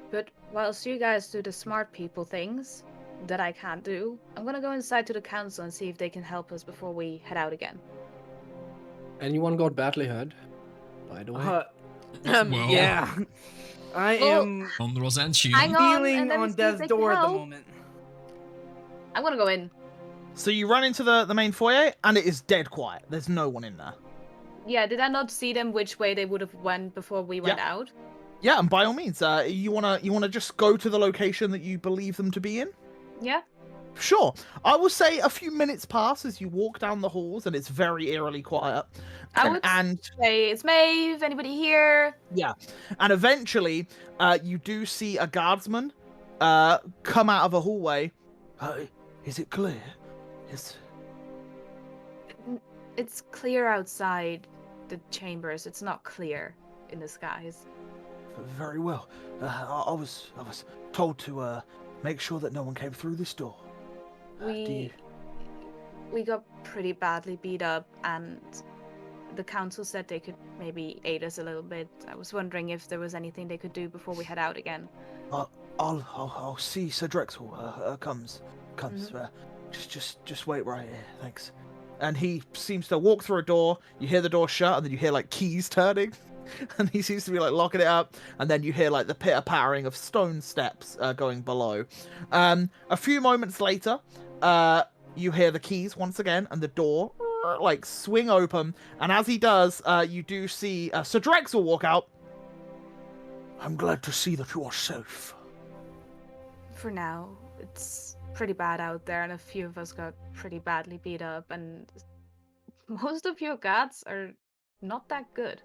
But whilst you guys do the smart people things that I can't do, I'm gonna go inside to the council and see if they can help us before we head out again. Anyone got badly hurt? By the way. Well, Yeah. I Well, am Andros and Shion. hang on, kneeling and let me on see if death's they can door at the help. moment. I'm gonna go in. So you run into the main foyer, and it is dead quiet. There's no one in there. Yeah, did I not see them which way they would have went before we went out? Yeah, and by all means, you wanna just go to the location that you believe them to be in? Yeah. Sure. I will say a few minutes pass as you walk down the halls, and it's very eerily quiet. I would and say it's Maeve. Anybody here? yeah, and eventually, you do see a guardsman come out of a hallway. Is it clear? It's clear outside the chambers. It's not clear in the skies. Very well. I was told to make sure that no one came through this door. We got pretty badly beat up, and the council said they could maybe aid us a little bit. I was wondering if there was anything they could do before we head out again. I'll see Sir Drexel comes. Just wait right here, thanks. And he seems to walk through a door. You hear the door shut, and then you hear like keys turning, and he seems to be like locking it up. And then you hear like the pitter pattering of stone steps going below. A few moments later, you hear the keys once again, and the door like swing open. And as he does, you do see Sir Drexel walk out. I'm glad to see that you are safe. For now, it's pretty bad out there, and a few of us got pretty badly beat up, and most of your guards are not that good.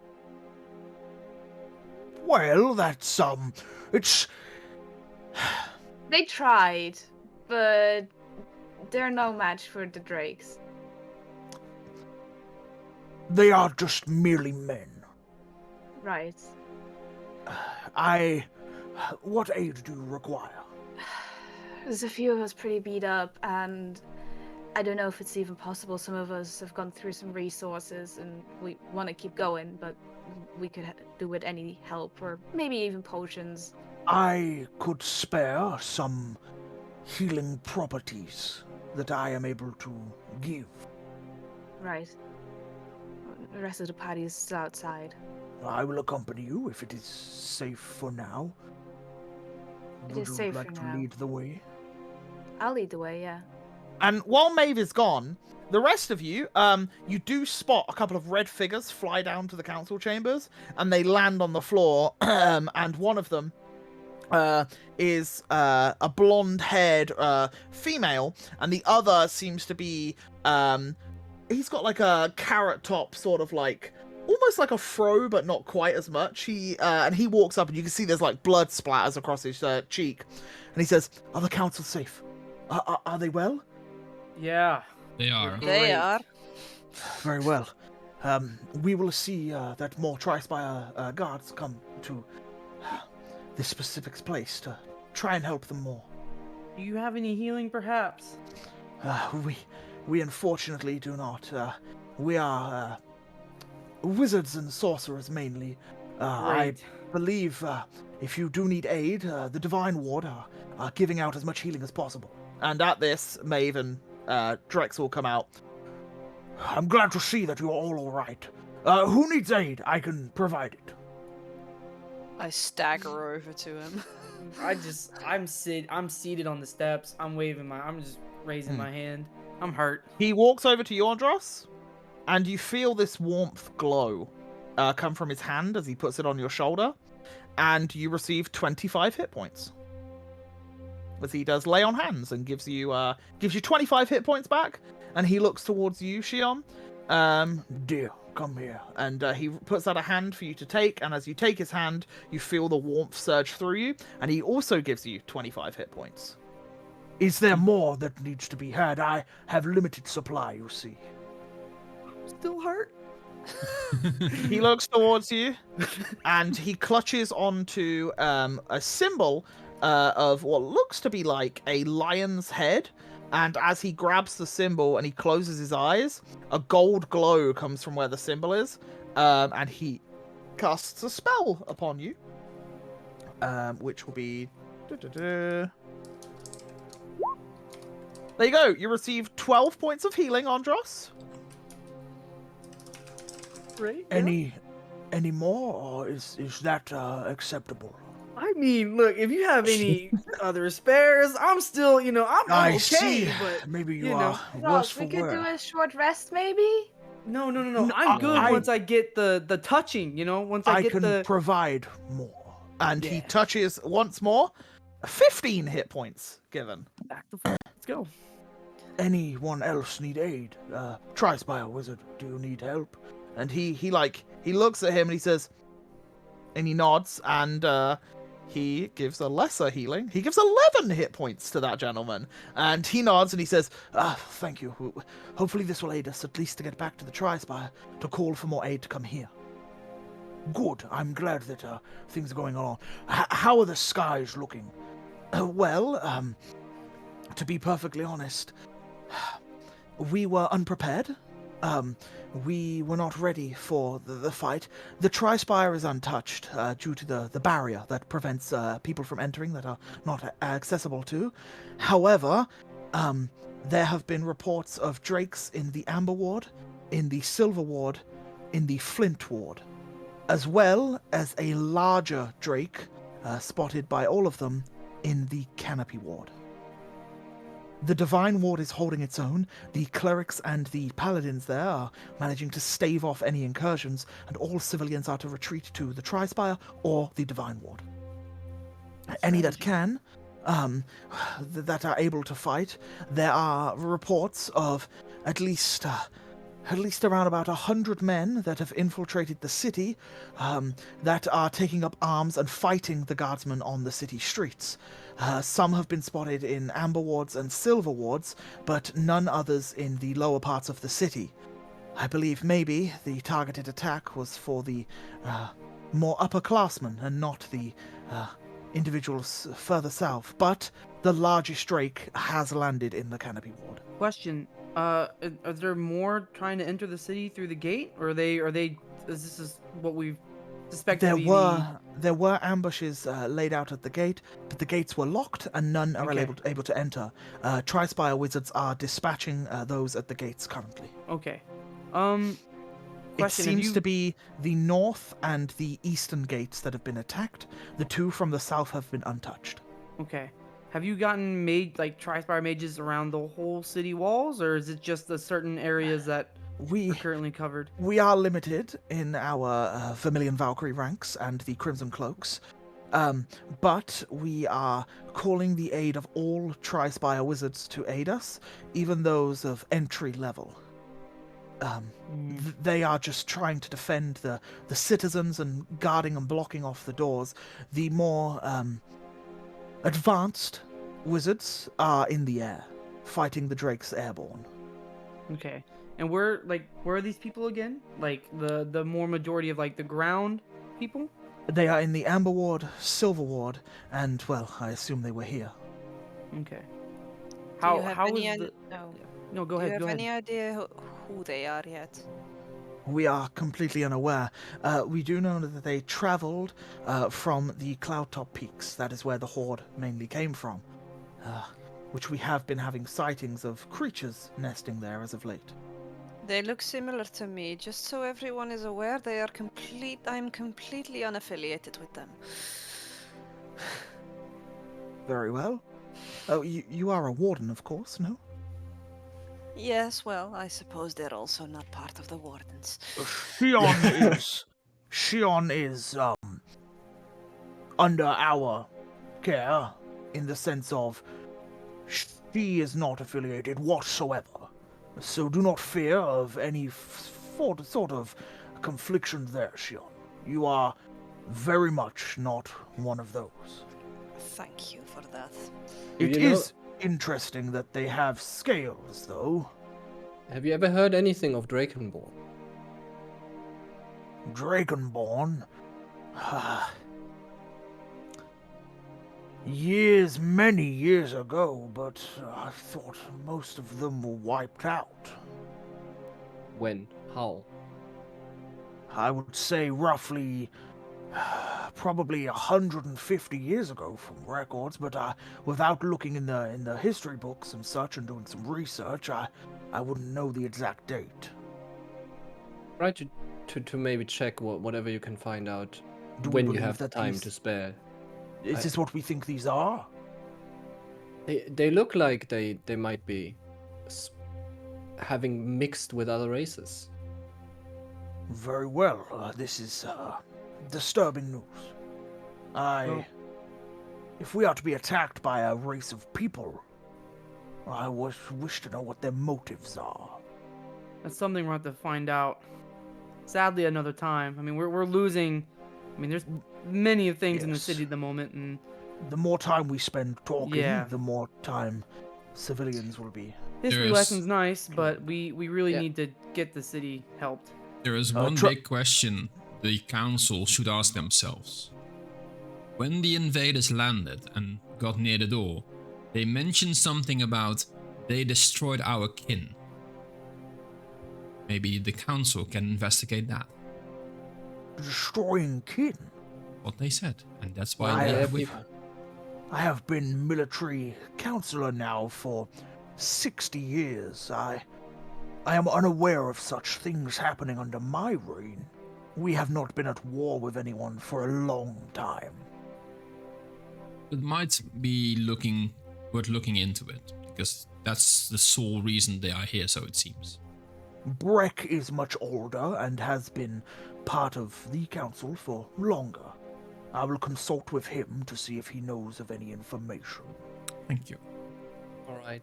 Well, that's it's They tried, but they're no match for the Drakes. they are just merely men. Right. What aid do you require? There's a few of us pretty beat up, and I don't know if it's even possible. Some of us have gone through some resources, and we want to keep going, but we could do with any help, or maybe even potions. I could spare some healing properties that I am able to give. Right. The rest of the party is still outside. I will accompany you if it is safe for now. It Would is you safe like for to now. lead the way? I'll lead the way, yeah. And while Maeve is gone, the rest of you, you do spot a couple of red figures fly down to the council chambers, and they land on the floor, and one of them is a blonde-haired female, and the other seems to be, he's got like a carrot top, sort of like, almost like a fro, but not quite as much. And he walks up, and you can see there's like blood splatters across his cheek, and he says, "Are the council safe? Are they well?" Yeah. They are. They Great. are. Very well. We will see that more Tri-Spire guards come to this specific place to try and help them more. Do you have any healing, perhaps? We unfortunately do not. We are wizards and sorcerers mainly. I Right. believe if you do need aid, the Divine Ward are giving out as much healing as possible. And at this, Maeve and Drexel come out. I'm glad to see that you're all right. Who needs aid? I can provide it. I stagger over to him. I'm seated on the steps. I'm just raising my hand. I'm hurt. He walks over to you, Andros, and you feel this warmth glow come from his hand as he puts it on your shoulder, and you receive 25 hit points. As he does lay on hands and gives you 25 hit points back, and he looks towards you, Shion. Dear, come here. And he puts out a hand for you to take, and as you take his hand, you feel the warmth surge through you, and he also gives you 25 hit points. Is there more that needs to be had? I have limited supply, you see. Still hurt. He looks towards you, and he clutches onto a symbol of what looks to be like a lion's head. And as he grabs the symbol and he closes his eyes, a gold glow comes from where the symbol is, and he casts a spell upon you, which will be... There you go. You receive 12 points of healing, Andros. Great. Any more, or is that acceptable? I mean, look, if you have any other spares, I'm still, I'm I okay. see. But Maybe you you are know. worse Ross, for we could do wear. a short rest, maybe? No. No, I'm good I- once I get the touching. Once I I get can the. provide more. And he Yeah. touches once more. 15 hit points given. Back to full. Let's go. Anyone else need aid? Tri-Spire Wizard, do you need help? And he looks at him and he says, and he nods, and he gives a lesser healing. He gives 11 hit points to that gentleman. And he nods and he says, Thank you. Hopefully this will aid us at least to get back to the Tri-Spire, to call for more aid to come here. Good. I'm glad that things are going on. How are the skies looking? well, to be perfectly honest, we were unprepared. We were not ready for the fight. The Tri-Spire is untouched due to the barrier that prevents people from entering that are not accessible to. However, there have been reports of drakes in the Amber Ward, in the Silver Ward, in the Flint Ward, as well as a larger drake spotted by all of them in the Canopy Ward. The Divine Ward is holding its own. The clerics and the paladins there are managing to stave off any incursions, and all civilians are to retreat to the Tri-Spire or the Divine Ward. Any that can, that are able to fight, there are reports of at least around about 100 men that have infiltrated the city, that are taking up arms and fighting the guardsmen on the city streets. Some have been spotted in Amber Wards and Silver Wards, but none others in the lower parts of the city. I believe maybe the targeted attack was for the more upperclassmen and not the individuals further south, but the largest drake has landed in the Canopy Ward. Question. Are there more trying to enter the city through the gate, or is this what we've suspected? There were ambushes laid out at the gate, but the gates were locked and none are Okay. able to enter. Tri-Spire wizards are dispatching those at the gates currently. Okay. It Question, seems to be the north and the eastern gates that have been attacked. The two from the south have been untouched. Okay. Have you gotten Tri-Spire mages around the whole city walls, or is it just the certain areas that are currently covered? We are limited in our Vermilion Valkyrie ranks and the Crimson Cloaks, but we are calling the aid of all Tri-Spire wizards to aid us, even those of entry level. They are just trying to defend the citizens and guarding and blocking off the doors. The more advanced wizards are in the air, fighting the drakes airborne. Okay. And where are these people again? Like the more majority of the ground people? They are in the Amber Ward, Silver Ward, and well, I assume they were here. Okay. Do you have how any is the? No, go Do ahead. you Go have ahead. any idea who they are yet? We are completely unaware. We do know that they traveled from the Cloudtop Peaks. That is where the horde mainly came from, which we have been having sightings of creatures nesting there as of late. They look similar to me. Just so everyone is aware, I'm completely unaffiliated with them. Very well. Oh, you are a warden, of course, no? Yes, well, I suppose they're also not part of the Wardens. Shion is under our care, In the sense of, she is not affiliated whatsoever. So do not fear of any sort of confliction there, Shion. You are very much not one of those. Thank you for that. It You know- is interesting that they have scales, though. Have you ever heard anything of Drakenborn? Dragonborn. Years, many years ago, but I thought most of them were wiped out. When? How? I would say roughly probably 150 years ago from records, but without looking in the history books and such and doing some research, I wouldn't know the exact date. Try to maybe check whatever you can find out Do we when you believe have the that time these- to spare. Is this what we think these are? They look like they might be s- having mixed with other races. Very well. This is disturbing news. Well- If we are to be attacked by a race of people, I wish to know what their motives are. That's something we'll have to find out. Sadly, another time. I mean, we're losing. I mean, there's many of things in the Yes. city at the moment, and The more time we spend talking, Yeah. the more time civilians will be. history There's- lesson's nice, but we really Yeah. need to get the city helped. There is Uh, one tr- big question the council should ask themselves. When the invaders landed and got near the door, they mentioned something about they destroyed our kin. Maybe the council can investigate that. Destroying kin. What they said, and that's why I they have- are with you. I have been military counselor now for 60 years. I am unaware of such things happening under my reign. We have not been at war with anyone for a long time. It might be worth looking into it, because that's the sole reason they are here, so it seems. Breck is much older and has been part of the council for longer. I will consult with him to see if he knows of any information. Thank you. All right.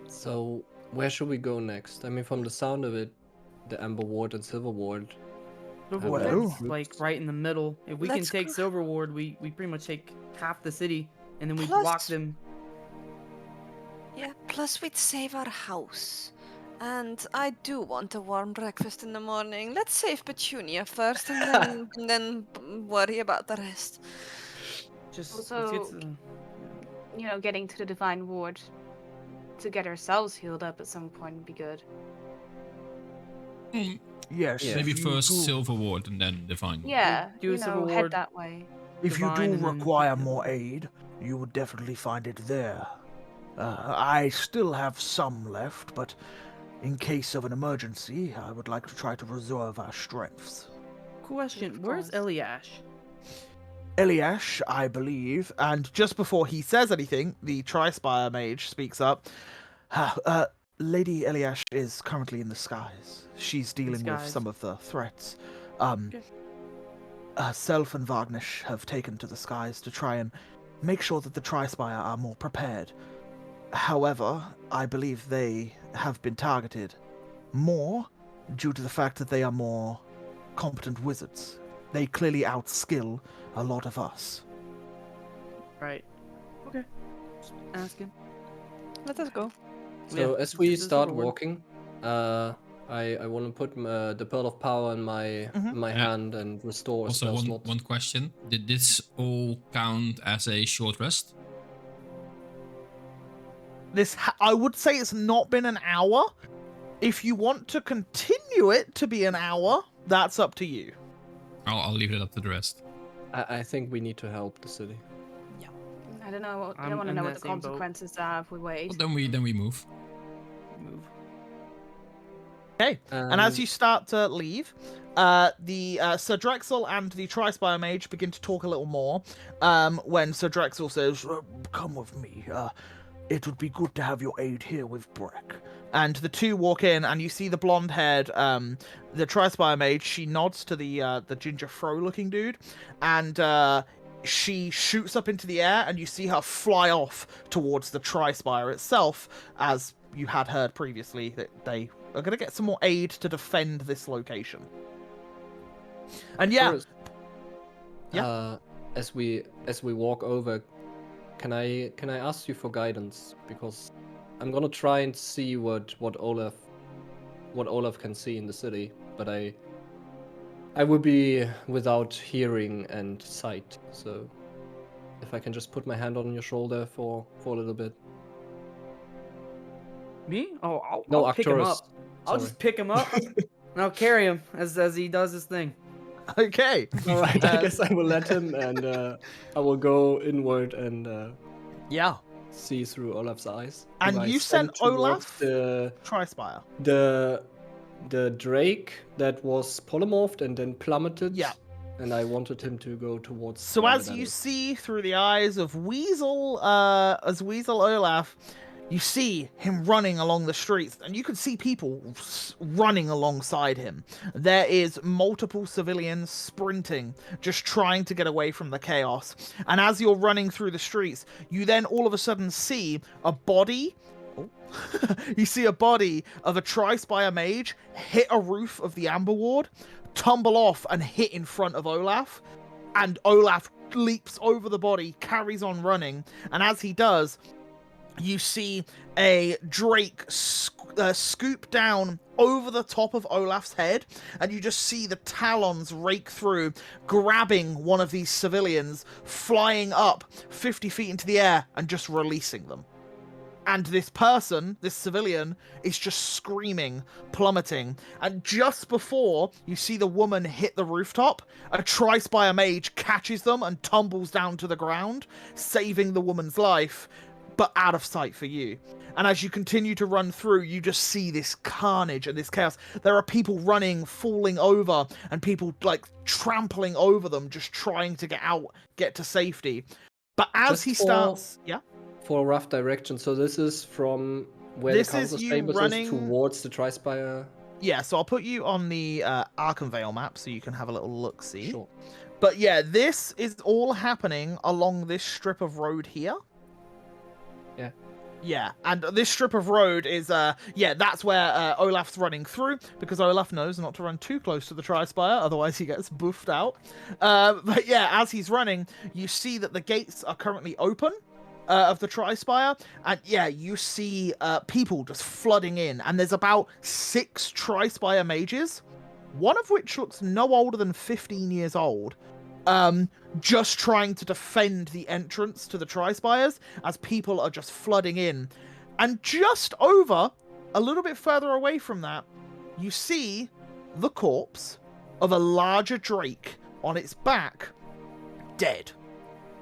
So where should we go next? I mean, from the sound of it, the Amber Ward and Silver Ward. Silver Well- Ward's like right in the middle. If we can Let's take go- Silver Ward, we pretty much take half the city, and then we Plus- block them. Yeah, plus we'd save our house. And I do want a warm breakfast in the morning. Let's save Petunia first and then, and then worry about the rest. Just Also- let's get to You know, getting to the Divine Ward to get ourselves healed up at some point would be good. Mm, Yes, Yeah. Maybe if you first do- Silver Ward and then Divine. Yeah, do you a Civil know, Ward. head that way. If you Divine do and then require take the- more aid, you would definitely find it there. I still have some left, but in case of an emergency, I would like to try to reserve our strengths. question. Of Where's course. Eliash? Eliash, I believe, and just before he says anything, the Trispire mage speaks up. Lady Eliash is currently in the skies. She's dealing with skies. some of the threats. Okay. Self and Wagnish have taken to the skies to try and make sure that the Trispire are more prepared. However, I believe they have been targeted more due to the fact that they are more competent wizards. They clearly outskill a lot of us. Right. Okay. Just asking. Let us go. So Yeah, as we this is start Silver Ward. walking, I want to put the Pearl of Power in my Mhm. my Yeah. hand and restore a Also, spell one, slot. one question. Did this all count as a short rest? I would say it's not been an hour. If you want to continue it to be an hour, that's up to you. I'll leave it up to the rest. I think we need to help the city. I don't know. I I'm don't want to in know that what the same boat. consequences are if we wait. Well, then we move. Move. Okay. And as you start to leave, the Sir Drexel and the Trispire Mage begin to talk a little more. When Sir Drexel says, "Come with me. It would be good to have your aid here with Breck." And the two walk in, and you see the blonde-haired, the Trispire Mage. She nods to the ginger fro-looking dude, and she shoots up into the air, and you see her fly off towards the Trispire itself, as you had heard previously that they are going to get some more aid to defend this location. And yeah, First, as we walk over, can I ask you for guidance, because I'm gonna try and see what Olaf can see in the city, but I will be without hearing and sight. So if I can just put my hand on your shoulder for a little bit. Me? Oh, No, I'll pick him Arcturus. up. I'll Sorry. just pick him up and I'll carry him as he does his thing. Okay. All right, I guess I will let him, and I will go inward and Yeah. see through Olaf's eyes. And Do I you send sent towards Olaf the Tri-Spire. the Drake that was polymorphed and then plummeted. Yeah. And I wanted him to go towards. So wherever as that you is. see through the eyes of Weasel Olaf, you see him running along the streets, and you can see people running alongside him. There is multiple civilians sprinting, just trying to get away from the chaos. And as you're running through the streets, you then all of a sudden see a body. Oh. You see a body of a Tri-Spire mage hit a roof of the Amber Ward, tumble off and hit in front of Olaf. And Olaf leaps over the body, carries on running, and as he does, you see a Drake scoop down over the top of Olaf's head, and you just see the talons rake through, grabbing one of these civilians, flying up 50 feet into the air, and just releasing them. And this person, this civilian, is just screaming, plummeting. And just before you see the woman hit the rooftop, a Tri-Spire mage catches them and tumbles down to the ground, saving the woman's life, but out of sight for you. And as you continue to run through, you just see this carnage and this chaos. There are people running, falling over, and people like trampling over them, just trying to get to safety. But as Just he for- starts... Yeah? For a rough direction. So this is from where This the is council you chambers running- is towards the Tri-Spire. Yeah, so I'll put you on the Arkenvale map so you can have a little look-see. Sure. But yeah, this is all happening along this strip of road here. Yeah. Yeah, and this strip of road is, that's where Olaf's running through, because Olaf knows not to run too close to the Tri-Spire, otherwise he gets boofed out. But yeah, as he's running, you see that the gates are currently open of the Tri-Spire, and yeah, you see people just flooding in, and there's about 6 Tri-Spire mages, one of which looks no older than 15 years old, just trying to defend the entrance to the Tri-Spires as people are just flooding in. And just over, a little bit further away from that, you see the corpse of a larger drake on its back, dead.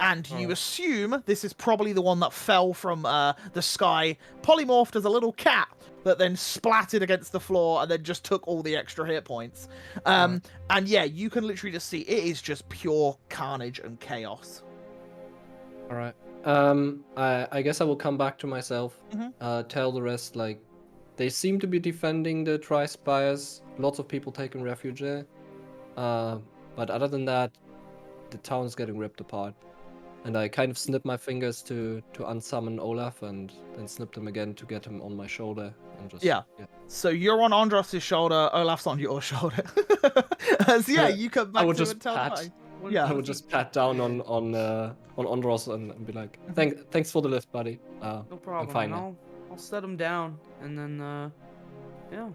And you assume this is probably the one that fell from the sky, polymorphed as a little cat, that then splattered against the floor and then just took all the extra hit points. And yeah, you can literally just see it is just pure carnage and chaos. All right. I guess I will come back to myself. Tell the rest, like, they seem to be defending the Tri-Spires. Lots of people taking refuge there. But other than that, the town's getting ripped apart. And I kind of snip my fingers to unsummon Olaf, and then snip them again to get him on my shoulder. And just So you're on Andros' shoulder, Olaf's on your shoulder. So yeah, you come back I would to him just and tell pat. the party. Yeah. I would just pat down on Andros and be like, thanks for the lift, buddy. No problem. I'm fine and now. I'll set him down, and then yeah,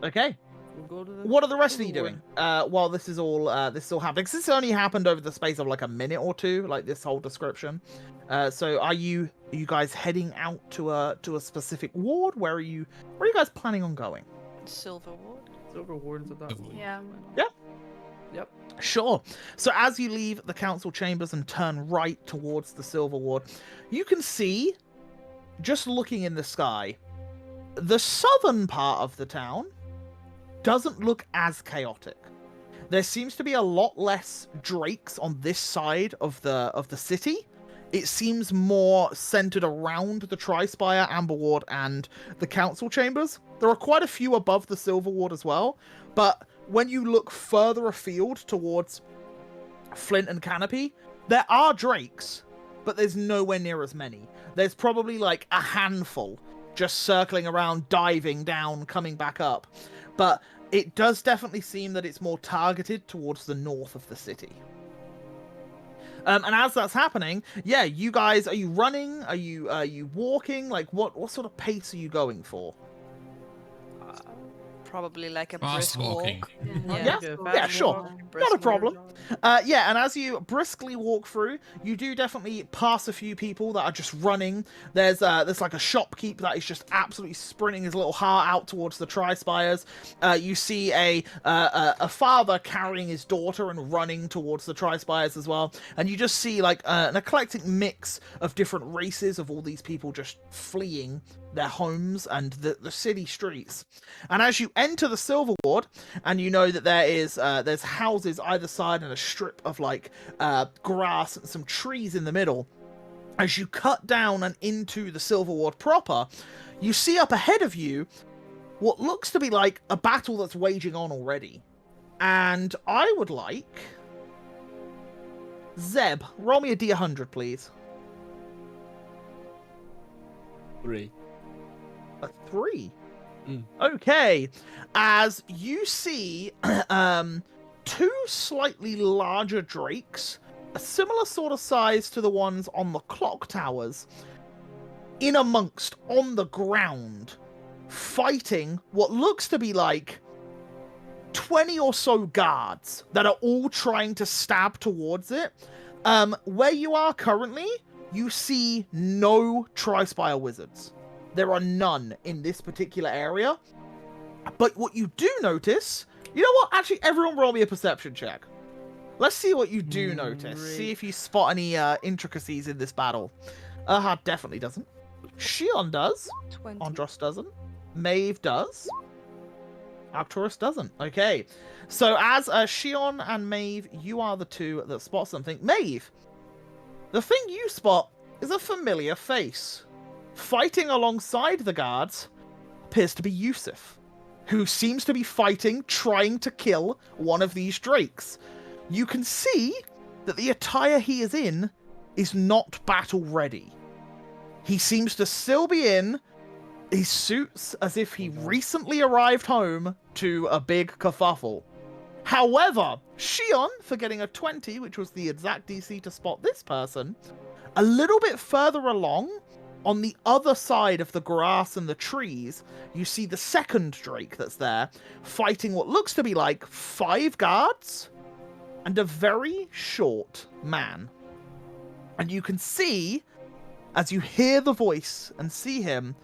Okay. we'll go to the. What are the rest of you Silverwood. doing while this is all happening? 'Cause this only happened over the space of like a minute or two, like this whole description. So are you guys heading out to a specific ward? Where are you guys planning on going? Silverwood. Silver Wardens of that. Yeah. Yep. Sure. So as you leave the council chambers and turn right towards the Silver Ward, you can see, just looking in the sky, the southern part of the town doesn't look as chaotic. There seems to be a lot less drakes on this side of the city. It seems more centered around the Tri-Spire, Amber Ward, and the council chambers. There are quite a few above the Silver Ward as well, but when you look further afield towards Flint and Canopy, there are drakes, but there's nowhere near as many. There's probably like a handful just circling around, diving down, coming back up. But it does definitely seem that it's more targeted towards the north of the city. And as that's happening, yeah, you guys, are you running? Are you walking? Like, what sort of pace are you going for? probably like a Fast brisk walking. walk. Yeah, yeah, sure. Not a problem. Yeah, and as you briskly walk through, you do definitely pass a few people that are just running. There's like a shopkeep that is just absolutely sprinting his little heart out towards the Tri-Spires. You see a father carrying his daughter and running towards the Tri-Spires as well. And you just see like an eclectic mix of different races of all these people just fleeing their homes and the city streets. And as you enter the Silver Ward, and you know that there's houses either side and a strip of like grass and some trees in the middle. As you cut down and into the Silver Ward proper, you see up ahead of you what looks to be like a battle that's waging on already. And I would like Zeb, roll me a D100, please. 3. A 3. Mm. Okay. As you see two slightly larger drakes, a similar sort of size to the ones on the clock towers, in amongst, on the ground, fighting what looks to be like 20 or so guards that are all trying to stab towards it. Where you are currently, you see no Tri-Spire wizards. There are none in this particular area. But what you do notice... You know what? Actually, everyone roll me a perception check. Let's see what you do notice. See if you spot any intricacies in this battle. Ahad definitely doesn't. Shion does. 20. Andros doesn't. Maeve does. Arcturus doesn't. Okay. So as Shion and Maeve, you are the two that spot something. Maeve, the thing you spot is a familiar face. Fighting alongside the guards appears to be Yusuf, who seems to be fighting, trying to kill one of these drakes. You can see that the attire he is in is not battle ready. He seems to still be in his suits as if he recently arrived home to a big kerfuffle. However, Shion, for getting a 20, which was the exact DC to spot this person, a little bit further along, on the other side of the grass and the trees, you see the second drake that's there, fighting what looks to be like 5 guards and a very short man. And you can see, as you hear the voice and see him,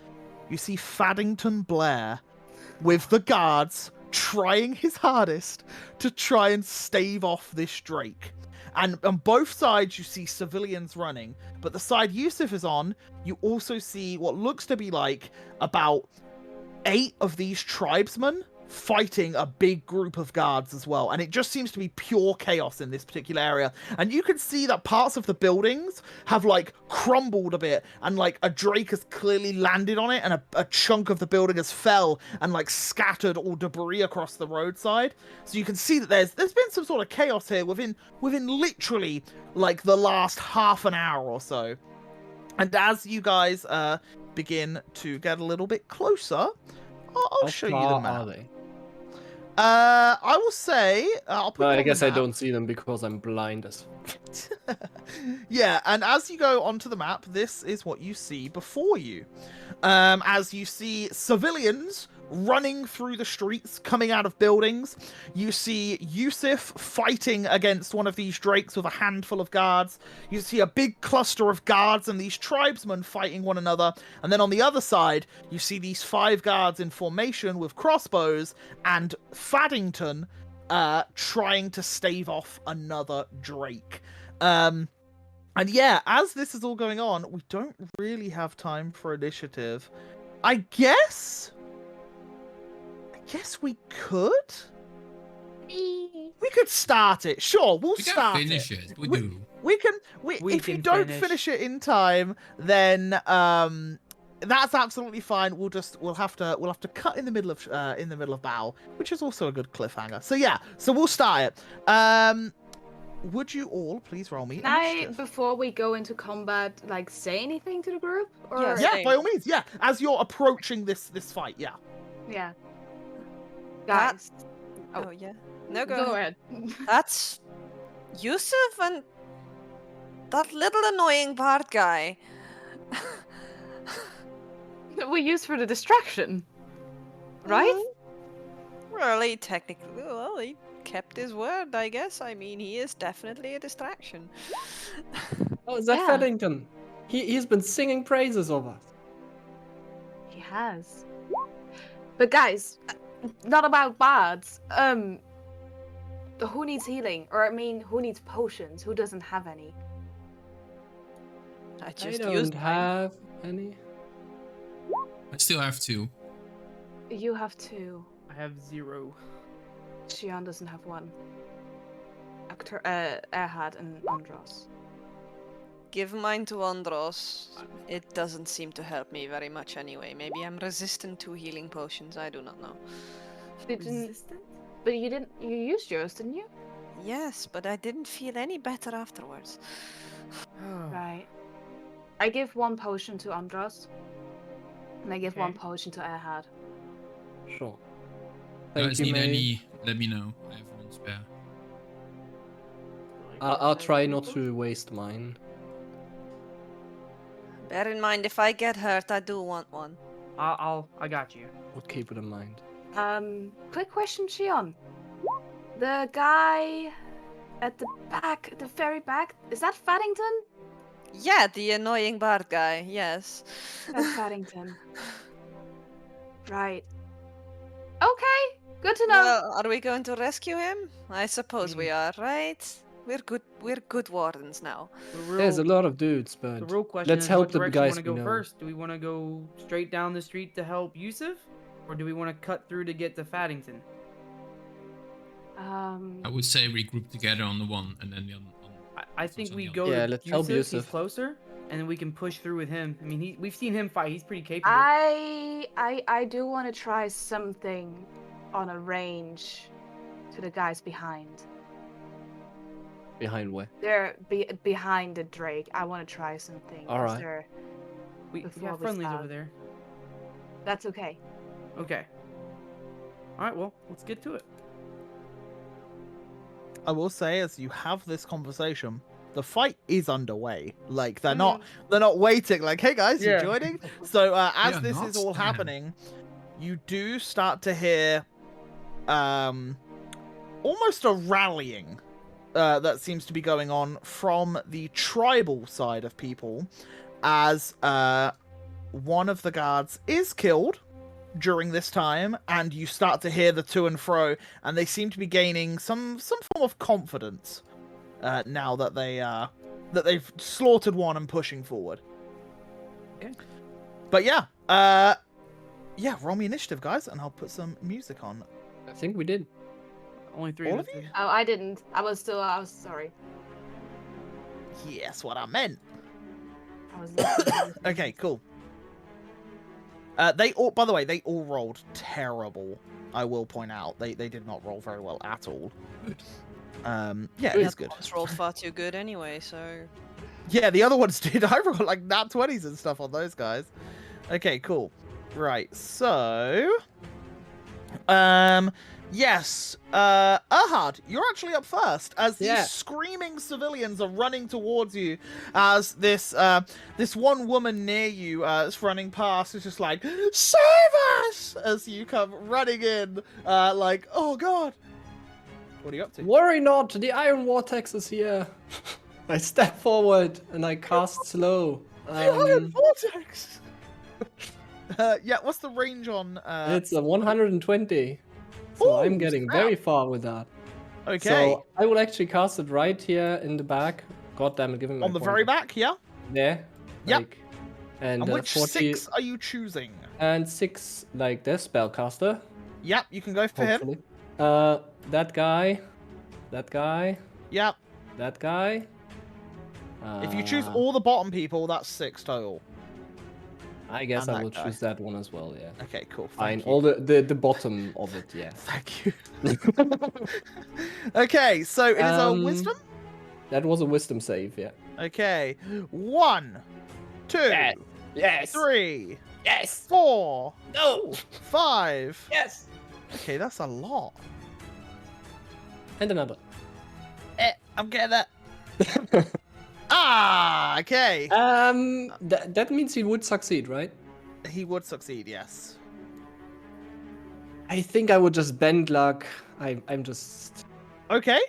you see Faddington Blair with the guards trying his hardest to try and stave off this drake. And on both sides, you see civilians running. But the side Yusuf is on, you also see what looks to be like about 8 of these tribesmen fighting a big group of guards as well. And it just seems to be pure chaos in this particular area. And you can see that parts of the buildings have like crumbled a bit, and like a drake has clearly landed on it, and a chunk of the building has fell and like scattered all debris across the roadside. So you can see that there's been some sort of chaos here within literally like the last half an hour or so. And as you guys begin to get a little bit closer, I'll show you the map. Are they? I will say I'll put. Well, them I on the guess I map. don't see them because I'm blind as. Yeah, and as you go onto the map, this is what you see before you. As you see civilians running through the streets, coming out of buildings. You see Yusuf fighting against one of these drakes with a handful of guards. You see a big cluster of guards and these tribesmen fighting one another. And then on the other side, you see these 5 guards in formation with crossbows and Faddington trying to stave off another drake. And yeah, as this is all going on, we don't really have time for initiative. I guess we could. We could start it. Sure, we'll We start can finish it. We do. We can. If you don't finish it in time, then that's absolutely fine. We'll have to cut in the middle of battle, which is also a good cliffhanger. So yeah, so we'll start it. Would you all please roll me? Can I, initiative? before we go into combat, like say anything to the group? Or... Yes. Yeah, by all means. Yeah, as you're approaching this fight. Yeah. Yeah. That- Guys. Oh, yeah. No, Go go ahead. That's Yusuf and that little annoying bad guy. That we use for the distraction. Right? Well, he technically, well, he kept his word, I guess. I mean, he is definitely a distraction. Oh, is that Yeah. Feathington? He's been singing praises of us. He has. But guys, not about bards. Who needs healing? Or I mean, who needs potions? Who doesn't have any? I I just don't used mine. have any. I still have 2. You have 2. I have 0. Shion doesn't have 1. Erhard and Andros. Give mine to Andros. It doesn't seem to help me very much anyway. Maybe I'm resistant to healing potions. I do not know. Resistant? But you didn't. You used yours, didn't you? Yes, but I didn't feel any better afterwards. Right. I give 1 potion to Andros. And I give 1 Okay. potion to Erhard. Sure. Guys you, need May. any? Let me know. I have 1 spare. I'll try not to waste mine. Bear in mind, if I get hurt, I do want one. I got you. We'll keep it in mind. Quick question, Shion. The guy at the back, at the very back, is that Faddington? Yeah, the annoying bard guy, yes. That's Faddington. Right. Okay, good to know. Well, are we going to rescue him? I suppose we are, right? We're good wardens now. There's a lot of dudes, The but real question let's is, help what the direction we guys want to we go know. first? Do we want to go straight down the street to help Yusuf, or do we want to cut through to get to Faddington? I would say regroup together on the one, and then the other. I think we on the go Yeah, to let's help Yusuf. He's Yusuf. closer, and then we can push through with him. I mean, we've seen him fight. He's pretty capable. I do want to try something on a range to the guys behind. Behind where? They're behind the Drake. I want to try something. All right. We before have we friendlies start. over there. That's okay. Okay. All right. Well, let's get to it. I will say, as you have this conversation, the fight is underway. Like they're not waiting. Like, hey guys, you Yeah. joining? So as are this not? is all Damn. happening, you do start to hear almost a rallying that seems to be going on from the tribal side of people, as one of the guards is killed during this time, and you start to hear the to and fro, and they seem to be gaining some form of confidence now that they've slaughtered one and pushing forward. Okay. But yeah, roll me initiative, guys, and I'll put some music on. I think we did. Only 3 All of of us you? did. Oh, I didn't. I was sorry. Yes, what I meant. I was listening. Okay, cool. They all, by the way, they all rolled terrible. I will point out they did not roll very well at all. Yeah, it is good. It's rolled far too good anyway, so... Yeah, the other ones did. I rolled like nat 20s and stuff on those guys. Okay, cool. Right, so yes, Erhard, you're actually up first as these screaming civilians are running towards you, as this one woman near you is running past, is just like, save us, as you come running in, like, oh god. What are you up to? Worry not, the Iron Vortex is here. I step forward and I cast slow. Iron Vortex! Yeah, what's the range on? It's a 120. So Ooh, I'm getting snap. very far with that. Okay. So I will actually cast it right here in the back. God damn it, give him my On the very pointer. back, yeah? There. Yep. Like, and And which 40 6 are you choosing? and 6 like this spellcaster. Yep, you can go for him. Hopefully. That guy. That guy. Yep. That guy. If you choose all the bottom people, that's 6 total. I guess and I that will guy. choose that one as well, yeah. Okay, cool. Fine. Thank you. All the bottom of it, yeah. Thank you. Okay, so it is a wisdom? That was a wisdom save, yeah. Okay. 1, 2, Yes. Yes. 3, Yes. 4, No. 5. Yes. Okay, that's a lot. And another. I'm getting that. Ah, okay. That means he would succeed, right? He would succeed, yes. I think I would just bend luck. I'm just Okay.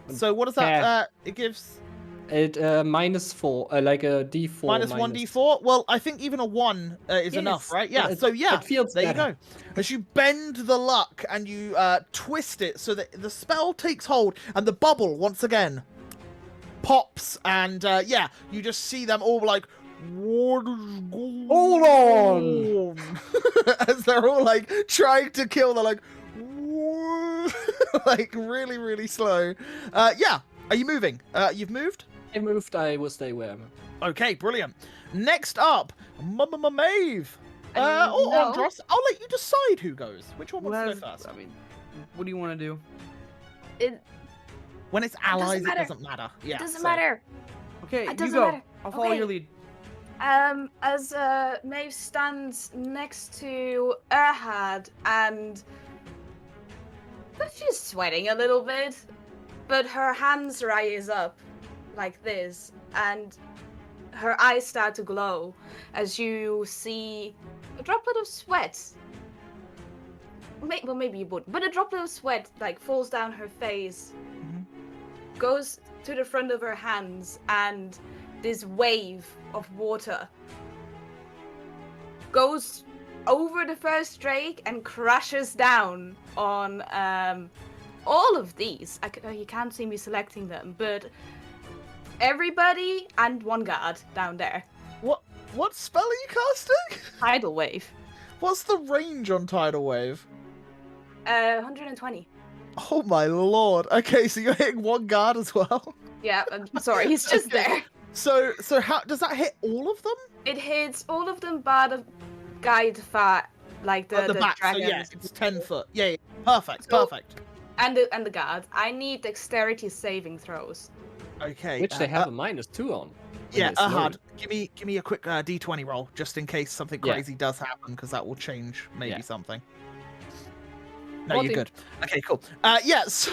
So what does that? Yeah. It gives it -4, like a D4 minus 1d4. Well, I think even a 1 is enough, Yes, right? Yeah. it- So yeah, it feels there better. you go. As you bend the luck and you twist it so that the spell takes hold, and the bubble once again pops, and yeah, you just see them all like, what is going Hold on! as they're all like trying to kill. They're like, "What?" like really, really slow. Yeah. Are you moving? You've moved? I moved, I will stay where I'm at. Okay, brilliant. Next up, Maeve. Or No. Andros. I'll let you decide who goes. Which one Who wants to has- go first? I mean, what do you want to do? It When it's allies, it matter. doesn't matter. Yeah. doesn't so- matter. Okay, It you doesn't go. matter. I'll follow Okay. your lead. As Maeve stands next to Erhard, and she's sweating a little bit, but her hands rise up like this, and her eyes start to glow as you see a droplet of sweat. Well, maybe you wouldn't, but a droplet of sweat like falls down her face, goes to the front of her hands, and this wave of water goes over the first drake and crashes down on all of these. You can't see me selecting them, but everybody and one guard down there. What spell are you casting? Tidal wave. What's the range on Tidal Wave? 120. Oh my lord. Okay, so you're hitting one guard as well. Yeah, I'm sorry, he's just there. So how does that hit all of them? It hits all of them but the guy at the far, like the, At the the back. So dragons. yeah, it's 10 foot. Yeah. Perfect. So- Perfect. And the guard. I need dexterity saving throws. Okay. Which they have a -2 on. when Yeah, they're slowed. Ahad, give me a quick D20 roll, just in case something Yeah. crazy does happen, because that will change maybe Yeah. something. No, 14. you're good. Okay, cool. Yeah, so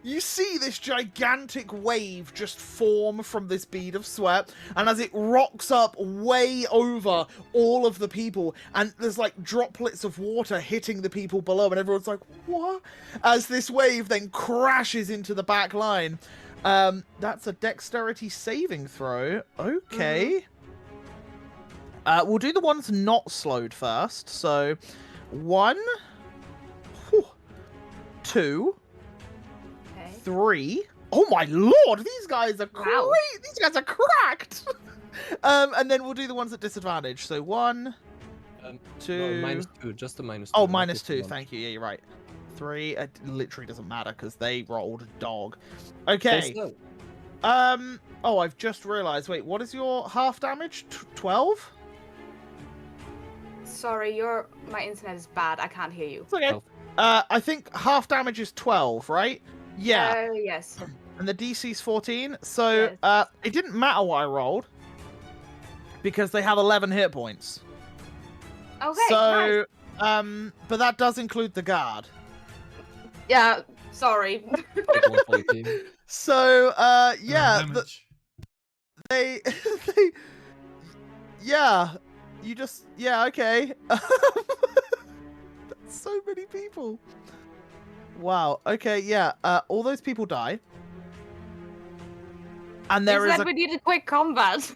you see this gigantic wave just form from this bead of sweat, and as it rocks up way over all of the people, and there's like droplets of water hitting the people below, and everyone's like, what? As this wave then crashes into the back line. That's a dexterity saving throw. Okay. We'll do the ones not slowed first. So, 1, 2, Okay. 3. Oh my lord, these guys are Wow. great. These guys are cracked. And then we'll do the ones at disadvantage. So 1, No, 2. -2, just a -2. Oh, not -2. disadvantage. Thank you. Yeah, you're right. 3. It literally doesn't matter because they rolled dog. They're Okay. slow. Oh, I've just realized. Wait, what is your half damage? 12? Sorry, my internet is bad. I can't hear you. It's okay. 12. I think half damage is 12, right? Yeah. Yes. And the DC's 14. So, Yes. it didn't matter what I rolled because they have 11 hit points. Okay. So, nice. but that does include the guard. Yeah. Sorry. Take one for the team. So, yeah, Damage. they, yeah, you just, yeah, okay. That's so many people. Wow. Okay, yeah. All those people die. And there Is is that we need a quick combat?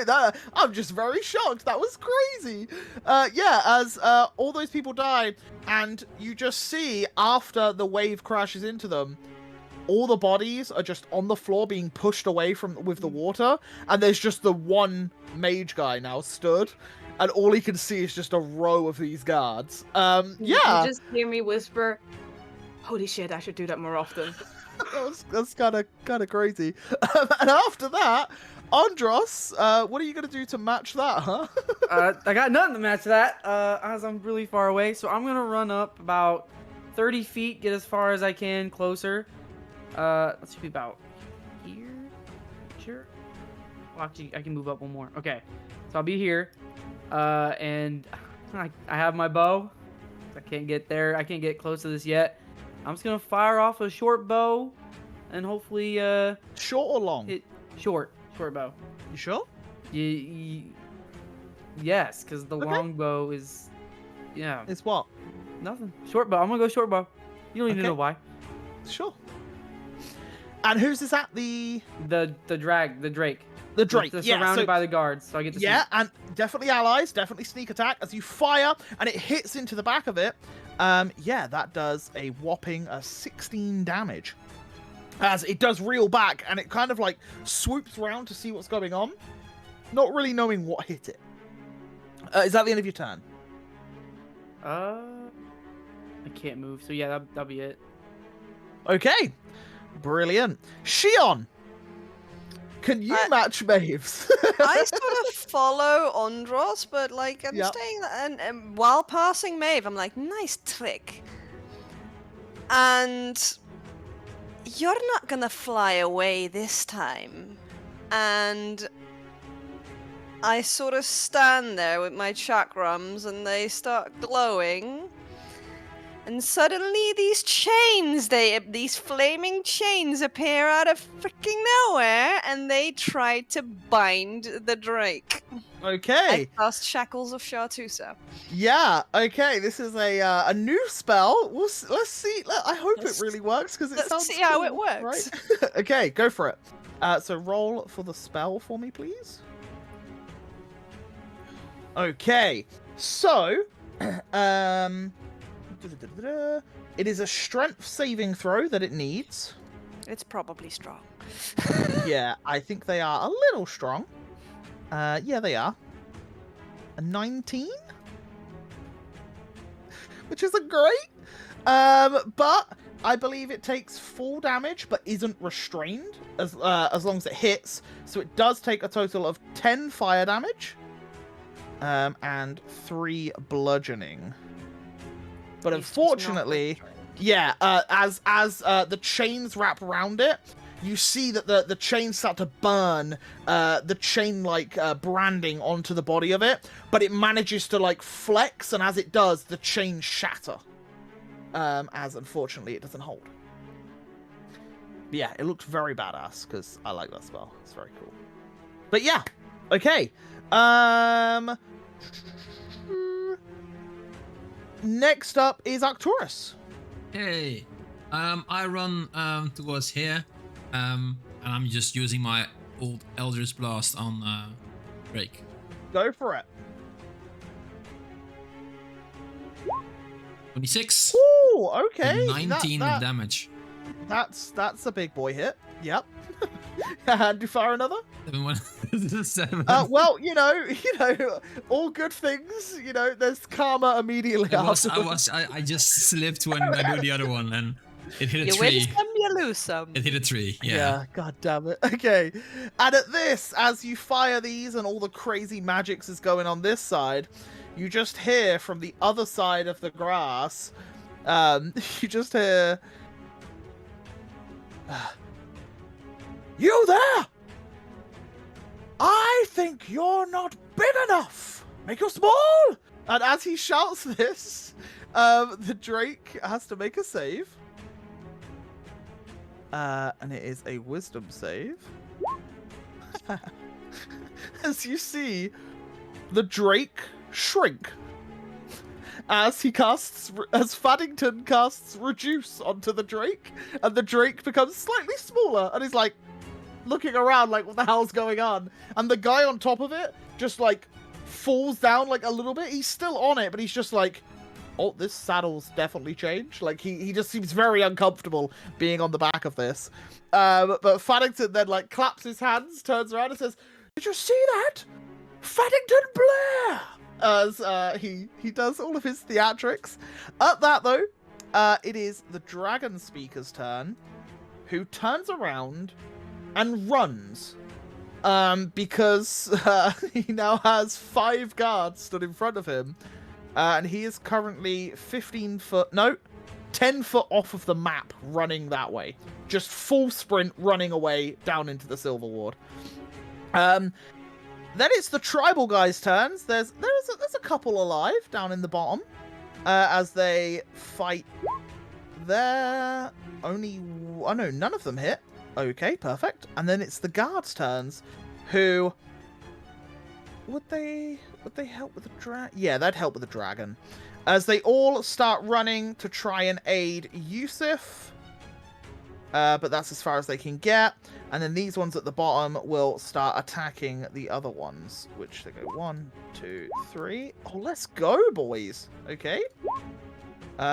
No, I'm just very shocked. That was crazy. Yeah, as all those people die, and you just see after the wave crashes into them, all the bodies are just on the floor being pushed away with the water, and there's just the one mage guy now stood, and all he can see is just a row of these guards. Yeah. You just hear me whisper, "Holy shit! I should do that more often." That's kind of crazy. And after that, Andros, what are you gonna do to match that, huh? I got nothing to match that, as I'm really far away. So I'm gonna run up about 30 feet, get as far as I can, closer. Let's be about here. Sure. Well, actually, I can move up one more. Okay. So I'll be here. And I have my bow. I can't get there. I can't get close to this yet. I'm just gonna fire off a short bow, and hopefully, Short or long? hit short bow. You sure? Yes, because the Okay. long bow is Yeah. Is what? Nothing. Short bow. I'm gonna go short bow. You don't need to Okay. know why. Sure. And whose is that? The The Drake. The Drake. They're Yeah, surrounded so- by the guards, so I get to Yeah, see. and definitely allies, definitely sneak attack. As you fire and it hits into the back of it, yeah, that does a whopping 16 damage. As it does reel back and it kind of like swoops around to see what's going on, not really knowing what hit it. Is that the end of your turn? I can't move, so yeah, that'll be it. Okay, brilliant. Shion, can you match Maves? I sort of follow Ondros, but like I'm Yep. staying and while passing Maeve, I'm like, nice trick. And you're not gonna fly away this time. And I sort of stand there with my chakrams and they start glowing. And suddenly these chains, these flaming chains appear out of freaking nowhere and they try to bind the Drake. Okay. I cast Shackles of Chartusa. Yeah. Okay. This is a new spell. Let's see. I hope it really works because it Let's sounds see how it cool, works. Right? Okay, go for it. So roll for the spell for me, please. Okay. So, it is a strength saving throw that it needs. It's probably strong. Yeah, I think they are a little strong. Yeah, they are. A 19? Which isn't great. But I believe it takes full damage, but isn't restrained as long as it hits. So it does take a total of 10 fire damage, and 3 bludgeoning. But unfortunately, yeah, as the chains wrap around it, you see that the chains start to burn the chain-like branding onto the body of it, but it manages to like flex, and as it does, the chains shatter. As unfortunately it doesn't hold. But yeah, it looked very badass because I like that spell. It's very cool. But yeah, okay. Next up is Arcturus. Hey, I run towards here, and I'm just using my old Eldritch Blast on Drake. Go for it. 26. Ooh, okay. 19 damage. That's a big boy hit. Yep. And you fire another? 7. Well, you know, all good things. You know, there's karma immediately after. I just slipped when I do the other one, and it hit a You 3. win some, you lose some. It hit a 3. Yeah. God damn it. Okay. And at this, as you fire these and all the crazy magics is going on this side, you just hear from the other side of the grass, you just hear... You there! I think you're not big enough! Make you small! And as he shouts this, the Drake has to make a save. And it is a wisdom save. As you see, the Drake shrink. As Faddington casts Reduce onto the Drake, and the Drake becomes slightly smaller, and he's like, looking around like, what the hell's going on? And the guy on top of it just like falls down like a little bit. He's still on it, but he's just like, oh, this saddle's definitely changed. Like he just seems very uncomfortable being on the back of this. But Faddington then like claps his hands, turns around and says, did you see that? Faddington Blair! As he does all of his theatrics. At that though, it is the Dragon Speaker's turn, who turns around and runs, because he now has 5 guards stood in front of him, and he is currently 10 foot off of the map, running that way, just full sprint running away down into the Silver Ward. Then it's the tribal guys' turns. There's a couple alive down in the bottom, as they fight there. None of them hit. Okay, perfect. And then it's the guards' turns, who would they help with the dragon? Yeah, that'd help with the dragon. As they all start running to try and aid Yusuf. But that's as far as they can get. And then these ones at the bottom will start attacking the other ones. Which they go 1, 2, 3. Oh, let's go, boys. Okay.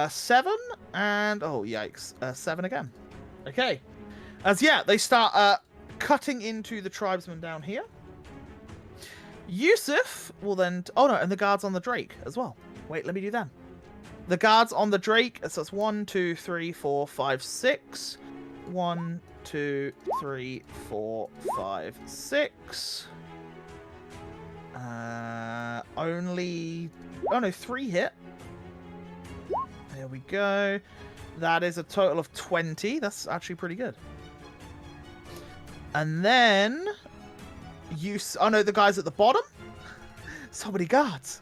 7 and... Oh, yikes. 7 again. Okay. As, yeah, they start cutting into the tribesmen down here. Yusuf will then... Oh, no, and the guards on the Drake as well. Wait, let me do that. The guards on the Drake, so that's 1, 2, 3, 4, 5, 6. 1, 2, 3, 4, 5, 6. Only... Oh, no, 3 hit. There we go. That is a total of 20. That's actually pretty good. And then... Oh, no, the guys at the bottom? So many guards.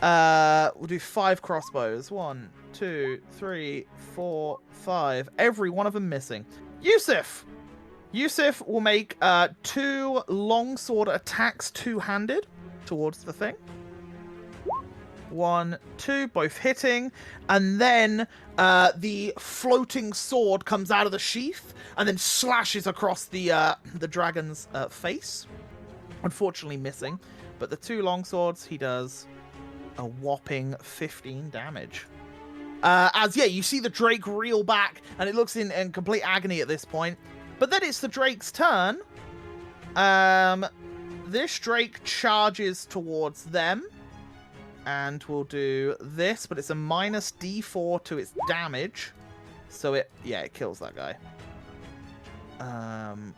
We'll do 5 crossbows. 1, 2, 3, 4, 5. Every one of them missing. Yusuf will make 2 longsword attacks two-handed towards the thing. 1, 2, both hitting. And then the floating sword comes out of the sheath and then slashes across the dragon's face. Unfortunately missing. But the 2 longswords, he does a whopping 15 damage. As, yeah, you see the Drake reel back, and it looks in complete agony at this point. But then it's the Drake's turn. This Drake charges towards them. And we'll do this, but it's a minus D4 to its damage. So it kills that guy. And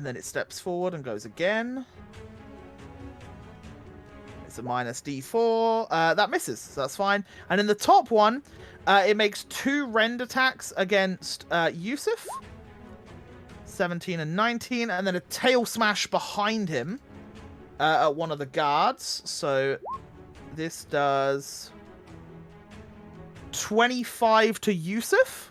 then it steps forward and goes again. It's a minus D4. That misses, so that's fine. And in the top one, it makes 2 rend attacks against Yusuf. 17 and 19. And then a tail smash behind him at one of the guards. So this does 25 to Yusuf.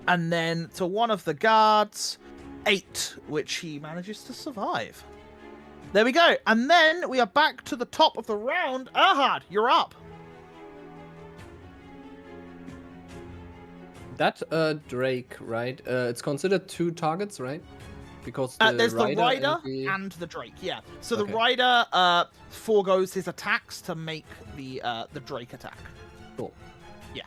And then to one of the guards, 8, which he manages to survive. There we go. And then we are back to the top of the round. Ahad, you're up. That Drake, right? It's considered 2 targets, right? Because there's the rider and and the Drake, yeah. So Okay. the rider foregoes his attacks to make the Drake attack. Cool. Yeah.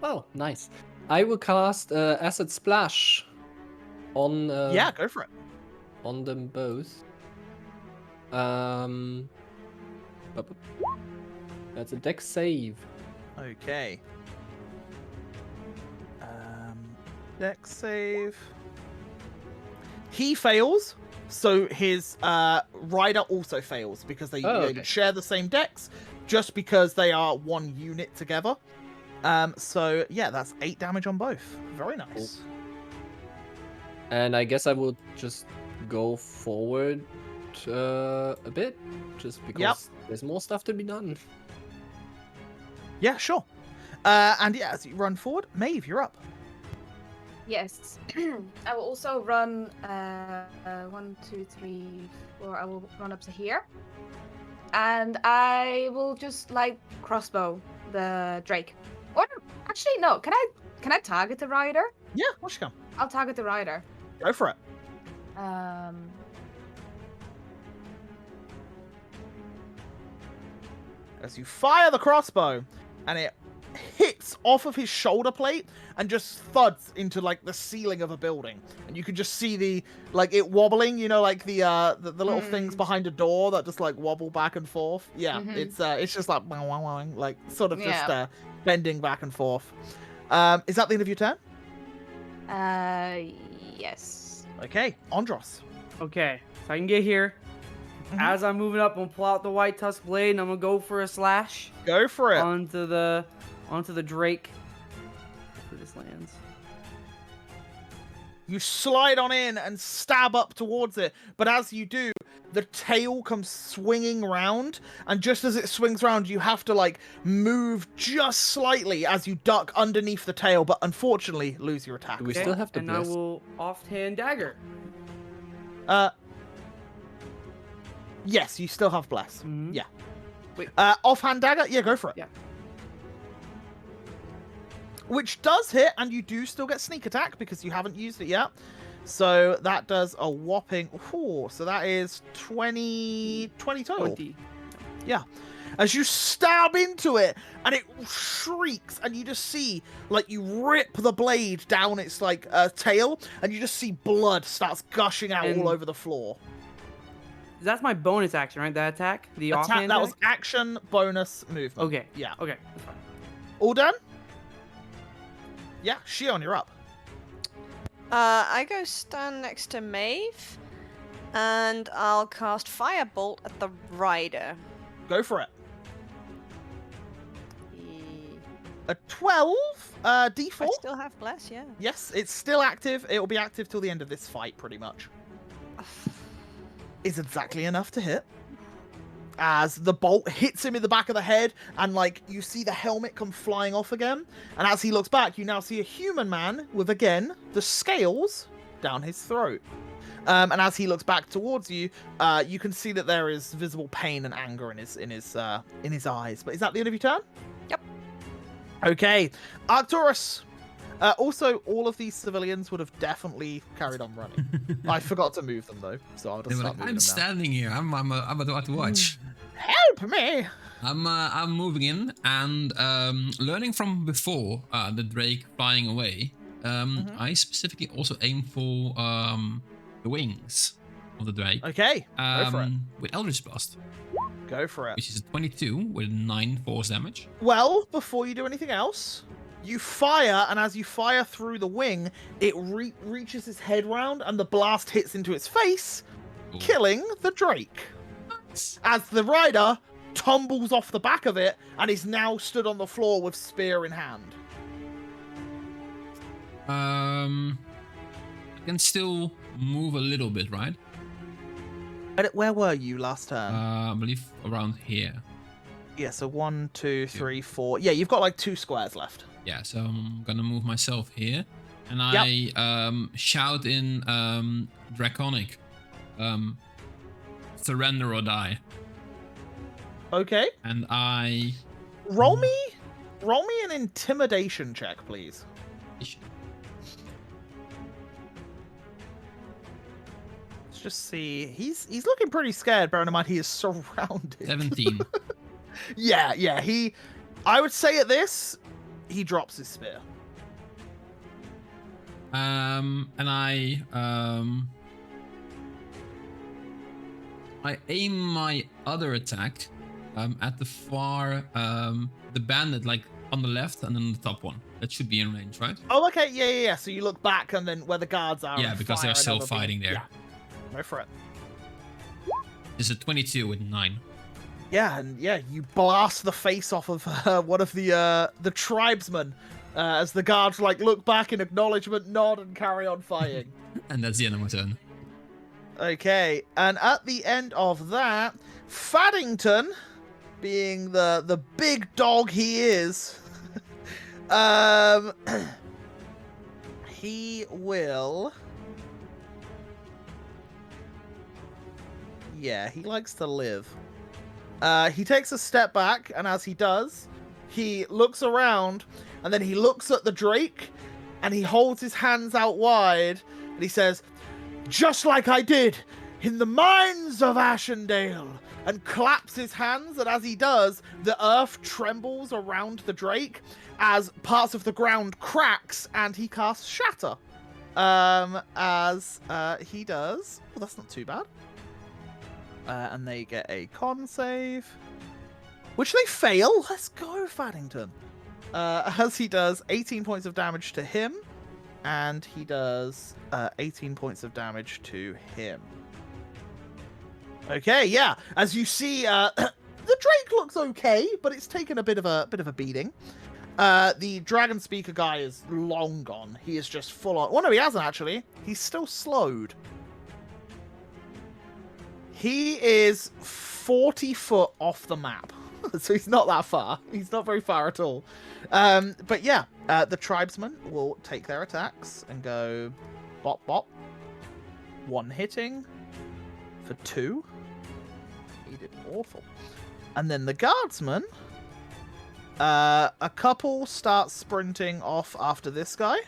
Oh, nice. I will cast Acid Splash on. Yeah, go for it. On them both. That's a dex save. Okay. Dex save. He fails, so his rider also fails because they okay. share the same dex, just because they are one unit together. So yeah, that's 8 damage on both. Very nice. Cool. And I guess I will just go forward a bit, just because there's more stuff to be done. Yeah, sure. And yeah, as you run forward, Maeve, you're up. Yes. I will also run 1, 2, 3, 4. I will run up to here. And I will just like crossbow the Drake. Or actually no, can I target the rider? Yeah, watch you come. I'll target the rider. Go for it. As you fire the crossbow, and it hits off of his shoulder plate and just thuds into like the ceiling of a building, and you can just see it wobbling. You know, like the little things behind a door that just like wobble back and forth. Yeah, it's just like like sort of just bending back and forth. Is that the end of your turn? Yes. Okay, Andros. Okay, so I can get here. As I'm moving up, I'm gonna pull out the white tusk blade and I'm gonna go for a slash. Go for it. Onto the Drake. Where this lands. You slide on in and stab up towards it, but as you do, the tail comes swinging round, and just as it swings round, you have to like move just slightly as you duck underneath the tail, but unfortunately lose your attack. Do we still have to and bless? I will offhand dagger. Yes, you still have bless. Mhm. Yeah. Wait. Offhand dagger. Yeah, go for it. Yeah. Which does hit, and you do still get sneak attack because you haven't used it yet. So that does a whopping. Ooh, so that is 20 total. 20. Yeah. As you stab into it, and it shrieks, and you just see, like, you rip the blade down its, like, tail, and you just see blood starts gushing out all And- over the floor. That's my bonus action, right? That attack? The Attack, offhand that was attack? action, bonus, movement. Okay. Yeah. Okay. That's fine. All done? Yeah, Shion, you're up. I go stand next to Maeve, and I'll cast Firebolt at the rider. Go for it. E- A 12, D4. I still have bless, yeah. Yes, it's still active. It will be active till the end of this fight, pretty much. Is exactly enough to hit. As the bolt hits him in the back of the head, and, like, you see the helmet come flying off again. And as he looks back, you now see a human man with, again, the scales down his throat. And as he looks back towards you, you can see that there is visible pain and anger in his eyes. But is that the end of your turn? Yep. Okay, Arcturus. Also, all of these civilians would have definitely carried on running. I forgot to move them though, so I'll They just were start like, moving I'm them now. standing here. I'm about to watch. Help me! I'm moving in and learning from before the Drake flying away. I specifically also aim for the wings of the Drake. Okay, go for it. With Eldritch Blast, Go for it. which is a 22 with 9 force damage. Well, before you do anything else, you fire, and as you fire through the wing, it reaches his head round, and the blast hits into its face, Cool. killing the Drake. As the rider tumbles off the back of it, and is now stood on the floor with spear in hand. I can still move a little bit, right? Where were you last turn? I believe around here. Yeah, so 1, 2, 3, 4. Yeah, you've got like 2 squares left. Yeah, so I'm gonna move myself here, and I shout in Draconic, surrender or die, Okay. and I Roll me an intimidation check, please. Let's just see. He's looking pretty scared, bearing in mind he is surrounded. 17. Yeah, I would say at this, he drops his spear. And I aim my other attack at the far the bandit, like on the left, and then the top one. That should be in range, right? Oh, okay, yeah. So you look back, and then where the guards are. Yeah, and because fire they're still another fighting beam. there. Yeah, go for it. It's a 22 with 9. Yeah, and you blast the face off of one of the tribesmen as the guards like look back in acknowledgement, nod, and carry on fighting. And that's the end of my turn. Okay, and at the end of that, Faddington, being the big dog he is, he will. Yeah, he likes to live. He takes a step back, and as he does, he looks around, and then he looks at the Drake, and he holds his hands out wide, and he says, "Just like I did in the mines of Ashendale," and claps his hands, and as he does, the earth trembles around the Drake as parts of the ground cracks, and he casts Shatter. As he does. Well, that's not too bad. And they get a con save, which they fail. Let's go, Faddington. As he does 18 points of damage to him, and he does 18 points of damage to him. Okay, yeah. As you see, the Drake looks okay, but it's taken a bit of a beating. The Dragon Speaker guy is long gone. He is just full on. Well, no, he hasn't actually. He's still slowed. He is 40 foot off the map. So he's not that far. He's not very far at all. But yeah, the tribesmen will take their attacks and go bop bop. One hitting, for 2. He did awful. And then the guardsman, a couple start sprinting off after this guy.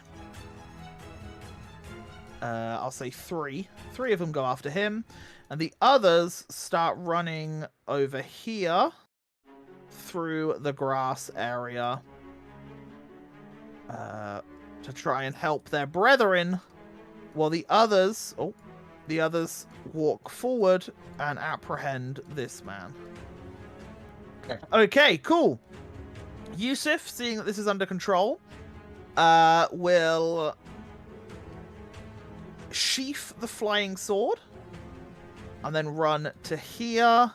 I'll say 3. 3 of them go after him. And the others start running over here through the grass area to try and help their brethren, while the others walk forward and apprehend this man. Okay, cool. Yusuf, seeing that this is under control, will sheath the flying sword and then run to here.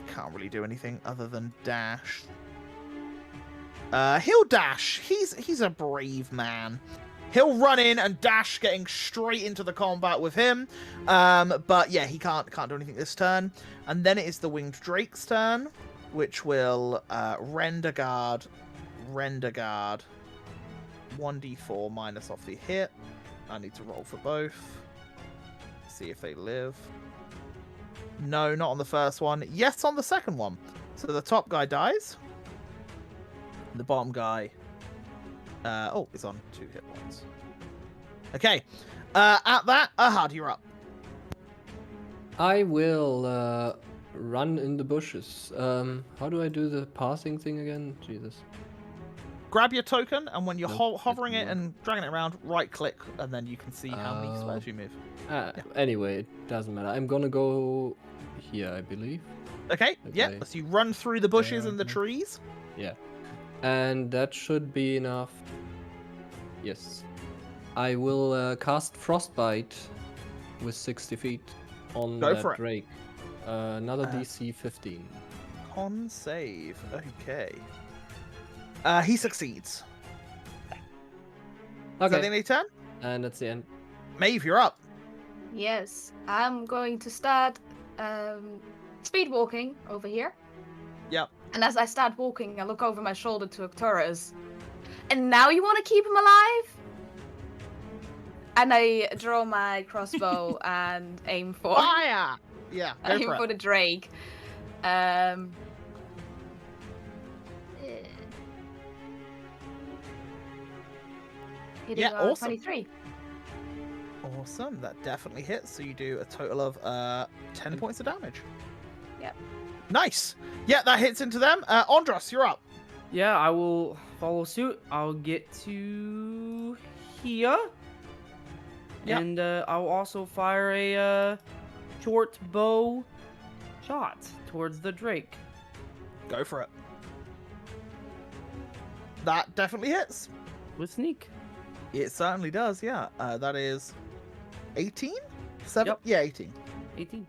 Can't really do anything other than dash. He'll dash. He's a brave man. He'll run in and dash, getting straight into the combat with him. But yeah, he can't do anything this turn. And then it is the winged drake's turn, which will render guard 1d4 minus off the hit. I need to roll for both. See if they live. No, not on the first one. Yes, on the second one. So the top guy dies. The bottom guy is on 2 hit points. Okay. At that, Ahad, you're up. I will run in the bushes. How do I do the passing thing again? Jesus. Grab your token, and when you're Nope, hovering it didn't and dragging it around, right click, and then you can see how many squares you move. Anyway, it doesn't matter. I'm gonna go here, I believe. Okay, yeah. Okay. So you run through the bushes and the trees. Yeah. And that should be enough. Yes. I will cast Frostbite with 60 feet on Go that for it. Drake. Another DC 15. Con save. Okay. He succeeds. Is that the end of your turn? And that's the end. Maeve, you're up. Yes, I'm going to start speed walking over here. Yep. And as I start walking, I look over my shoulder to Arcturus. And now you want to keep him alive? And I draw my crossbow and aim for Fire! Yeah, go aim for for it. the Drake. Hitting Yeah, on awesome. 23. Awesome. That definitely hits. So you do a total of 10 points of damage. Yep. Nice. Yeah, that hits into them. Andros, you're up. Yeah, I will follow suit. I'll get to here. Yep. And I'll also fire a short bow shot towards the Drake. Go for it. That definitely hits. With sneak. It certainly does, yeah. That is 18? 7? Yep. Yeah, 18. 18.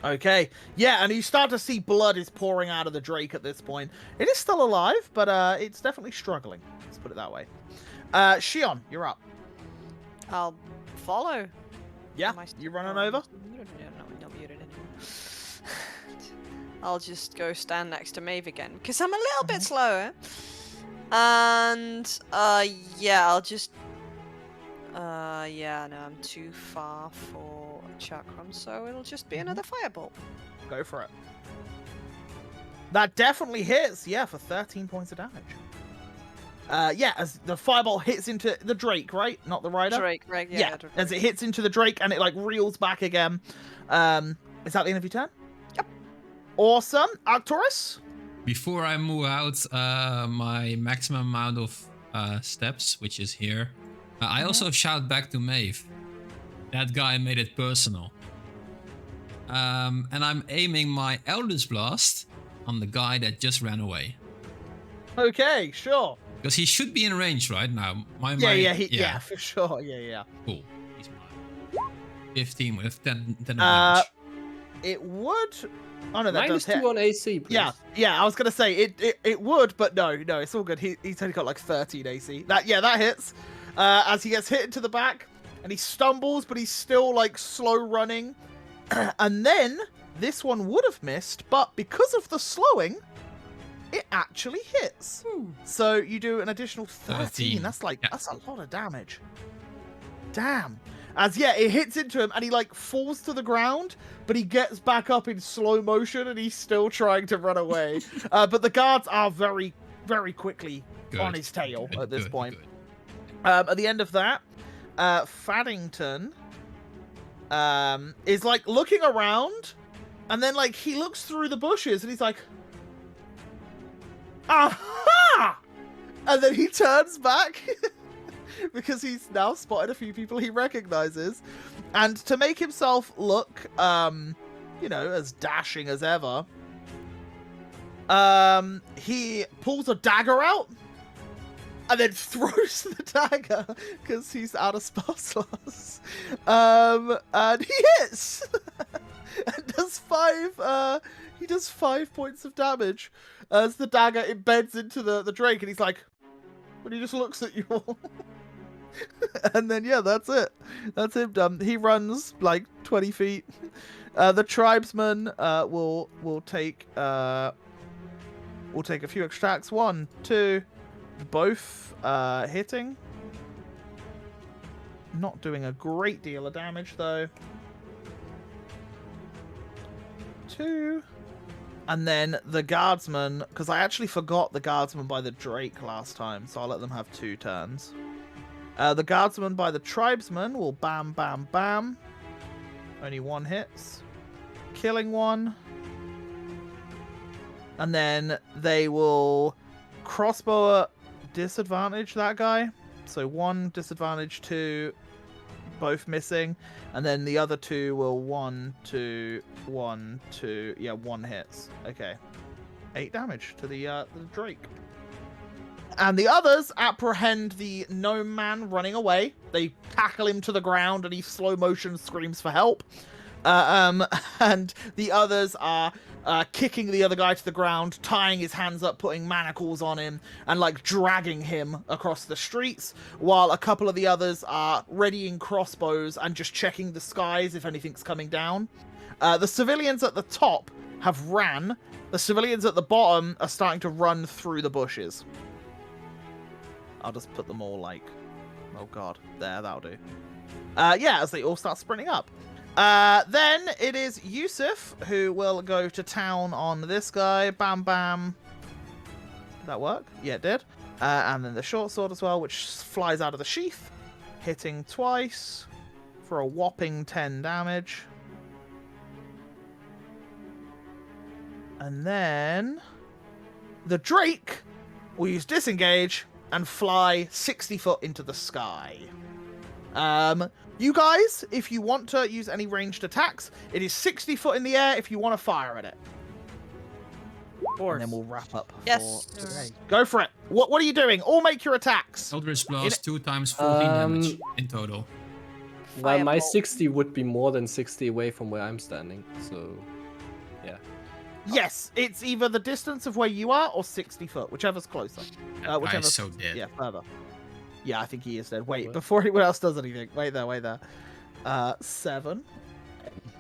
Okay. Yeah, and you start to see blood is pouring out of the Drake at this point. It is still alive, but it's definitely struggling. Let's put it that way. Shion, you're up. I'll follow. Yeah, Am I you running over? No, not muted anymore. I'll just go stand next to Maeve again, because I'm a little bit slower. And, yeah, I'll just... yeah, no, I'm too far for Chakram, so it'll just be another fireball. Go for it. That definitely hits, yeah, for 13 points of damage. Yeah, as the fireball hits into the Drake, right? Not the rider? Drake, right? Yeah, Yeah, as it hits into the Drake and it like reels back again. Is that the end of your turn? Yep. Awesome. Arcturus? Before I move out, my maximum amount of steps, which is here, I also shout back to Maeve. That guy made it personal. And I'm aiming my Eldritch Blast on the guy that just ran away. Okay, sure. Because he should be in range right now. Yeah, for sure. Yeah. Cool. He's mine. 15 with 10 damage. It would... Oh no, that Minus does hit. 2 on AC, please. Yeah, I was gonna say it would, but no, it's all good. He's only got like 13 AC. That hits. As he gets hit into the back, and he stumbles, but he's still like slow running. And then this one would have missed, but because of the slowing, it actually hits. So you do an additional 13. 13. That's like Yeah. that's a lot of damage. Damn. As it hits into him and he like falls to the ground, but he gets back up in slow motion and he's still trying to run away. But the guards are very, very quickly on his tail at this point. At the end of that, Faddington is like looking around, and then like he looks through the bushes and he's like, aha! And then he turns back because he's now spotted a few people he recognizes, and to make himself look as dashing as ever, he pulls a dagger out and then throws the dagger because he's out of spell slots. And he hits and does 5 he does 5 points of damage as the dagger embeds into the drake, and he's like, but he just looks at you all. And then that's it. That's him done. He runs like 20 feet. The tribesman will take a few extra attacks. 1, 2, both hitting. Not doing a great deal of damage though. 2. And then the guardsman, because I actually forgot the guardsman by the drake last time, so I'll let them have 2 turns. The guardsman by the tribesman will bam, bam, bam. Only 1 hits. Killing 1. And then they will crossbow disadvantage that guy. So 1 disadvantage, 2, both missing. And then the other 2 will 1, 2, 1, 2. Yeah, 1 hits. Okay. 8 damage to the drake. And the others apprehend the gnome man running away. They tackle him to the ground and he slow motion screams for help. And the others are kicking the other guy to the ground, tying his hands up, putting manacles on him, and like dragging him across the streets, while a couple of the others are readying crossbows and just checking the skies if anything's coming down. The civilians at the top have ran. The civilians at the bottom are starting to run through the bushes. I'll just put them all like, oh god, there, that'll do. As they all start sprinting up. Then it is Yusuf who will go to town on this guy. Bam, bam. Did that work? Yeah, it did. And then the short sword as well, which flies out of the sheath, hitting twice for a whopping 10 damage. And then the drake will use disengage and fly 60 foot into the sky. You guys, if you want to use any ranged attacks, it is 60 foot in the air if you want to fire at it. Of course. And then we'll wrap up Yes. for today. Go for it. What are you doing? All make your attacks. Eldritch Blast 2 times 14 damage in total. Well, my Fireball. 60 would be more than 60 away from where I'm standing, so yeah. Yes, it's either the distance of where you are or 60 foot, whichever's closer. That Whichever's guy's so dead. Yeah, further. Yeah, I think he is dead. Wait, What? before anyone else does anything. Wait there. 7.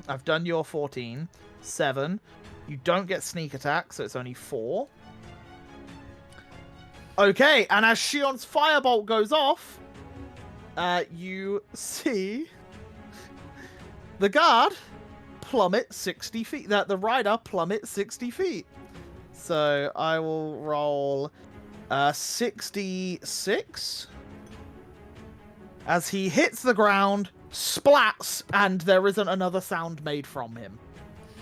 I've done your 14. 7. You don't get sneak attack, so it's only 4. Okay, and as Shion's firebolt goes off, you see the guard plummet 60 feet. The rider plummet 60 feet. So I will roll 66 as he hits the ground, splats, and there isn't another sound made from him.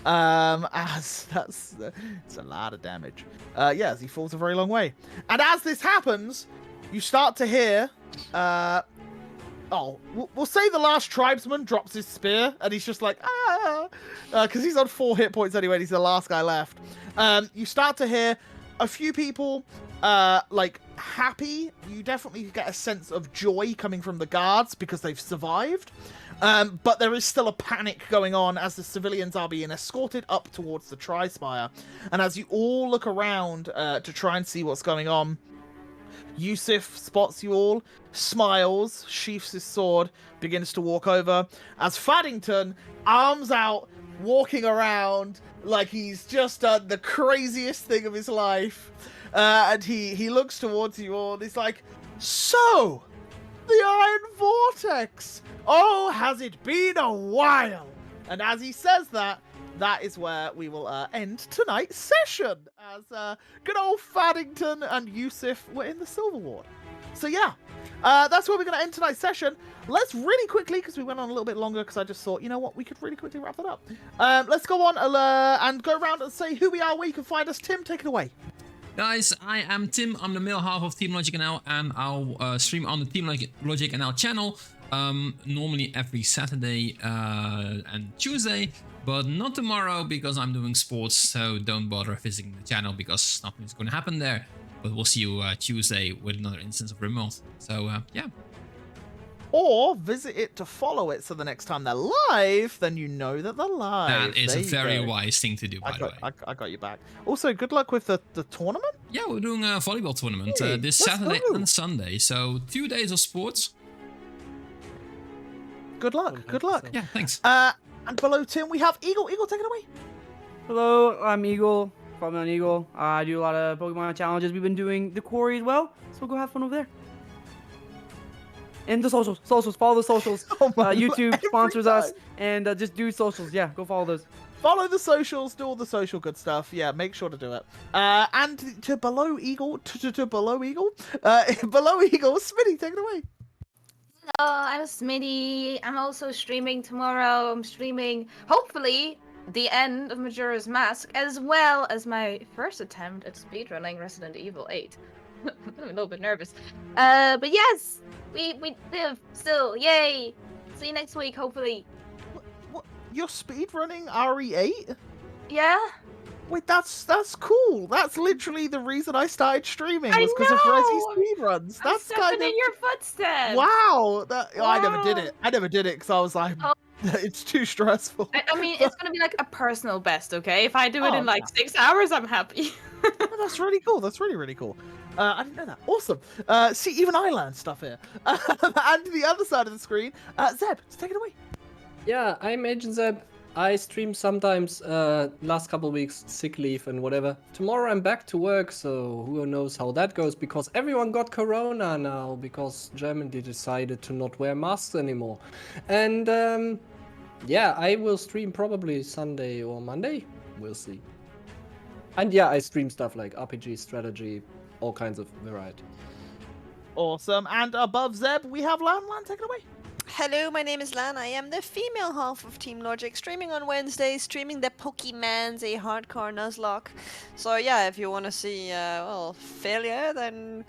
As it's a lot of damage. As he falls a very long way. And as this happens, you start to hear we'll say the last tribesman drops his spear and he's just like, because he's on 4 hit points anyway, and he's the last guy left. You start to hear a few people happy. You definitely get a sense of joy coming from the guards because they've survived. But there is still a panic going on as the civilians are being escorted up towards the Tri-Spire. And as you all look around to try and see what's going on, Yusuf spots you all, smiles, sheaths his sword, begins to walk over, as Faddington, arms out, walking around like he's just done the craziest thing of his life. And he looks towards you all, and he's like, so, the Iron Vortex. Oh, has it been a while? And as he says that, that is where we will end tonight's session, as good old Faddington and Yusuf were in the Silver Ward. So yeah, that's where we're going to end tonight's session. Let's really quickly, because we went on a little bit longer, because I just thought, you know what, we could really quickly wrap that up. Let's go on and go around and say who we are, where you can find us. Tim, take it away. Guys, I am Tim. I'm the male half of Team Logic NL, and I'll stream on the Team Logic NL channel normally every Saturday and Tuesday, but not tomorrow because I'm doing sports, so don't bother visiting the channel because nothing's going to happen there. But we'll see you Tuesday with another instance of remote. So yeah. Or visit it to follow it, so the next time they're live, then you know that they're live. That is There a you very go. wise thing to do, by the way. I got you back. Also, good luck with the tournament. Yeah, we're doing a volleyball tournament Hey, this let's Saturday go. and Sunday. So 2 days of sports. Good luck. Good luck. Yeah, thanks. And below Tim, we have Eagle. Eagle, take it away. Hello, I'm Eagle. Follow me on Eagle. I do a lot of Pokemon challenges. We've been doing the quarry as well, so go have fun over there. And the socials. Follow the socials. Oh my YouTube God, every sponsors us, time. and just do socials. Yeah, go follow those. Follow the socials, do all the social good stuff. Yeah, make sure to do it. And to below Eagle, to below Eagle, below Eagle, Smitty, take it away. Hello, I'm Smitty. I'm also streaming tomorrow. I'm streaming, hopefully, the end of Majora's Mask, as well as my first attempt at speedrunning Resident Evil 8. I'm a little bit nervous. But yes, we live still. Yay! See you next week, hopefully. What? You're speedrunning RE8? Yeah? Wait, that's cool. That's literally the reason I started streaming, I was because of Resi know! speedruns. I'm That's stepping kind of in your footsteps. wow. I never did Wow. it. I never did it because I was like, Oh. it's too stressful. I mean, it's gonna be like a personal best, okay? If I do it Oh, in like 6 hours, I'm happy. Oh, that's really cool. That's really, really cool. I didn't know that. Awesome. See, even I learned stuff here. And the other side of the screen, Zeb, take it away. Yeah, I'm Agent Zeb. I stream sometimes, last couple weeks, sick leave and whatever. Tomorrow I'm back to work, so who knows how that goes, because everyone got corona now, because Germany decided to not wear masks anymore. And, yeah, I will stream probably Sunday or Monday. We'll see. And yeah, I stream stuff like RPG, strategy, all kinds of variety. Awesome. And above Zeb, we have Lan. Lan, take it away. Hello, my name is Lan. I am the female half of Team Logic, streaming on Wednesdays, streaming the Pokemans, a hardcore Nuzlocke. So yeah, if you want to see, well, failure, then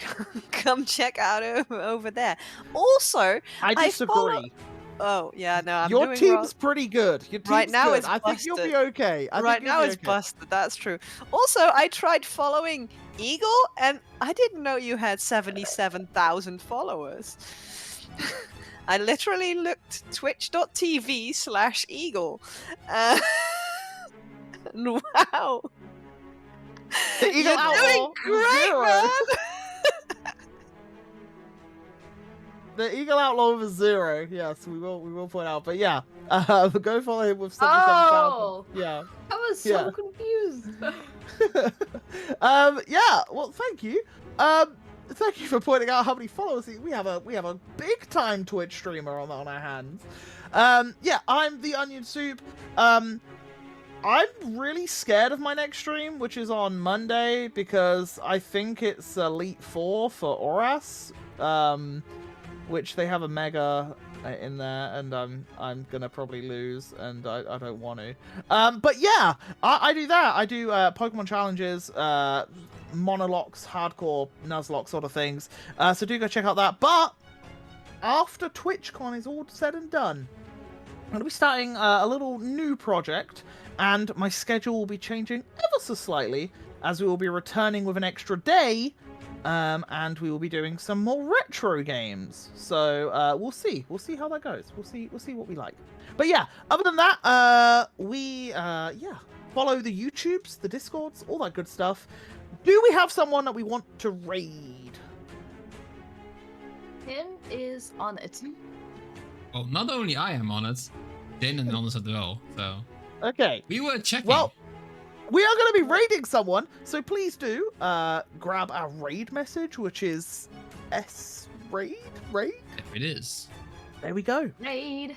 come check out over there. Also, I disagree. Oh, yeah, no, I'm Your doing team's wrong. pretty good. Your team's Right now good. it's I think you'll be busted. okay. Right now it's busted, that's true. Also, I tried following Eagle, and I didn't know you had 77,000 followers. I literally looked twitch.tv/Eagle. And wow. The Eagle You're Outlaw doing great, zero. man! The Eagle Outlaw was 0. Yes, we will point out. But yeah, go follow him with 77,000. Oh! Yeah. I was so Yeah. confused. Yeah. Well, thank you. Thank you for pointing out how many followers we have. A big time Twitch streamer on our hands. Yeah, I'm the Onion Soup. I'm really scared of my next stream, which is on Monday, because I think it's Elite 4 for Oras. Which they have a mega in there, and I'm gonna probably lose, and I don't want to. But yeah, I do that. I do Pokemon challenges, monologues, hardcore Nuzlocke sort of things. So do go check out that. But after TwitchCon is all said and done, I'm gonna be starting a little new project, and my schedule will be changing ever so slightly, as we will be returning with an extra day. And we will be doing some more retro games. So we'll see how that goes. We'll see what we like. But yeah, other than that, follow the YouTubes, the Discords, all that good stuff. Do we have someone that we want to raid? Tim is on it. Well, not only I am on it, Jane is on it as well. So Okay. we were checking. Well, we are going to be raiding someone, so please do grab our raid message, which is Raid? There it is. There we go. Raid.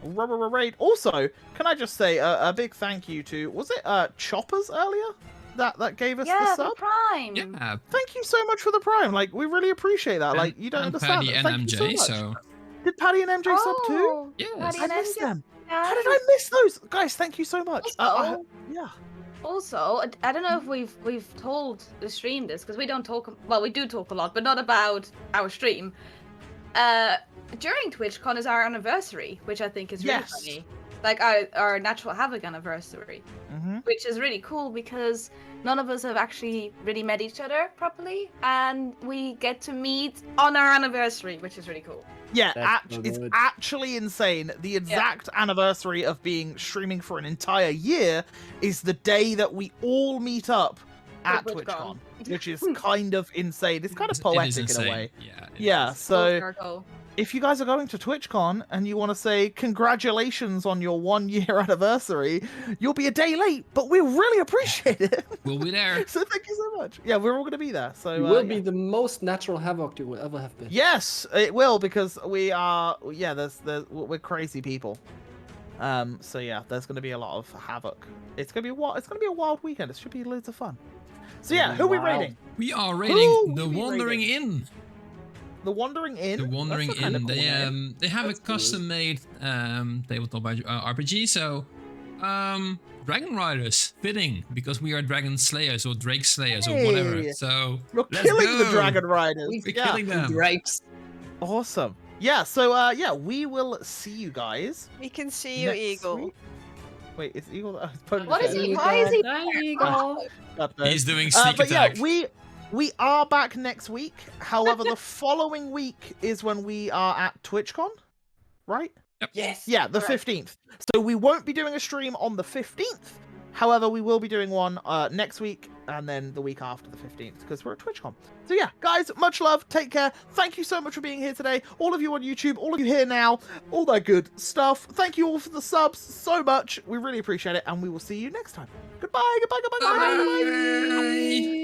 Raid. Also, can I just say a big thank you to, was it Choppers earlier that gave us the Yeah, sub? the Prime. Yeah. Thank you so much for the Prime. Like, we really appreciate that. Like, you don't and understand. Paddy and Thank you MJ, so much. so Did Paddy and MJ sub too? Oh, yes. Paddy I and missed MJ. them. How did I miss those? Guys, thank you so much. Also, Yeah. Also, I don't know if we've told the stream this because we don't talk. Well, we do talk a lot, but not about our stream. During TwitchCon is our anniversary, which I think is really Yes. funny. Like our Natural Havoc anniversary, which is really cool because none of us have actually really met each other properly, and we get to meet on our anniversary, which is really cool. Yeah, That's so it's good. actually insane. The exact anniversary of being streaming for an entire year is the day that we all meet up at TwitchCon. TwitchCon, which is kind of insane. It's kind of It is poetic in insane. a way. Yeah. Yeah, Full so circle. if you guys are going to TwitchCon and you want to say congratulations on your 1 year anniversary, you'll be a day late, but we really appreciate it. We'll be there. So thank you so much. Yeah, we're all going to be there. So You will yeah. be the most natural havoc you will ever have been. Yes, it will because we are. Yeah, we're crazy people. So yeah, there's going to be a lot of havoc. It's going to be a wild weekend. It should be loads of fun. So yeah, who are we Wild. rating? We are Who rating the will we Wandering rating? Inn. The Wandering Inn. The Wandering That's a kinda Inn. cool name. They have That's a cool. custom-made tabletop RPG. So, Dragon Riders fitting because we are Dragon Slayers or Drake Slayers or whatever. Hey! So We're let's killing the go. Dragon Riders. We're Yeah. killing them. Drakes. Awesome. Yeah. So yeah, we will see you guys. We can see you, next Eagle. week. Wait, is Eagle? It's Pony What is Head. he? Why is he? Eagle. God knows. He's doing sneak but attack. yeah, we are back next week. However, the following week is when we are at TwitchCon, right? Yes. Yeah, the Correct. 15th. So we won't be doing a stream on the 15th. However, we will be doing one next week and then the week after the 15th because we're at TwitchCon. So yeah, guys, much love. Take care. Thank you so much for being here today. All of you on YouTube, all of you here now, all that good stuff. Thank you all for the subs so much. We really appreciate it, and we will see you next time. Goodbye, goodbye, goodbye, goodbye. Bye.